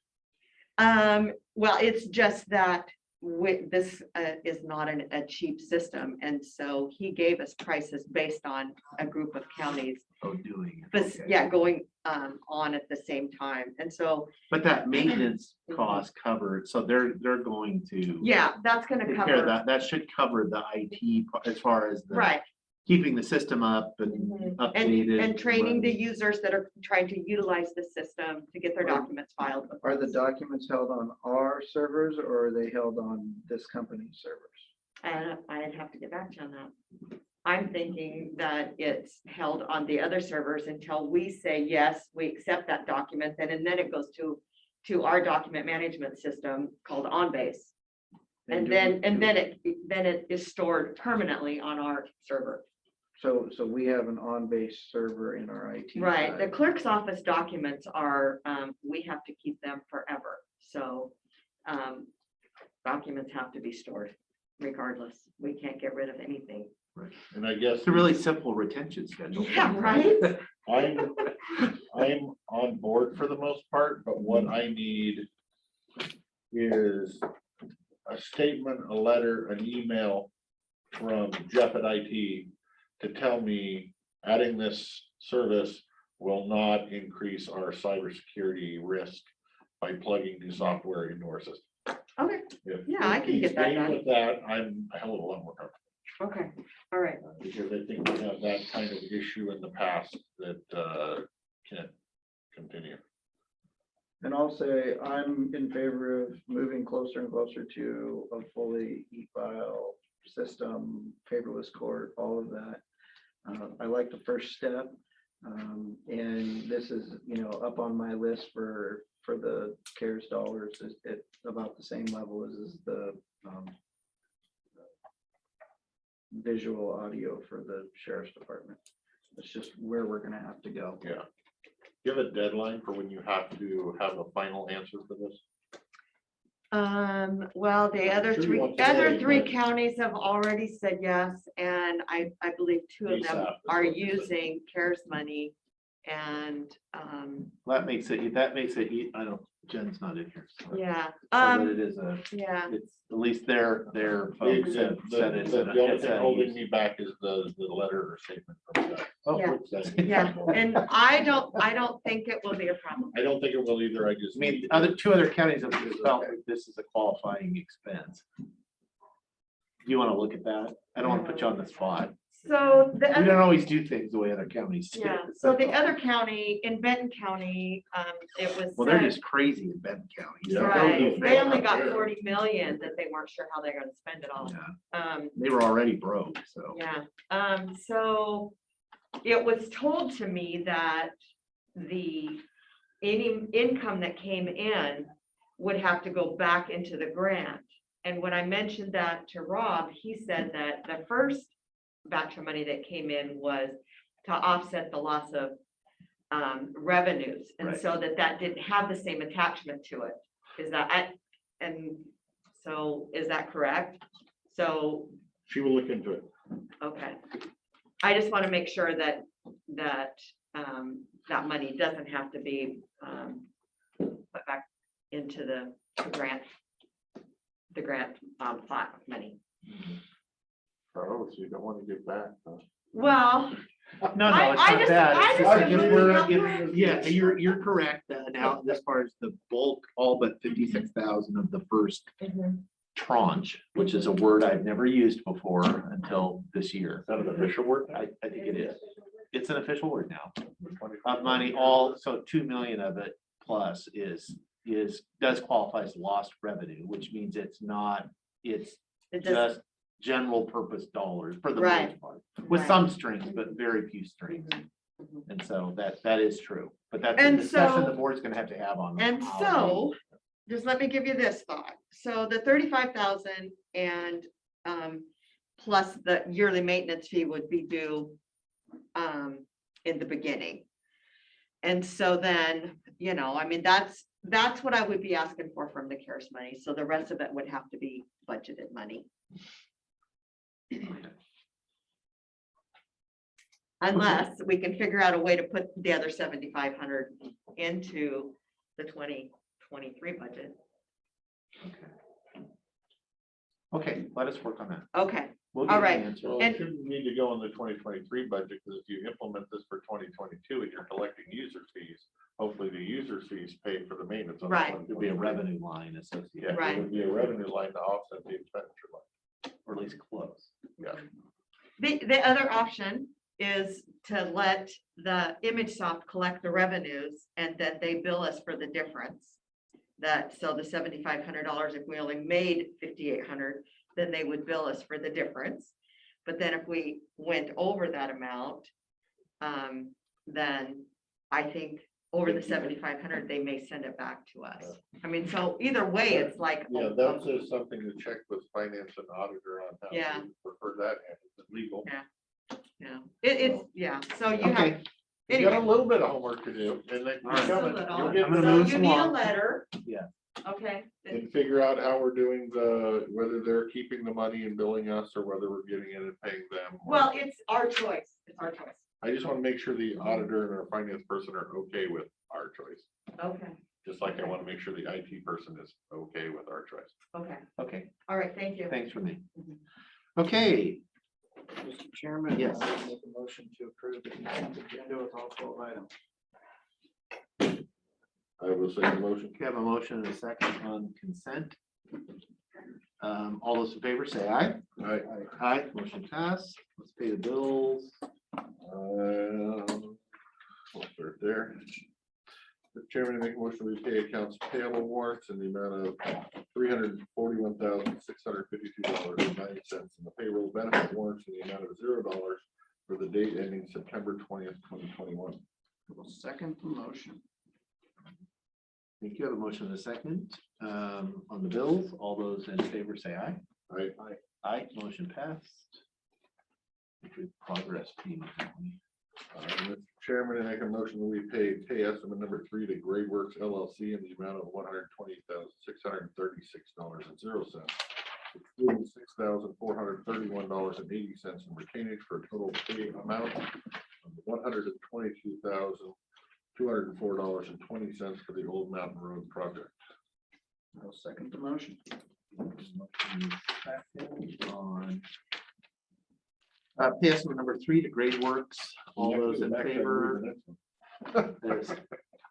Well, it's just that this is not a cheap system. And so he gave us prices based on a group of counties, Oh, doing it. but Okay. yeah, going on at the same time. And so, But that maintenance cost covered, so they're going to. yeah, that's gonna Take care of cover, that. That should cover the IT as far as the. right. Keeping the system up and Mhm. updated. And training the running. users that are trying to utilize the system to get their documents filed. with Are the us. documents held on our servers or are they held on this company's servers? And I'd have to get back to you on that. I'm thinking that it's held on the other servers until we say, yes, we accept that document, and then it goes to our document management system called OnBase. And then it is stored permanently on our server. So we have an on-base server in our IT. Right, the side. clerk's office documents are, we have to keep them forever, so documents have to be stored regardless. We can't get rid of anything. Right. And I guess It's a really simple retention schedule. Yeah, right? I'm on board for the most part, but what I need is a statement, a letter, an email from Jeff at IT to tell me adding this service will not increase our cybersecurity risk by plugging new software into our system. Okay, If- Yeah, I if can he's get that game done. With that, I'm a hell of a lot more comfortable. okay, all right. Because I think we have that kind of issue in the past that can't continue. And I'll say I'm in favor of moving closer and closer to a fully e-file system, paperless court, all of that. I like the first step. And this is, up on my list for the CARES dollars is at about the same level as the visual audio for the sheriff's department. It's just where we're gonna have to go. Yeah. Do you have a deadline for when you have to have a final answer for this? Well, the other Sure you three, want to say, counties have already said yes, and I believe two of them ASAP is are what they said. using CARES money. And, That makes it, I don't, Jen's not in here. so- yeah, But it is yeah. it's, at least their folks have said it's. The only thing holding me back is the letter or statement from that. Oh, Yeah. Yeah, and I don't think it will be a problem. I don't think it will either. I just. I mean, two other counties have felt that this is a qualifying expense. Do you want to look at that? I don't want to put you on the spot. So the We other, don't always do things the way other counties do. yeah, so the other county in Benton County, it was. Well, they're said- just crazy in Benton County. so Right, they only got Yeah. 40 million that they weren't sure how they're gonna spend it all. Yeah, they were already broke, so. Yeah, so it was told to me that any income that came in would have to go back into the grant. And when I mentioned that to Rob, he said that the first batch of money that came in was to offset the loss of revenues. And Right. so that didn't have the same attachment to it. Is that, is that correct? So, She will look into it. okay. I just want to make sure that that money doesn't have to be put back into the grant pot money. Oh, so you don't want to give back, huh? Well, No, I it's not just- that. I It's just just like really if we're- don't if- know. Yeah, you're correct. Now, as far as the bulk, all but 56,000 of the first tranche, which is a word I've never used before until this year. Is that an official word? I think it is. It's an official word now. Of money, so 2 million of it plus does qualify as lost revenue, which means it's it does, just general purpose dollars for the Right. most part, with some strings, but very few strings. And so that is true, but that's a And discussion so- the board's gonna have to have on. and how so, just let me give you this thought. So the 35,000 and plus the yearly maintenance fee would be due in the beginning. And so then, I mean, that's what I would be asking for from the CARES money. So the rest of it would have to be budgeted money. Unless we can figure out a way to put the other 7,500 into the 2023 budget. Okay, let us work on that. Okay, We'll get all an right. answer. Well, And- it shouldn't need to go in the 2023 budget, because if you implement this for 2022 and you're collecting user fees, hopefully the user fees pay for the maintenance. on the Right. It'll be a revenue line associated, Yeah, Right. it would be a revenue line to offset the expenditure line. or at least close. Yeah. The other option is to let the ImageSoft collect the revenues and then they bill us for the difference. That, so the $7,500, if we only made 5,800, then they would bill us for the difference. But then if we went over that amount, then I think over the 7,500, they may send it back to us. I mean, so either way, it's like. Yeah, that's just something to check with finance and auditor on how Yeah. to prefer that, and it's legal. Yeah, it's, yeah, so you have. Okay, You got a Anyway, little bit of homework to do, and then All right. you'll Just a little. get I'm gonna the- move so you need a along. letter. Yeah. Okay. and figure out how we're doing whether they're keeping the money and billing us, or whether we're getting it and paying them. Well, it's our choice. It's our choice. I just want to make sure the auditor and our finance person are okay with our choice, Okay, just like I want to make sure the IT person is okay with our choice. okay. Okay, All right, thank you. thanks for me. Okay, Mr. Chairman. Yes. I make a motion to approve the consent agenda with all 12 items. I will say the motion. we have a motion and a second on consent. All those in favor say aye. Aye. Aye, motion passed. Let's pay the bills. We'll start there. Mr. Chairman, I make a motion we pay accounts payable warrants in the amount of $341,652.90, and the payroll benefit warrants in the amount of $0 for the date ending September 20th, 2021. Second motion. Thank you. Have a motion and a second on the bills. All those in favor say aye. Aye. Aye, motion passed. Good progress payment. Mr. Chairman, I make a motion that we pay estimate number 3 to Gray Works LLC in the amount of $120,636.00, excluding $6,431.80 in retainage, for a total pay amount of $122,204.20 for the Old Mountain Road project. I'll second the motion. On PS number 3 to Grade Works. All those in favor,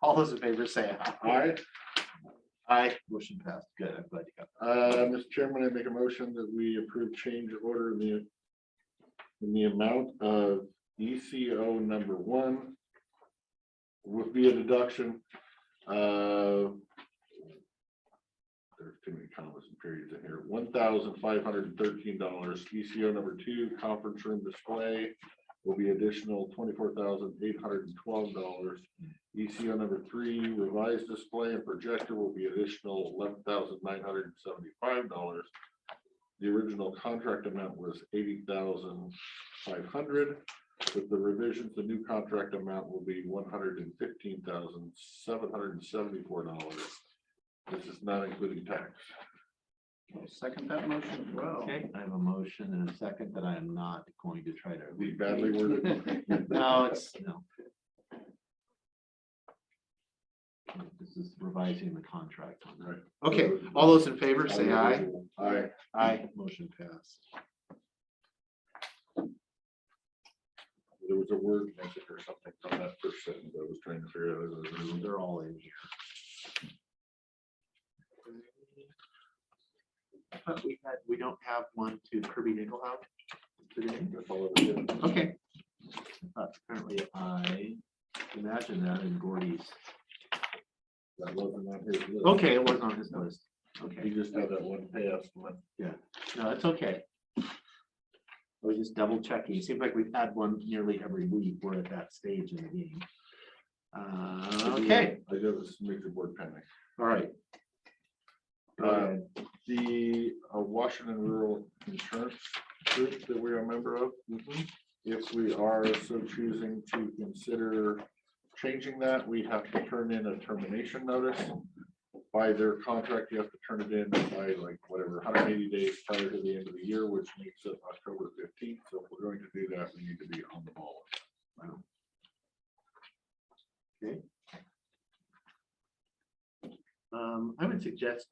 all those in favor say aye. Aye. Aye, motion passed. Good, I'm glad you got Mr. Chairman, I make a motion that we approve change order in the amount of ECO number 1 with via deduction. There's too many commas and periods in here. $1,513. ECO number 2 conference room display will be additional $24,812. ECO number 3 revised display and projector will be additional $11,975. The original contract amount was $80,500. With the revisions, the new contract amount will be $115,774. This is not including tax. I'll second that motion as well. Okay, I have a motion and a second that I am not going to try to. We badly worded. No, it's, no. This is revising the contract on that. Okay, all those in favor say aye. Aye. Aye, motion passed. There was a word missing or something from that first sentence. I was trying to figure out. They're all in here. But we don't have one to Kirby Nickelhouse today. Okay. Apparently I imagine that in Gordy's. That wasn't on his list. Okay, it wasn't on his list. He Okay, just had that one pay estimate. yeah, no, it's okay. I was just double checking. It seems like we've had one nearly every week. We're at that stage in the game. Okay, I got this major board pending. all right. Go ahead. The Washington Rural Insurance Group that we are a member of, if we are so choosing to consider changing that, we have to turn in a termination notice. By their contract, you have to turn it in by like whatever, 180 days prior to the end of the year, which makes it October 15th. So if we're going to do that, we need to be on the ball. Okay. I would suggest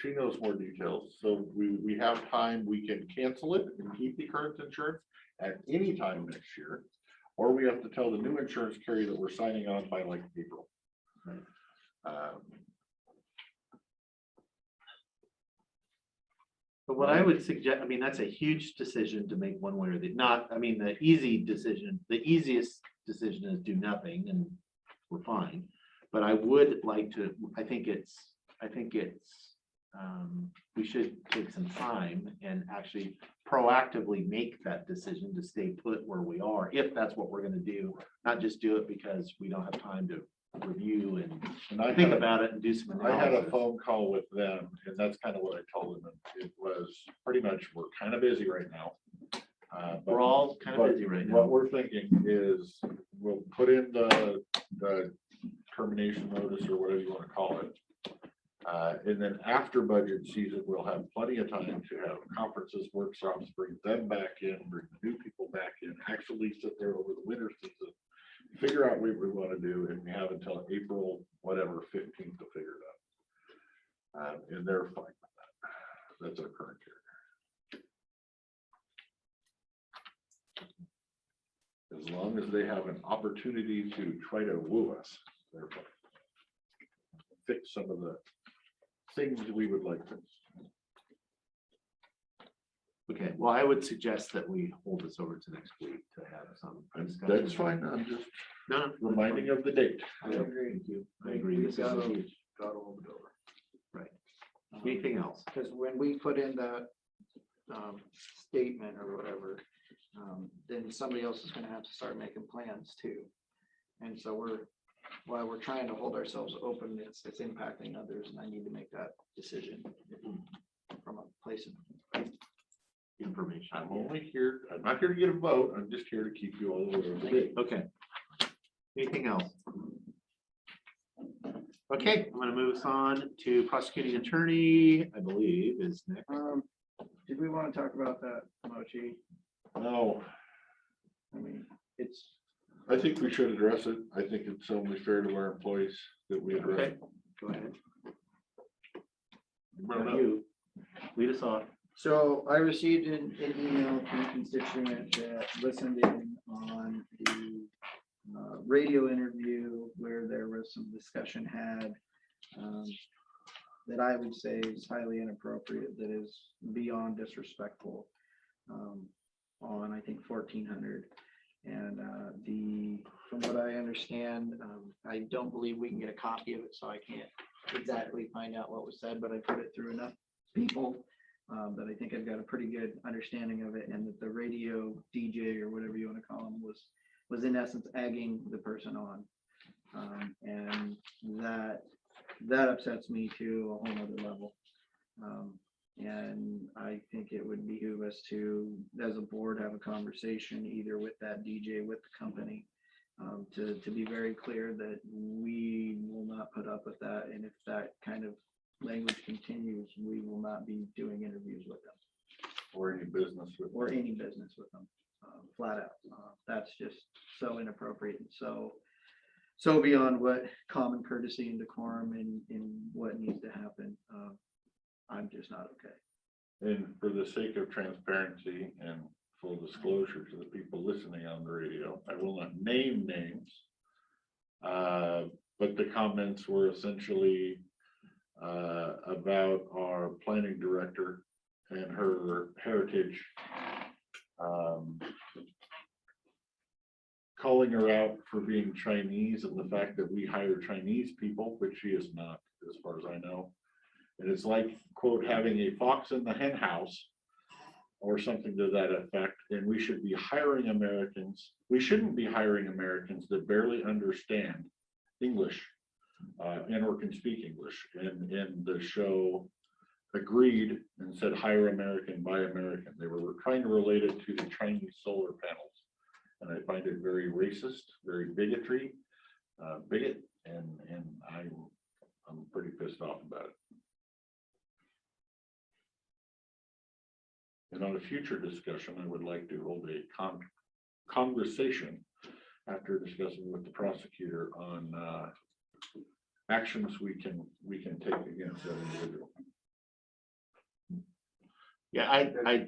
She knows more details, so we have time, we can cancel it and keep the current insurance at any time next year. Or we have to tell the new insurance carrier that we're signing on by like April. But what I would suggest, I mean, that's a huge decision to make one way or the not, I mean, the easiest decision is do nothing and we're fine. But I would like to, I think we should take some time and actually proactively make that decision to stay put where we are, if that's what we're gonna do, not just do it because we don't have time to review and I think had- about it and do some I had a analysis. phone call with them, and that's kind of what I told them. And it was pretty much, we're kind of busy right now. But- We're all kind of but busy right now. What we're thinking is we'll put in the termination notice or whatever you want to call it. And then after budget season, we'll have plenty of time to have conferences, workshops, bring them back in, bring the new people back in, actually sit there over the winter season, figure out what we want to do, and we have until April, whatever, 15th to figure it out. And they're fine with that. That's our current carrier. As long as they have an opportunity to try to woo us, they're fine. Fix some of the things we would like to. Okay, well, I would suggest that we hold this over to next week to have some discussion. That's fine. I'm just No, reminding of the date. I agree with you. I agree. This is a huge. Right. Anything else? Because when we put in that statement or whatever, then somebody else is gonna have to start making plans too. And so while we're trying to hold ourselves open, it's impacting others, and I need to make that decision from a place of Information. I'm not here to get a vote. I'm just here to keep you all aware of the date. Okay. Anything else? Okay, I'm gonna move us on to prosecuting attorney, I believe is next. Did we want to talk about that, Mochi? No, I mean, it's, I think we should address it. I think it's only fair to our employees that we address Okay, it. go ahead. Brought it up. You, lead us off. so I received an email from a constituent that listened in on the radio interview where there was some discussion had that I would say is highly inappropriate, that is beyond disrespectful on, I think, 1400. And from what I understand, I don't believe we can get a copy of it, so I can't exactly find out what was said, but I put it through enough people that I think I've got a pretty good understanding of it, and that the radio DJ or whatever you want to call him was in essence egging the person on. And that upsets me to a whole nother level. And I think it would behoove us to, as a board, have a conversation either with that DJ, with the company, to be very clear that we will not put up with that. And if that kind of language continues, we will not be doing interviews with them. Or any business with. Or any business with them, flat out. That's just so inappropriate and so beyond what common courtesy and decorum and what needs to happen. I'm just not okay. And for the sake of transparency and full disclosure to the people listening on the radio, I will not name names. But the comments were essentially about our planning director and her heritage. Calling her out for being Chinese and the fact that we hire Chinese people, which she is not, as far as I know. And it's like, quote, having a fox in the hen house or something to that effect. And we should be hiring Americans. We shouldn't be hiring Americans that barely understand English and or can speak English. And the show agreed and said, hire American, buy American. They were trying to relate it to the Chinese solar panels. And I find it very racist, very bigot, and I'm pretty pissed off about it. And on a future discussion, I would like to hold a conversation after discussing with the prosecutor on actions we can take against that individual. Yeah, I,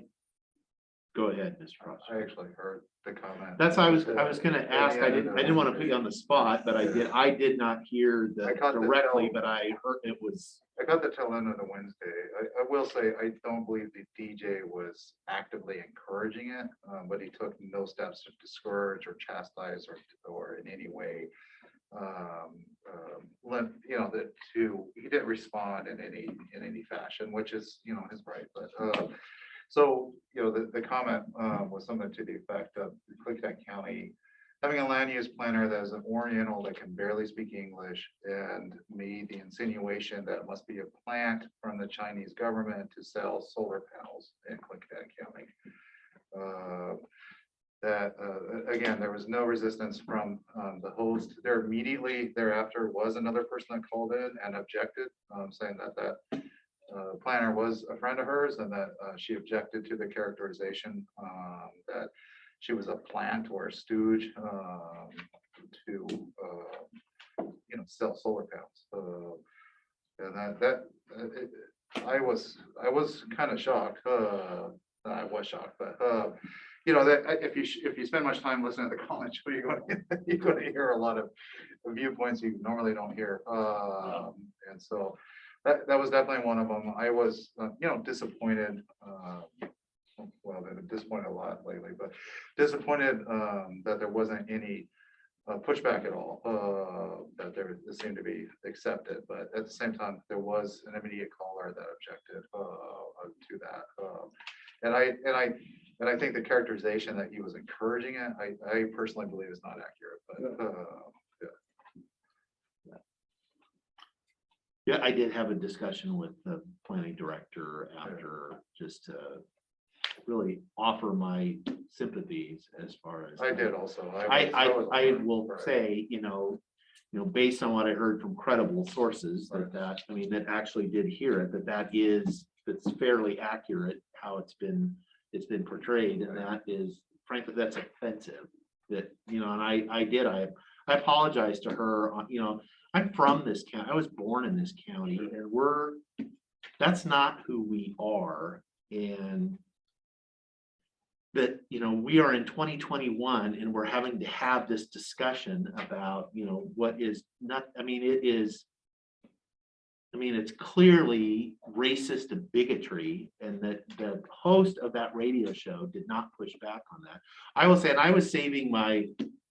go ahead, Mr. Frost. I actually heard the comment. That's why I was gonna ask, I didn't want to put you on the spot, but I did not hear I the caught the directly, tail. but I heard it was. I got the tail end of the Wednesday. I will say, I don't believe the DJ was actively encouraging it, but he took no steps to discourage or chastise or in any way. He didn't respond in any fashion, which is, his right, but, so, the comment, was something to the effect of Klickitat County having a land use planner that is an Oriental that can barely speak English, and made the insinuation that it must be a plant from the Chinese government to sell solar panels in Klickitat County. Again, there was no resistance from the host. There immediately thereafter was another person that called in and objected, saying that planner was a friend of hers, and that she objected to the characterization that she was a plant or a stooge to sell solar panels. And I was kind of shocked. I was shocked, but if you spend much time listening to the comment show, you're going to hear a lot of viewpoints you normally don't hear. And so that was definitely one of them. I was disappointed. Well, I've been disappointed a lot lately, but disappointed that there wasn't any pushback at all, that there seemed to be accepted. But at the same time, there was an immediate caller that objected to that. And I think the characterization that he was encouraging it, I personally believe is not accurate. But Yeah, I did have a discussion with the planning director after, just to really offer my sympathies as far as. I did also. I will say, based on what I heard from credible sources, that actually did hear it, that's fairly accurate how it's been portrayed, and that is, frankly, that's offensive. That, and I apologize to her. I'm from this county. I was born in this county, and that's not who we are. And that, we are in 2021 and we're having to have this discussion about, what is not, it's clearly racist and bigotry, and that the host of that radio show did not push back on that. I will say, and I was saving my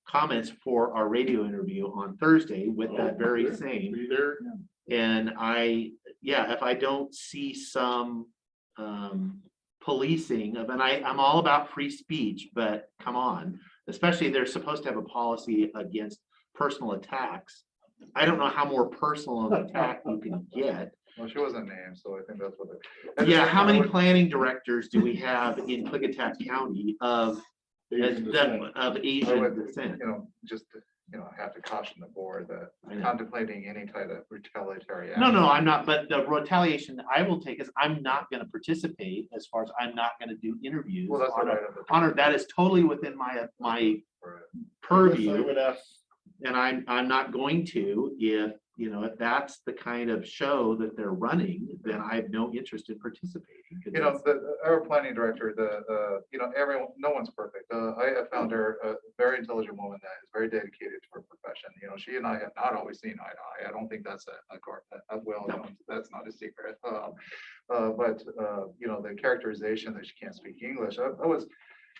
comments for our radio interview on Thursday with that very same. And if I don't see some policing of, and I'm all about free speech, but come on, especially they're supposed to have a policy against personal attacks. I don't know how more personal of an attack you can get. Well, she wasn't named, so I think that's what. How many planning directors do we have in Klickitat County of Asian descent? I have to caution the board that contemplating any type of retaliatory. No, I'm not. But the retaliation that I will take is I'm not going to participate, as far as I'm not going to do interviews. Well, that's on that is totally within my purview. And I'm not going to, if that's the kind of show that they're running, then I have no interest in participating. Our planning director, no one's perfect. I have found her a very intelligent woman that is very dedicated to her profession. She and I have not always seen eye to eye. I don't think that's that's not a secret. But the characterization that she can't speak English, I was.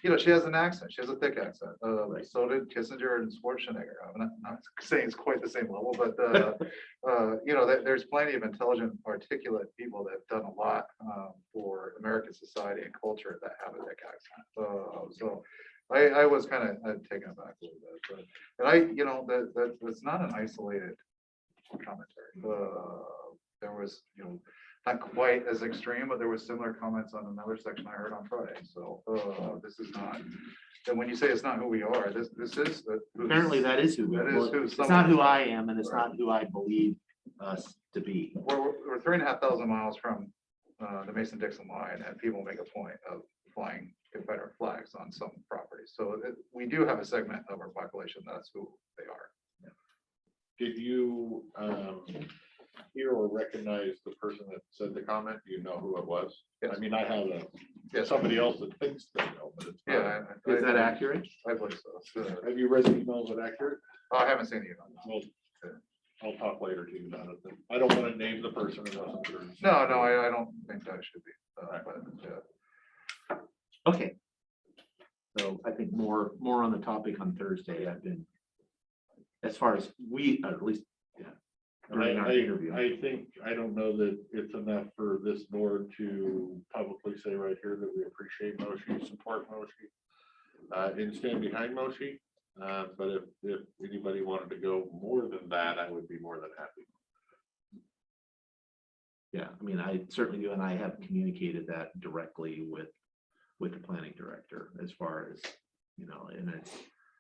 She has an accent. She has a thick accent. So did Kissinger and Schwarzenegger. I'm not saying it's quite the same level, but there's plenty of intelligent, articulate people that have done a lot for American society and culture that have a thick accent. So I was kind of taken aback a little bit, but that's not an isolated commentary. There was, not quite as extreme, but there was similar comments on another section I heard on Friday. So this is not. And when you say it's not who we are, this is. Apparently, that is who we are. It's not who I am, and it's not who I believe us to be. We're 3,500 miles from the Mason-Dixon line, and people make a point of flying Confederate flags on some properties. So we do have a segment of our population that's who they are. Yeah. Did you, hear or recognize the person that said the comment? Do you know who it was? I mean, I have somebody else that thinks they know, but it's. Yeah. Is that accurate? I believe so. Have you read the emails that accurate? I haven't seen the email. I'll talk later to you about it. I don't want to name the person. No, I don't think that should be. Okay. So I think more on the topic on Thursday. I've been, as far as we, at least, yeah. During our interview. I think, I don't know that it's enough for this board to publicly say right here that we appreciate Moshi, support Moshi, and stand behind Moshi. But if anybody wanted to go more than that, I would be more than happy. Yeah, I mean, I certainly do, and I have communicated that directly with the planning director as far as, you know, and it's,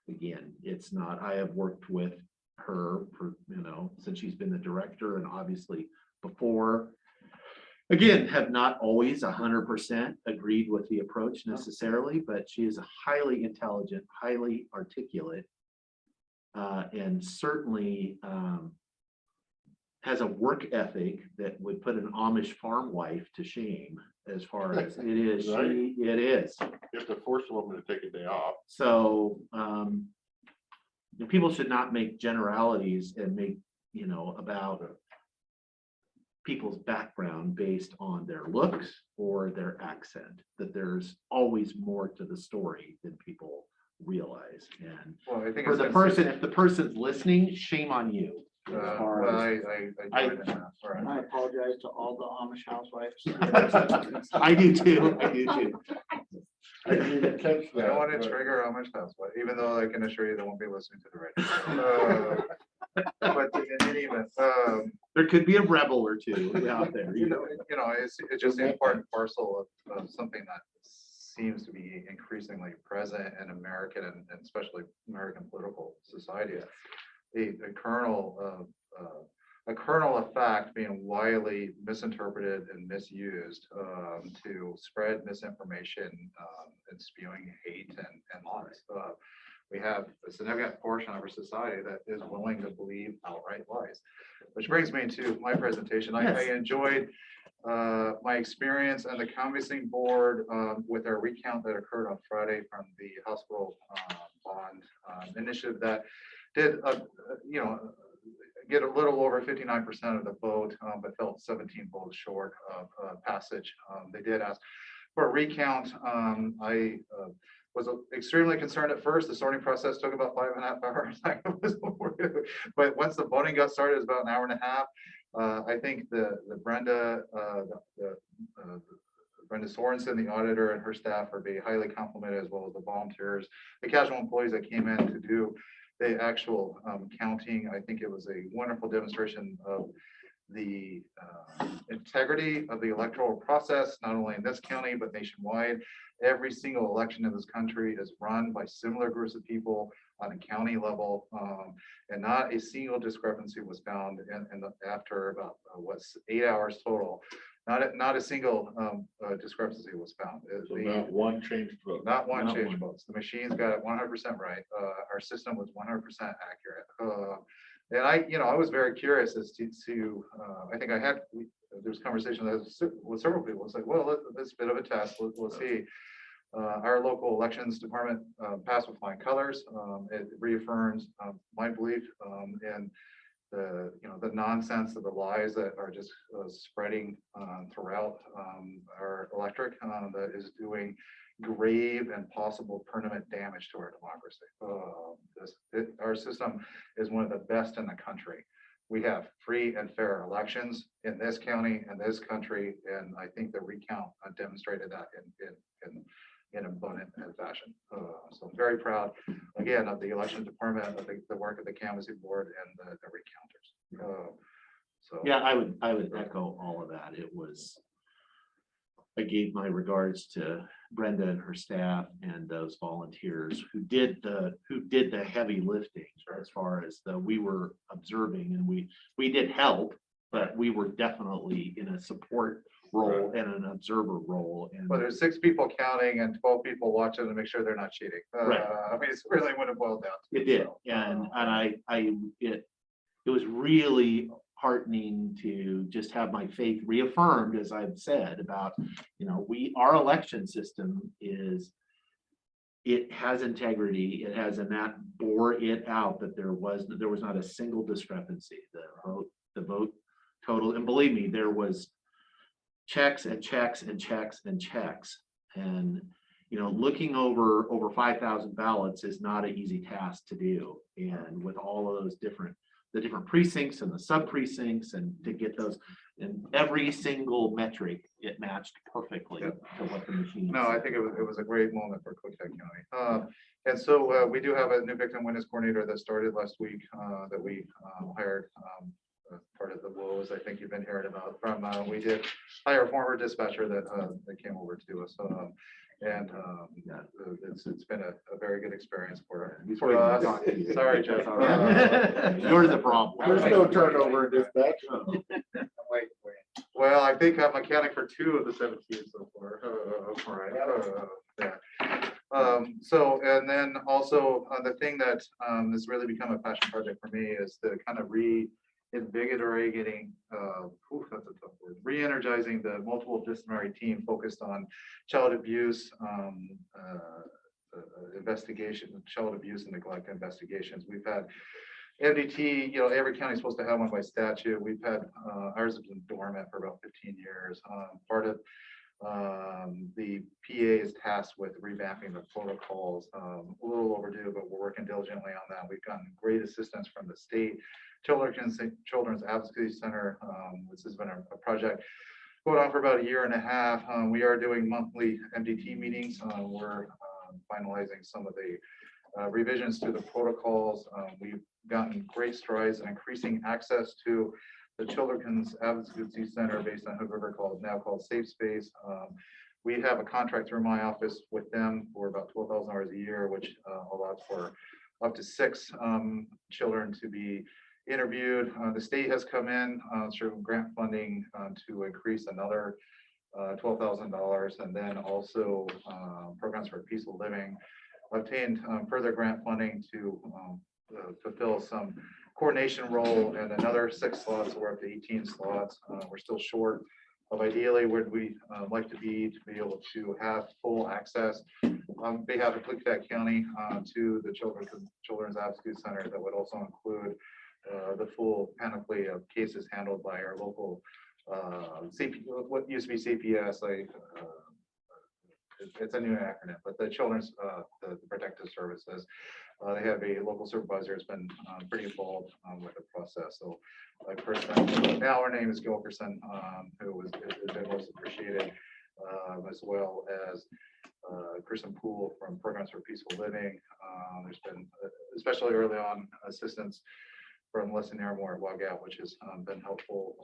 again, it's not, I have worked with her for, you know, since she's been the director, and obviously before, again, have not always 100% agreed with the approach necessarily, but she is a highly intelligent, highly articulate, and certainly has a work ethic that would put an Amish farm wife to shame as far as it is. Right. It is. You have to force a woman to take a day off. So people should not make generalities and make, you know, about people's background based on their looks or their accent, that there's always more to the story than people realize. And Well, I think for the person, if the person's listening, shame on you. As far as- I apologize to all the Amish housewives. I do too. I do too. I didn't catch I that, don't want to but- trigger how much house, but even though I can assure you they won't be listening to the radio. But in any event, There could be a rebel or two out there. you know, it's just an important parcel of something that seems to be increasingly present in American and especially American political society. A kernel of fact being widely misinterpreted and misused to spread misinformation and spewing hate and lies. We have a significant portion of our society that is willing to believe outright lies. Which brings me to my presentation. I enjoyed my experience on the canvassing board with our recount that occurred on Friday from the hospital bond initiative that did, get a little over 59% of the vote, but fell 17 votes short of passage. They did ask for a recount. I was extremely concerned at first. The sorting process took about 5.5 hours. But once the voting got started, it was about an hour and a half. I think the Brenda Sorensen, the auditor, and her staff are being highly complimented, as well as the volunteers, the casual employees that came in to do the actual counting. I think it was a wonderful demonstration of the integrity of the electoral process, not only in this county, but nationwide. Every single election in this country is run by similar groups of people on a county level, and not a single discrepancy was found after about 8 hours total. Not a single discrepancy was found. So not one changed vote. Not one changed votes. The machines got it 100% right. Our system was 100% accurate. And I was very curious as to I think there was conversation with several people. It's like, well, this is a bit of a test. We'll see. Our local elections department passed with flying colors. It reaffirms my belief in the nonsense of the lies that are just spreading throughout our electorate that is doing grave and possible permanent damage to our democracy. Our system is one of the best in the country. We have free and fair elections in this county and this country, and I think the recount demonstrated that in abundant fashion. So I'm very proud, again, of the election department, of the work of the canvassing board and the recounters. Yeah, I would echo all of that. I gave my regards to Brenda and her staff and those volunteers who did the heavy lifting as far as we were observing, and we did help, but we were definitely in a support role and an observer role. And Well, there's 6 people counting and 12 people watching to make sure they're not cheating. Right. I mean, it's really what it boiled down to. it did, and it was really heartening to just have my faith reaffirmed, as I've said, about, our election system it has integrity, it has, and that bore it out that there was not a single discrepancy. The vote total, and believe me, there was checks and checks and checks and checks. And, looking over 5,000 ballots is not an easy task to do. And with all of those the different precincts and the sub precincts, and to get those in every single metric, it matched perfectly to what the machine. No, I think it was a great moment for Klickitat County. And so we do have a new victim witness coordinator that started last week that we hired. Part of the woes I think you've been hearing about from, we did hire a former dispatcher that came over to us. And it's been a very good experience for us. Sorry, Jeff. You're the problem. There's no turnover in dispatch. Well, I think I'm mechanic for 2 of the 17 so far. All right. Yeah. So, and then also the thing that has really become a passion project for me is to kind of reinvigorating, that's a tough word, re-energizing the multiple disciplinary team focused on child abuse investigation, child abuse and neglect investigations. We've had MDT, every county is supposed to have one by statute. We've had ours has been dormant for about 15 years. Part of the PA is tasked with revamping the protocols, a little overdue, but we're working diligently on that. We've gotten great assistance from the state Children's Advocacy Center. This has been a project going on for about 1.5 years. We are doing monthly MDT meetings. We're finalizing some of the revisions to the protocols. We've gotten great strides in increasing access to the Children's Advocacy Center based on Hood River now called Safe Space. We have a contract through my office with them for about $12,000 a year, which allows for up to 6 children to be interviewed. The state has come in through grant funding to increase another $12,000, and then also programs for peaceful living obtained further grant funding to fulfill some coordination role, and another 6 slots. We're up to 18 slots. We're still short of ideally where we like to be able to have full access on behalf of Klickitat County to the Children's Advocacy Center. That would also include the full panoply of cases handled by our local what used to be CPS. It's a new acronym, but the Children's the Protective Services. They have a local supervisor who's been pretty involved with the process. So now her name is Gilkerson, who has been most appreciated, as well as Kristen Poole from Programs for Peaceful Living. There's been, especially early on, assistance from Leslie Naramore at Wagout, which has been helpful,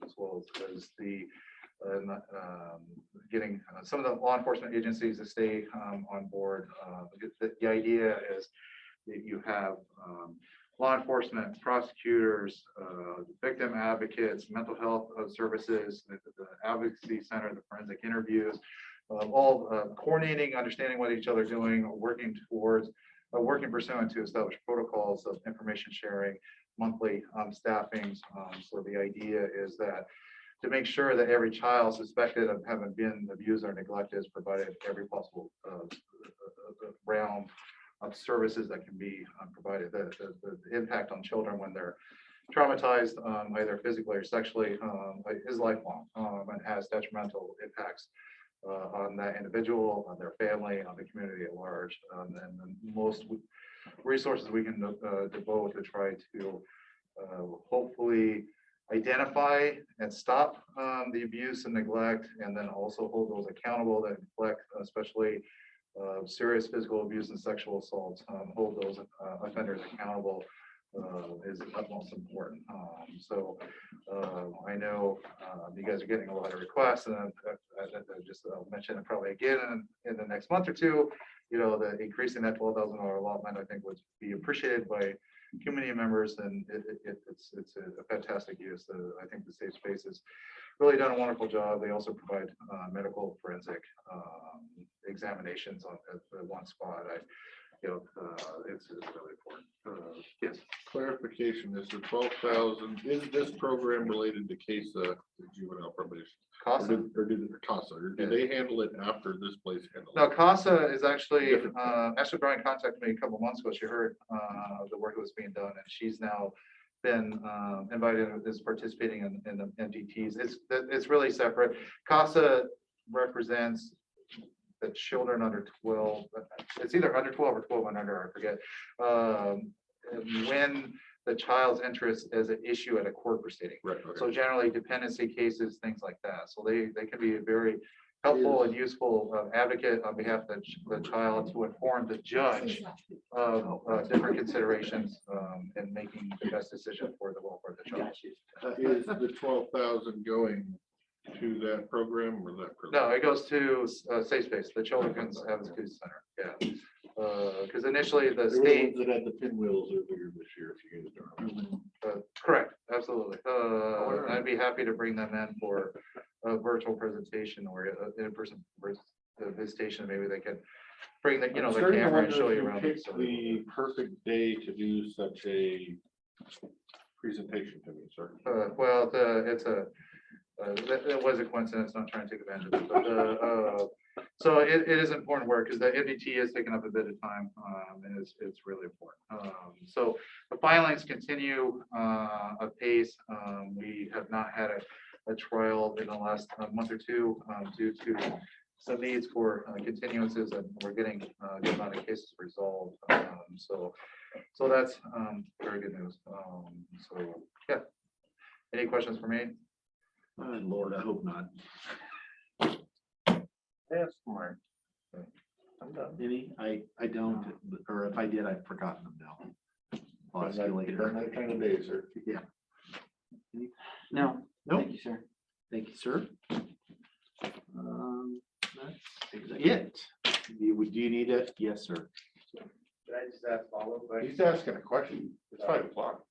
as well as the getting some of the law enforcement agencies to stay on board. The idea is that you have law enforcement, prosecutors, victim advocates, mental health services, the advocacy center, the forensic interviews, all coordinating, understanding what each other are doing, working pursuant to establish protocols of information sharing, monthly staffings. So the idea is that to make sure that every child suspected of having been abused or neglected is provided every possible realm of services that can be provided. The impact on children when they're traumatized, either physically or sexually, is lifelong and has detrimental impacts on that individual, on their family, on the community at large. And the most resources we can devote to try to hopefully identify and stop the abuse and neglect, and then also hold those accountable that neglect, especially serious physical abuse and sexual assaults, hold those offenders accountable is utmost important. So I know you guys are getting a lot of requests, and I'll mention it probably again in the next month or two. The increasing that $12,000 allotment, I think, would be appreciated by community members, and it's a fantastic use. I think the Safe Space has really done a wonderful job. They also provide medical forensic examinations at one spot. it's really important. Yes. Clarification, is the 12,000, is this program related to CASA, the juvenile probation? CASA. Or do they handle it after this place handles it? No, CASA is actually, Brian contacted me a couple months ago. She heard the work that was being done, and she's now been invited, is participating in the MDTs. It's really separate. CASA represents the children under 12. It's either under 12 or 12 and under, I forget. When the child's interest as an issue at a court proceeding. Right. Okay. So generally dependency cases, things like that. So they can be a very helpful and useful advocate on behalf of the child to inform the judge of different considerations and making the best decision for the welfare of the child. Is the 12,000 going to that program or that program? No, it goes to Safe Space, the Children's Advocacy Center. Yeah. Because initially the state. That had the pinwheels earlier this year, if you guys don't remember. Correct, absolutely. I'd be happy to bring them in for a virtual presentation or in-person visitation. Maybe they could bring the, the camera and show you around. The perfect day to do such a presentation to me, sir. Well, it was a coincidence, not trying to take advantage of it, but so it is important work because the MDT is taking up a bit of time, and it's really important. So the filings continue apace. We have not had a trial in the last month or two due to some needs for continuances, and we're getting a good amount of cases resolved. So that's very good news. So yeah, any questions for me? Lord, I hope not. Yes, Mark. I'm done. Any? I don't, or if I did, I've forgotten them now. I'll ask you later. That kind of day, sir. Yeah. No. Nope. Thank you, sir. Thank you, sir. That's it. Do you need it? Yes, sir. Should I just ask follow up? He's asking a question. It's 5 o'clock.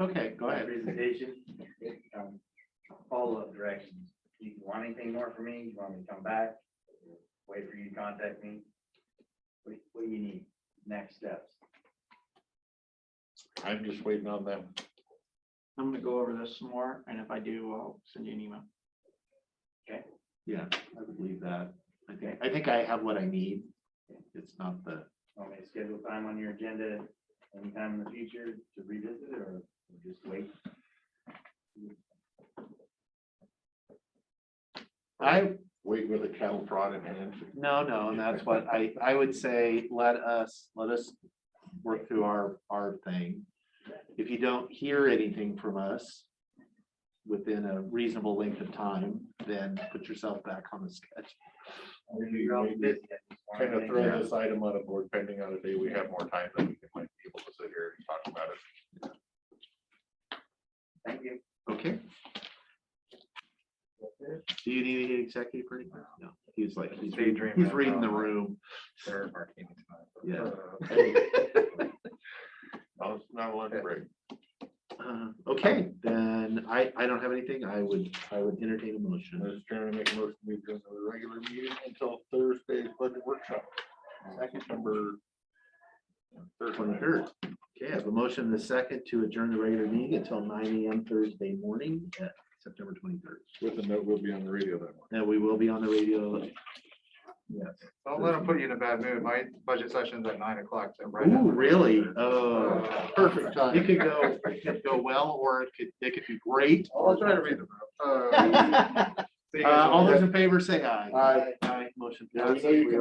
Okay, go ahead. Presentation, follow-up directions. Do you want anything more from me? You want me to come back? Wait for you to contact me? What do you need? Next steps? I'm just waiting on them. I'm gonna go over this some more, and if I do, I'll send you an email. Okay. Yeah, I would leave that. I think I have what I need. It's not the. Want me to schedule time on your agenda anytime in the future to revisit it, or just wait? I wait with a cattle prod in hand. No, and that's what I would say, let us work through our thing. If you don't hear anything from us within a reasonable length of time, then put yourself back on the sketch. Kind of throw this item on a board pending on a day we have more time than we can might be able to sit here and talk about it. Thank you. Okay. Do you need any executive for anything? No, he's like, he's reading the room. Yeah. Not a lunch break. Okay, then I don't have anything. I would entertain a motion. Mr. Chairman, make a motion to adjourn the regular meeting until Thursday's budget workshop. September 23rd. Okay, I have a motion and a second to adjourn the regular meeting until 9 a.m. Thursday morning at September 23rd. With a note, we'll be on the radio that morning. And we will be on the radio. Yes. Don't let them put you in a bad mood. My budget session's at 9 o'clock. So right Ooh, after. really? Oh, perfect time. It could go well, or it could be great. I'll try to read the. All those in favor say aye. Aye. Aye. Motion Yeah, so you passes. can